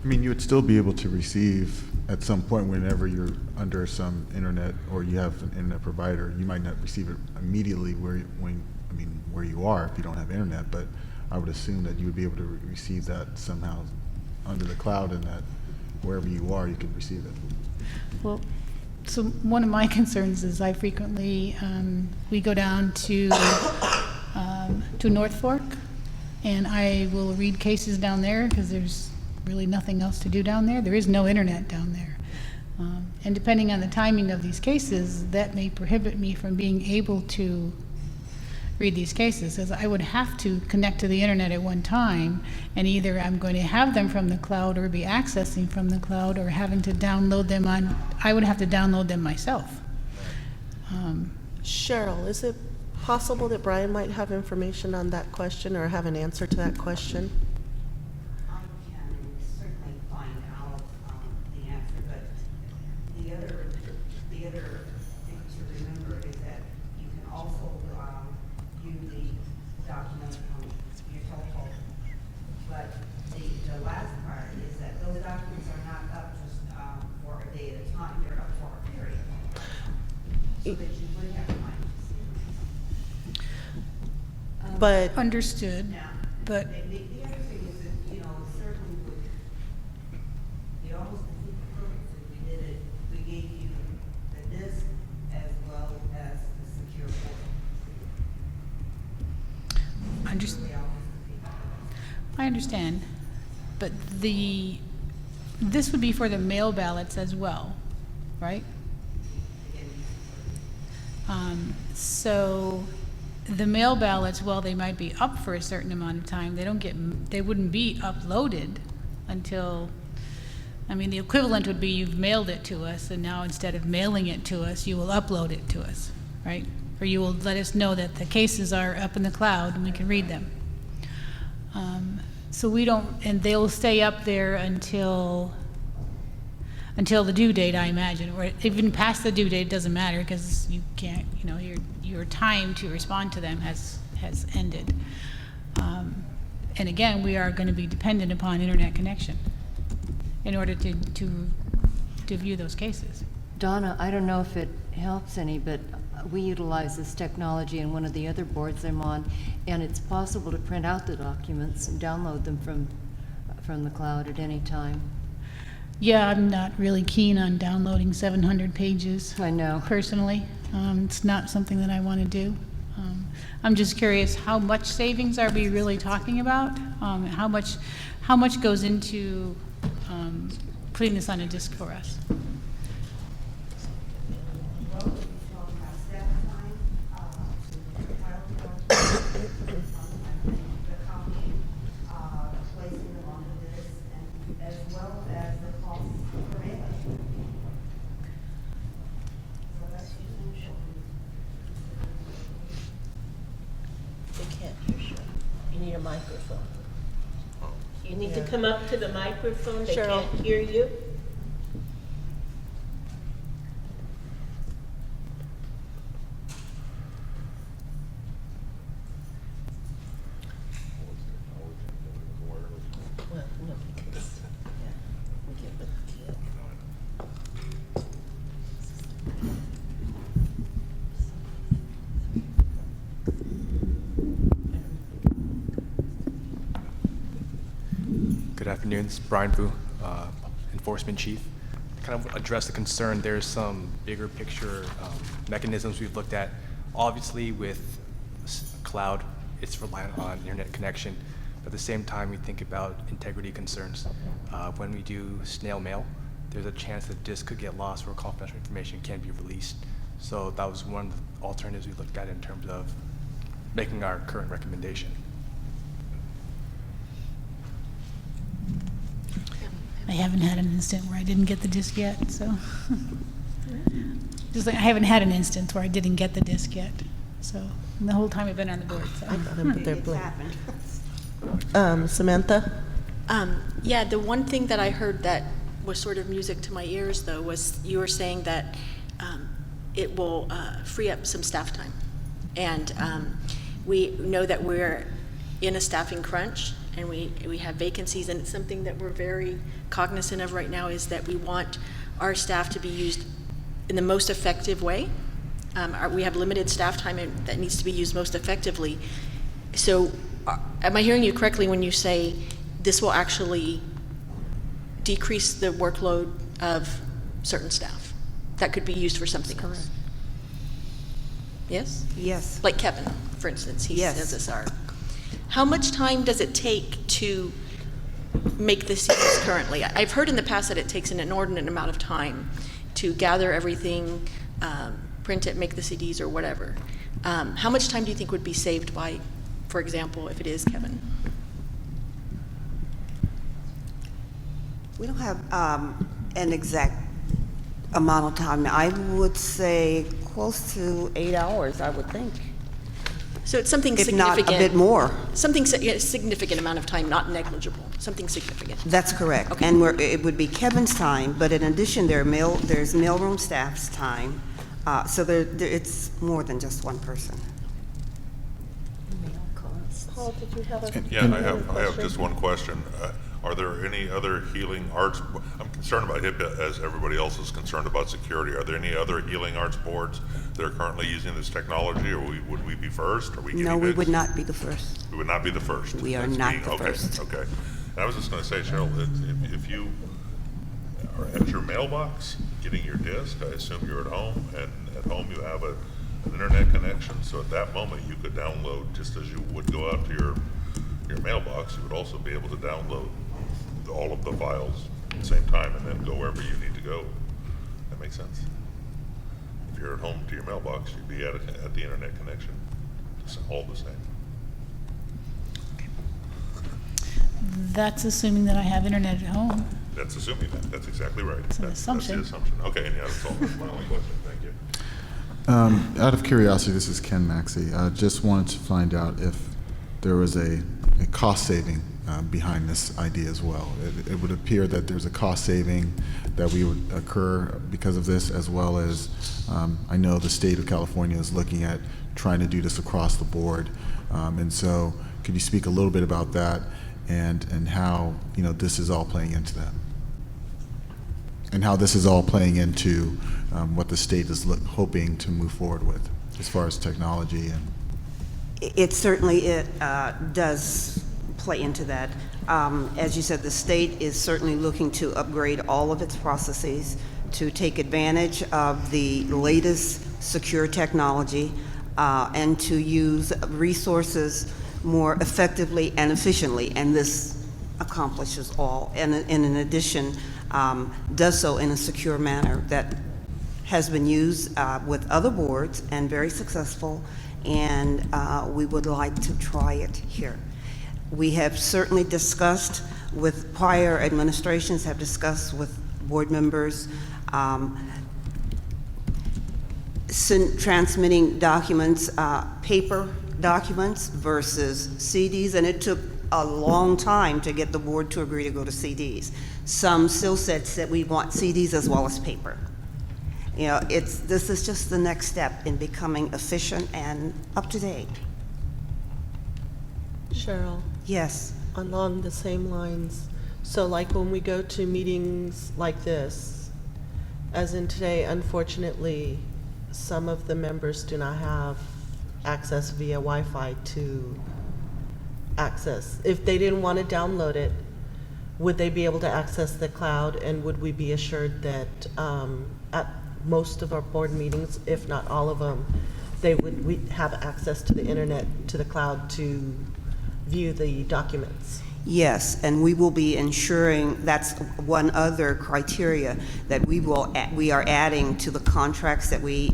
I mean, you would still be able to receive at some point whenever you're under some internet or you have an internet provider. You might not receive it immediately where you are if you don't have internet, but I would assume that you would be able to receive that somehow under the cloud, and that wherever you are, you can receive it. Well, so one of my concerns is I frequently, we go down to North Fork, and I will read cases down there because there's really nothing else to do down there. There is no internet down there. And depending on the timing of these cases, that may prohibit me from being able to read these cases, as I would have to connect to the internet at one time, and either I'm going to have them from the cloud or be accessing from the cloud, or having to download them I would have to download them myself. Cheryl, is it possible that Brian might have information on that question or have an answer to that question? I can certainly find out the answer, but the other thing to remember is that you can also view the document from your telephone. But the last part is that those documents are not up just for a day at a time, they're up for a period. So that you would have time to see them. But Understood, Now, but the other thing is that, it certainly would, it almost defeat the purpose if we did it, we gave you the disk as well as the secure portal. I understand, but this would be for the mail ballots as well, right? So the mail ballots, while they might be up for a certain amount of time, they wouldn't be uploaded until, the equivalent would be you've mailed it to us, and now instead of mailing it to us, you will upload it to us, right? Or you will let us know that the cases are up in the cloud and we can read them. So we don't, and they'll stay up there until the due date, I imagine, or even past the due date, it doesn't matter, because you can't, your time to respond to them has ended. And again, we are going to be dependent upon internet connection in order to view those cases. Donna, I don't know if it helps any, but we utilize this technology in one of the other boards I'm on, and it's possible to print out the documents and download them from the cloud at any time. Yeah, I'm not really keen on downloading 700 pages. I know. Personally. It's not something that I want to do. I'm just curious, how much savings are we really talking about? How much goes into putting this on a disk for us? You need a microphone. You need to come up to the microphone. They Cheryl. can't hear you. Well, no, because, we get with the kid. afternoons. Brian Vu, Enforcement Chief. To kind of address the concern, there's some bigger picture mechanisms we've looked at. Obviously, with cloud, it's reliant on internet connection. But at the same time, we think about integrity concerns. When we do snail mail, there's a chance that disk could get lost or confidential information can't be released. So that was one of the alternatives we looked at in terms of making our current recommendation. I haven't had an instant where I didn't get the disc yet, so. Just like I haven't had an instance where I didn't get the disc yet, so the whole time I've been on the board, so. I got them, but they're It's blank. happened. Samantha? Yeah, the one thing that I heard that was sort of music to my ears, though, was you were saying that it will free up some staff time. And we know that we're in a staffing crunch, and we have vacancies, and it's something that we're very cognizant of right now, is that we want our staff to be used in the most effective way. We have limited staff time that needs to be used most effectively. So am I hearing you correctly when you say this will actually decrease the workload of certain staff that could be used for something else? Yes? Yes. Like Kevin, for instance, he's Yes. SSR. How much time does it take to make the CDs currently? I've heard in the past that it takes an inordinate amount of time to gather everything, print it, make the CDs or whatever. How much time do you think would be saved by, for example, if it is Kevin? We don't have an exact amount of time. I would say close to 8 hours, I would think. So it's something If significant. not a bit more. Something, a significant amount of time, not negligible, something significant. That's correct. Okay. And it would be Kevin's time, but in addition, there's mailroom staff's time. So it's more than just one person. Paul, did you have a? Yeah, I have just one question. Are there any other healing arts, I'm concerned about HIPAA as everybody else is concerned about security. Are there any other healing arts boards that are currently using this technology, or would we be first? Are we No, guinea we pigs? would not be the first. We would not be the first. We are That's not being- the okay, first. Okay. And I was just gonna say, Cheryl, that if you are at your mailbox getting your disc, I assume you're at home, and at home you have an internet connection, so at that moment you could download, just as you would go out to your mailbox, you would also be able to download all of the files at the same time and then go wherever you need to go. That makes sense? If you're at home to your mailbox, you'd be at the internet connection. It's all the same. That's assuming that I have internet at home. That's assuming that. That's exactly right. It's an That's assumption. the assumption. Okay, and yeah, that's all. That's my only question. Thank you. Out of curiosity, this is Ken Maxey. I just wanted to find out if there was a cost saving behind this idea as well. It would appear that there's a cost saving that we would occur because of this, as well as I know the state of California is looking at trying to do this across the board. And so could you speak a little bit about that and how, you know, this is all playing into that? And how this is all playing into what the state is hoping to move forward with as far as technology and. It certainly does play into that. As you said, the state is certainly looking to upgrade all of its processes to take advantage of the latest secure technology and to use resources more effectively and efficiently, and this accomplishes all. And in addition, does so in a secure manner that has been used with other boards and very successful, and we would like to try it here. We have certainly discussed with prior administrations, have discussed with board members, transmitting documents, paper documents versus CDs, and it took a long time to get the board to agree to go to CDs. Some still said we want CDs as well as paper. You know, this is just the next step in becoming efficient and up to date. Cheryl? Yes. Along the same lines, so like when we go to meetings like this, as in today, unfortunately, some of the members do not have access via Wi-Fi to access. If they didn't want to download it, would they be able to access the cloud, and would we be assured that at most of our board meetings, if not all of them, we have access to the internet, to the cloud, to view the documents? Yes, and we will be ensuring, that's one other criteria that we are adding to the contracts that we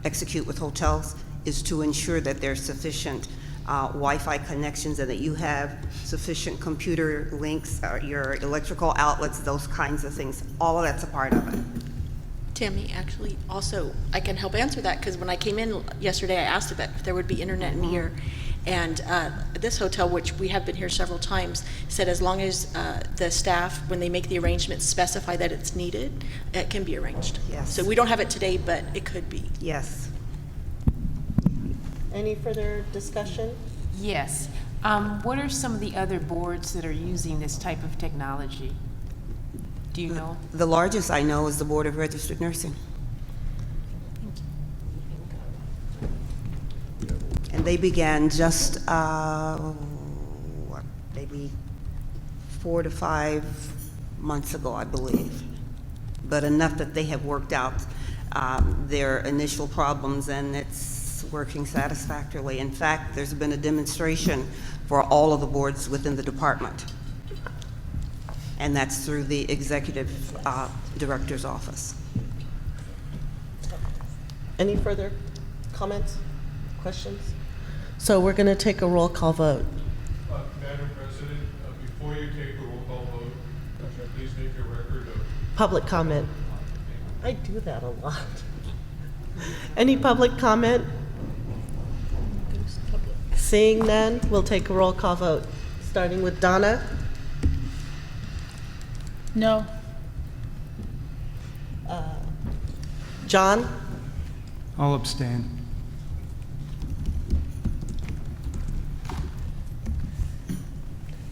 execute with hotels, is to ensure that there's sufficient Wi-Fi connections and that you have sufficient computer links, your electrical outlets, those kinds of things. All of that's a part of it. Tammy, actually, also, I can help answer that, because when I came in yesterday, I asked if there would be internet in here. And this hotel, which we have been here several times, said as long as the staff, when they make the arrangements, specify that it's needed, it can be arranged. Yes. So we don't have it today, but it could be. Yes. Any further discussion? Yes. What are some of the other boards that are using this type of technology? Do you know? The largest I know is the Board of Registered Nursing. And they began just, maybe 4 to 5 months ago, I believe. But enough that they have worked out their initial problems, and it's working satisfactorily. In fact, there's been a demonstration for all of the boards within the department. And that's through the executive director's office. Any further comments, questions? So we're going to take a roll call vote. Madam President, before you take the roll call vote, could you please make a record of... Public comment. I do that a lot. Any public comment? Seeing none, we'll take a roll call vote, starting with Donna. No. John? I'll abstain.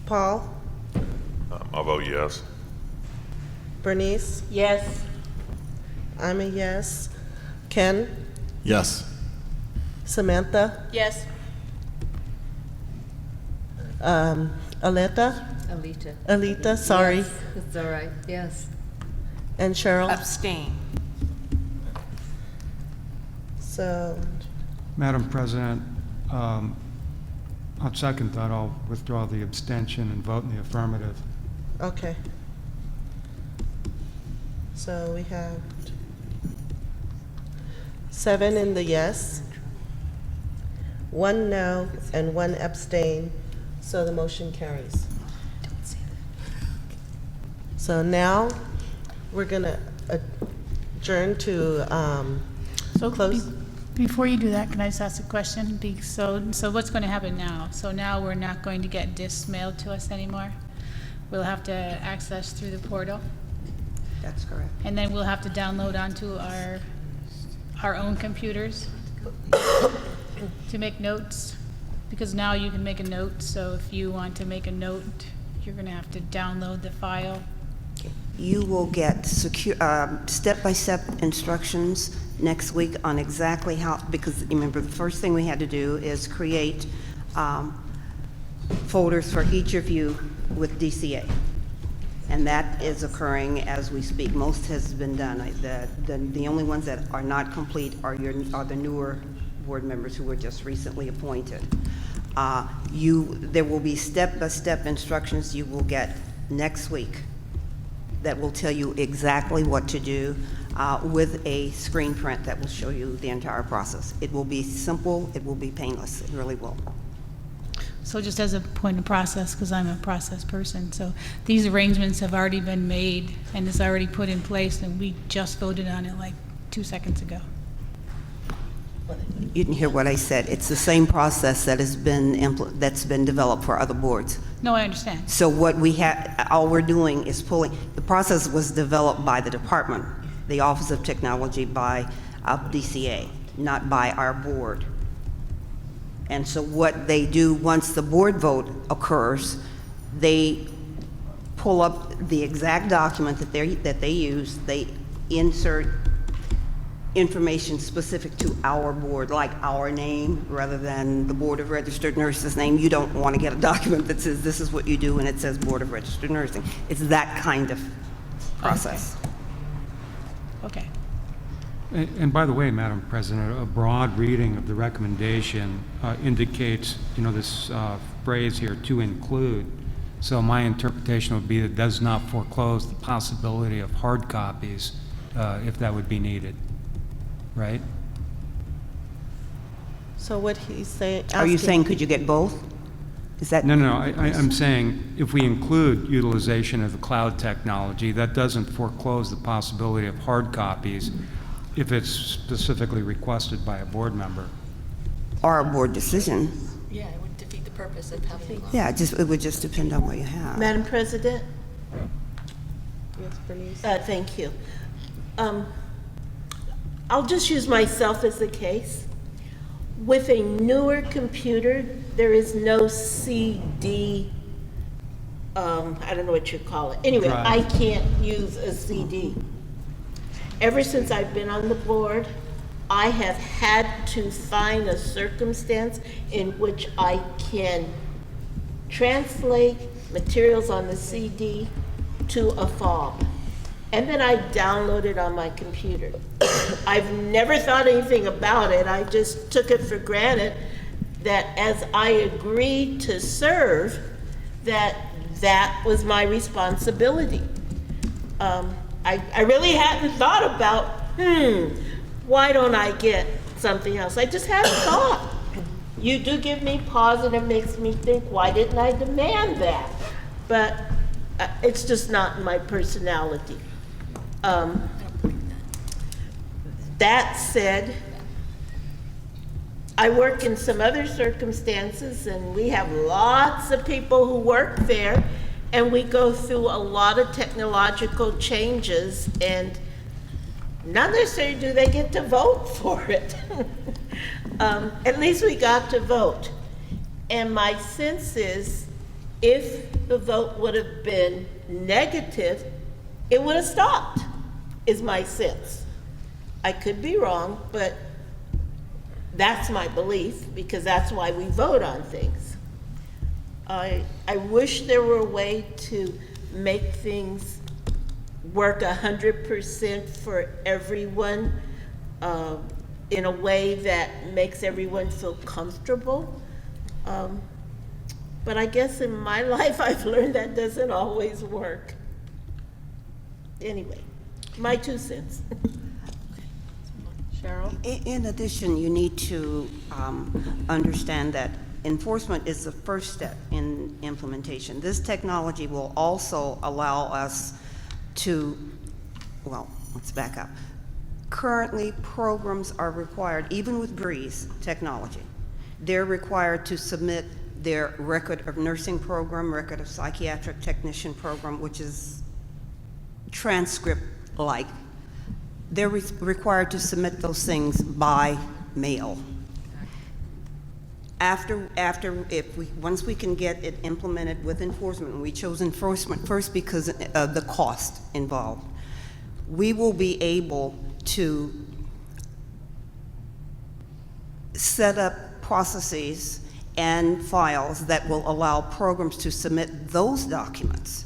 Paul? I'll vote yes. Bernice? Yes. I'm a yes. Ken? Yes. Samantha? Yes. Aleta? Alita, sorry. Yes, it's all right, yes. And Cheryl? Abstain. So, Madam President, on second thought, I'll withdraw the abstention and vote in the affirmative. okay. So we have 7 in the yes, 1 no, and 1 abstain, so the motion carries. So now, we're gonna adjourn to close. Before you do that, can I just ask a question? So what's going to happen now? So now we're not going to get discs mailed to us anymore? We'll have to access through the portal? That's correct. And then we'll have to download onto our own computers to make notes? Because now you can make a note, so if you want to make a note, you're going to have to download the file. You will get step-by-step instructions next week on exactly how, because remember, the first thing we had to do is create folders for each of you with DCA. And that is occurring as we speak. Most has been done. The only ones that are not complete are the newer board members who were just recently appointed. There will be step-by-step instructions you will get next week that will tell you exactly what to do with a screen print that will show you the entire process. It will be simple, it will be painless, it really will. So just as a point of process, because I'm a process person, so these arrangements have already been made and it's already put in place, and we just voted on it like 2 seconds ago. You didn't hear what I said. It's the same process that has been that's been developed for other boards. No, I understand. So what we have, all we're doing is pulling, the process was developed by the department, the Office of Technology, by DCA, not by our board. And so what they do once the board vote occurs, they pull up the exact document that they use, they insert information specific to our board, like our name, rather than the Board of Registered Nurses' name. You don't want to get a document that says this is what you do and it says Board of Registered Nursing. It's that kind of process. Okay. And by the way, Madam President, a broad reading of the recommendation indicates, this phrase here, to include. So my interpretation would be that it does not foreclose the possibility of hard copies if that would be needed, right? So what he's saying, Are you saying could you get both? Is that? No, I'm saying if we include utilization of the cloud technology, that doesn't foreclose the possibility of hard copies if it's specifically requested by a board member. Or a board decision. Yeah, it would defeat the purpose of having. Yeah, it would just depend on what you have. Madam President? Yes, Bernice? Thank you. I'll just use myself as the case. With a newer computer, there is no CD, I don't know what you call it. Anyway, Drive. I can't use a CD. Ever since I've been on the board, I have had to find a circumstance in which I can translate materials on the CD to a FOB. And then I download it on my computer. I've never thought anything about it. I just took it for granted that as I agreed to serve, that was my responsibility. I really hadn't thought about, why don't I get something else? I just hadn't thought. You do give me pause and it makes me think, why didn't I demand that? But it's just not my personality. That said, I work in some other circumstances and we have lots of people who work there and we go through a lot of technological changes and not necessarily do they get to vote for it. At least we got to vote. And my sense is if the vote would have been negative, it would have stopped, is my sense. I could be wrong, but that's my belief because that's why we vote on things. I wish there were a way to make things work 100% for everyone in a way that makes everyone feel comfortable. But I guess in my life I've learned that doesn't always work. Anyway, my 2 cents. Cheryl? In addition, you need to understand that enforcement is the first step in implementation. This technology will also allow us to, well, let's back up. Currently, programs are required, even with Breeze technology, they're required to submit their record of nursing program, record of psychiatric technician program, which is transcript-like. They're required to submit those things by mail. Once we can get it implemented with enforcement, and we chose enforcement first because of the cost involved, we will be able to set up processes and files that will allow programs to submit those documents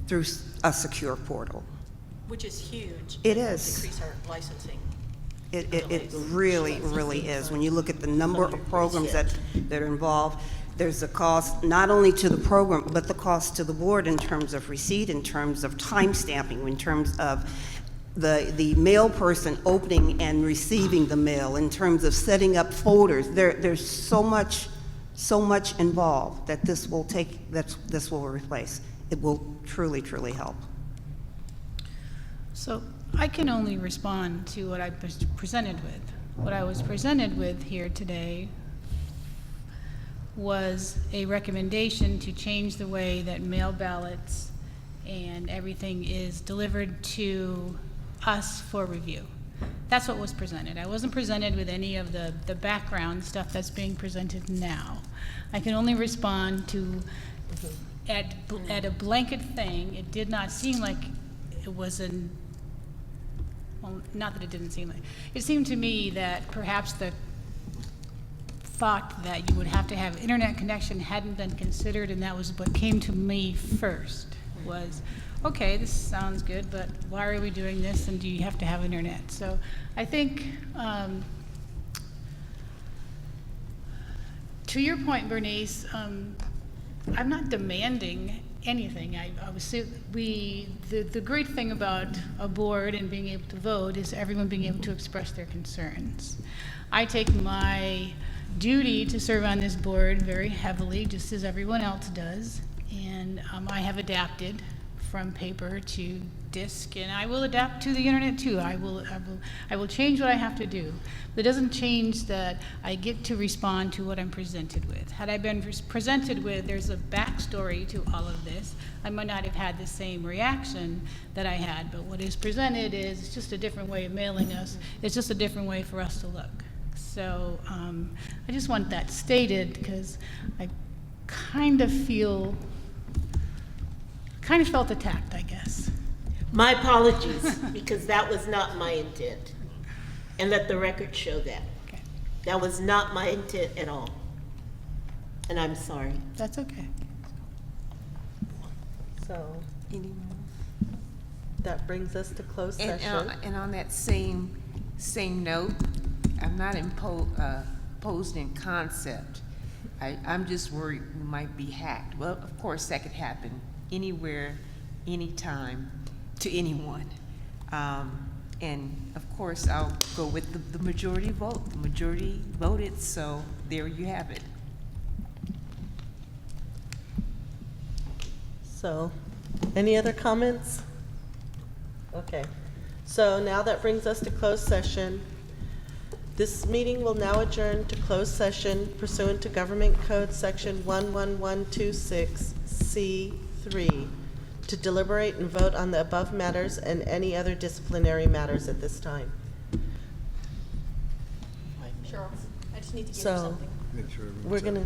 through a secure portal. Which is huge. It will is. Decrease our licensing. It really, really is. When you look at the number of programs that are involved, there's a cost not only to the program, but the cost to the board in terms of receipt, in terms of time stamping, in terms of the mail person opening and receiving the mail, in terms of setting up folders. There's so much involved that this will replace. It will truly, truly help. So I can only respond to what I was presented with. What I was presented with here today was a recommendation to change the way that mail ballots and everything is delivered to us for review. That's what was presented. I wasn't presented with any of the background stuff that's being presented now. I can only respond to, at a blanket thing, it did not seem like it was well, not that it didn't seem like, it seemed to me that perhaps the thought that you would have to have internet connection hadn't been considered, and that was what came to me first, was, okay, this sounds good, but why are we doing this, and do you have to have internet? So I think, to your point, Bernice, I'm not demanding anything. The great thing about a board and being able to vote is everyone being able to express their concerns. I take my duty to serve on this board very heavily, just as everyone else does, and I have adapted from paper to disc, and I will adapt to the internet too. I will change what I have to do. But it doesn't change that I get to respond to what I'm presented with. Had I been presented with, there's a backstory to all of this, I might not have had the same reaction that I had, but what is presented is it's just a different way of mailing us. It's just a different way for us to look. So I just want that stated, because I kind of felt attacked, I guess. My apologies, because that was not my intent. And let the record show that. Okay. That was not my intent at all. And I'm sorry. That's okay. So, that brings us to closed And, session. and on that same note, I'm not opposed in concept. I'm just worried we might be hacked. Well, of course, that could happen anywhere, anytime, to anyone. And of course, I'll go with the majority vote. The majority voted, so there you have it. So, any other comments? Okay. So now that brings us to closed session. This meeting will now adjourn to closed session pursuant to Government Code Section 11126C3 to deliberate and vote on the above matters and any other disciplinary matters at this time. Cheryl, I just need to give you So, something. Make sure everyone's we're set. gonna,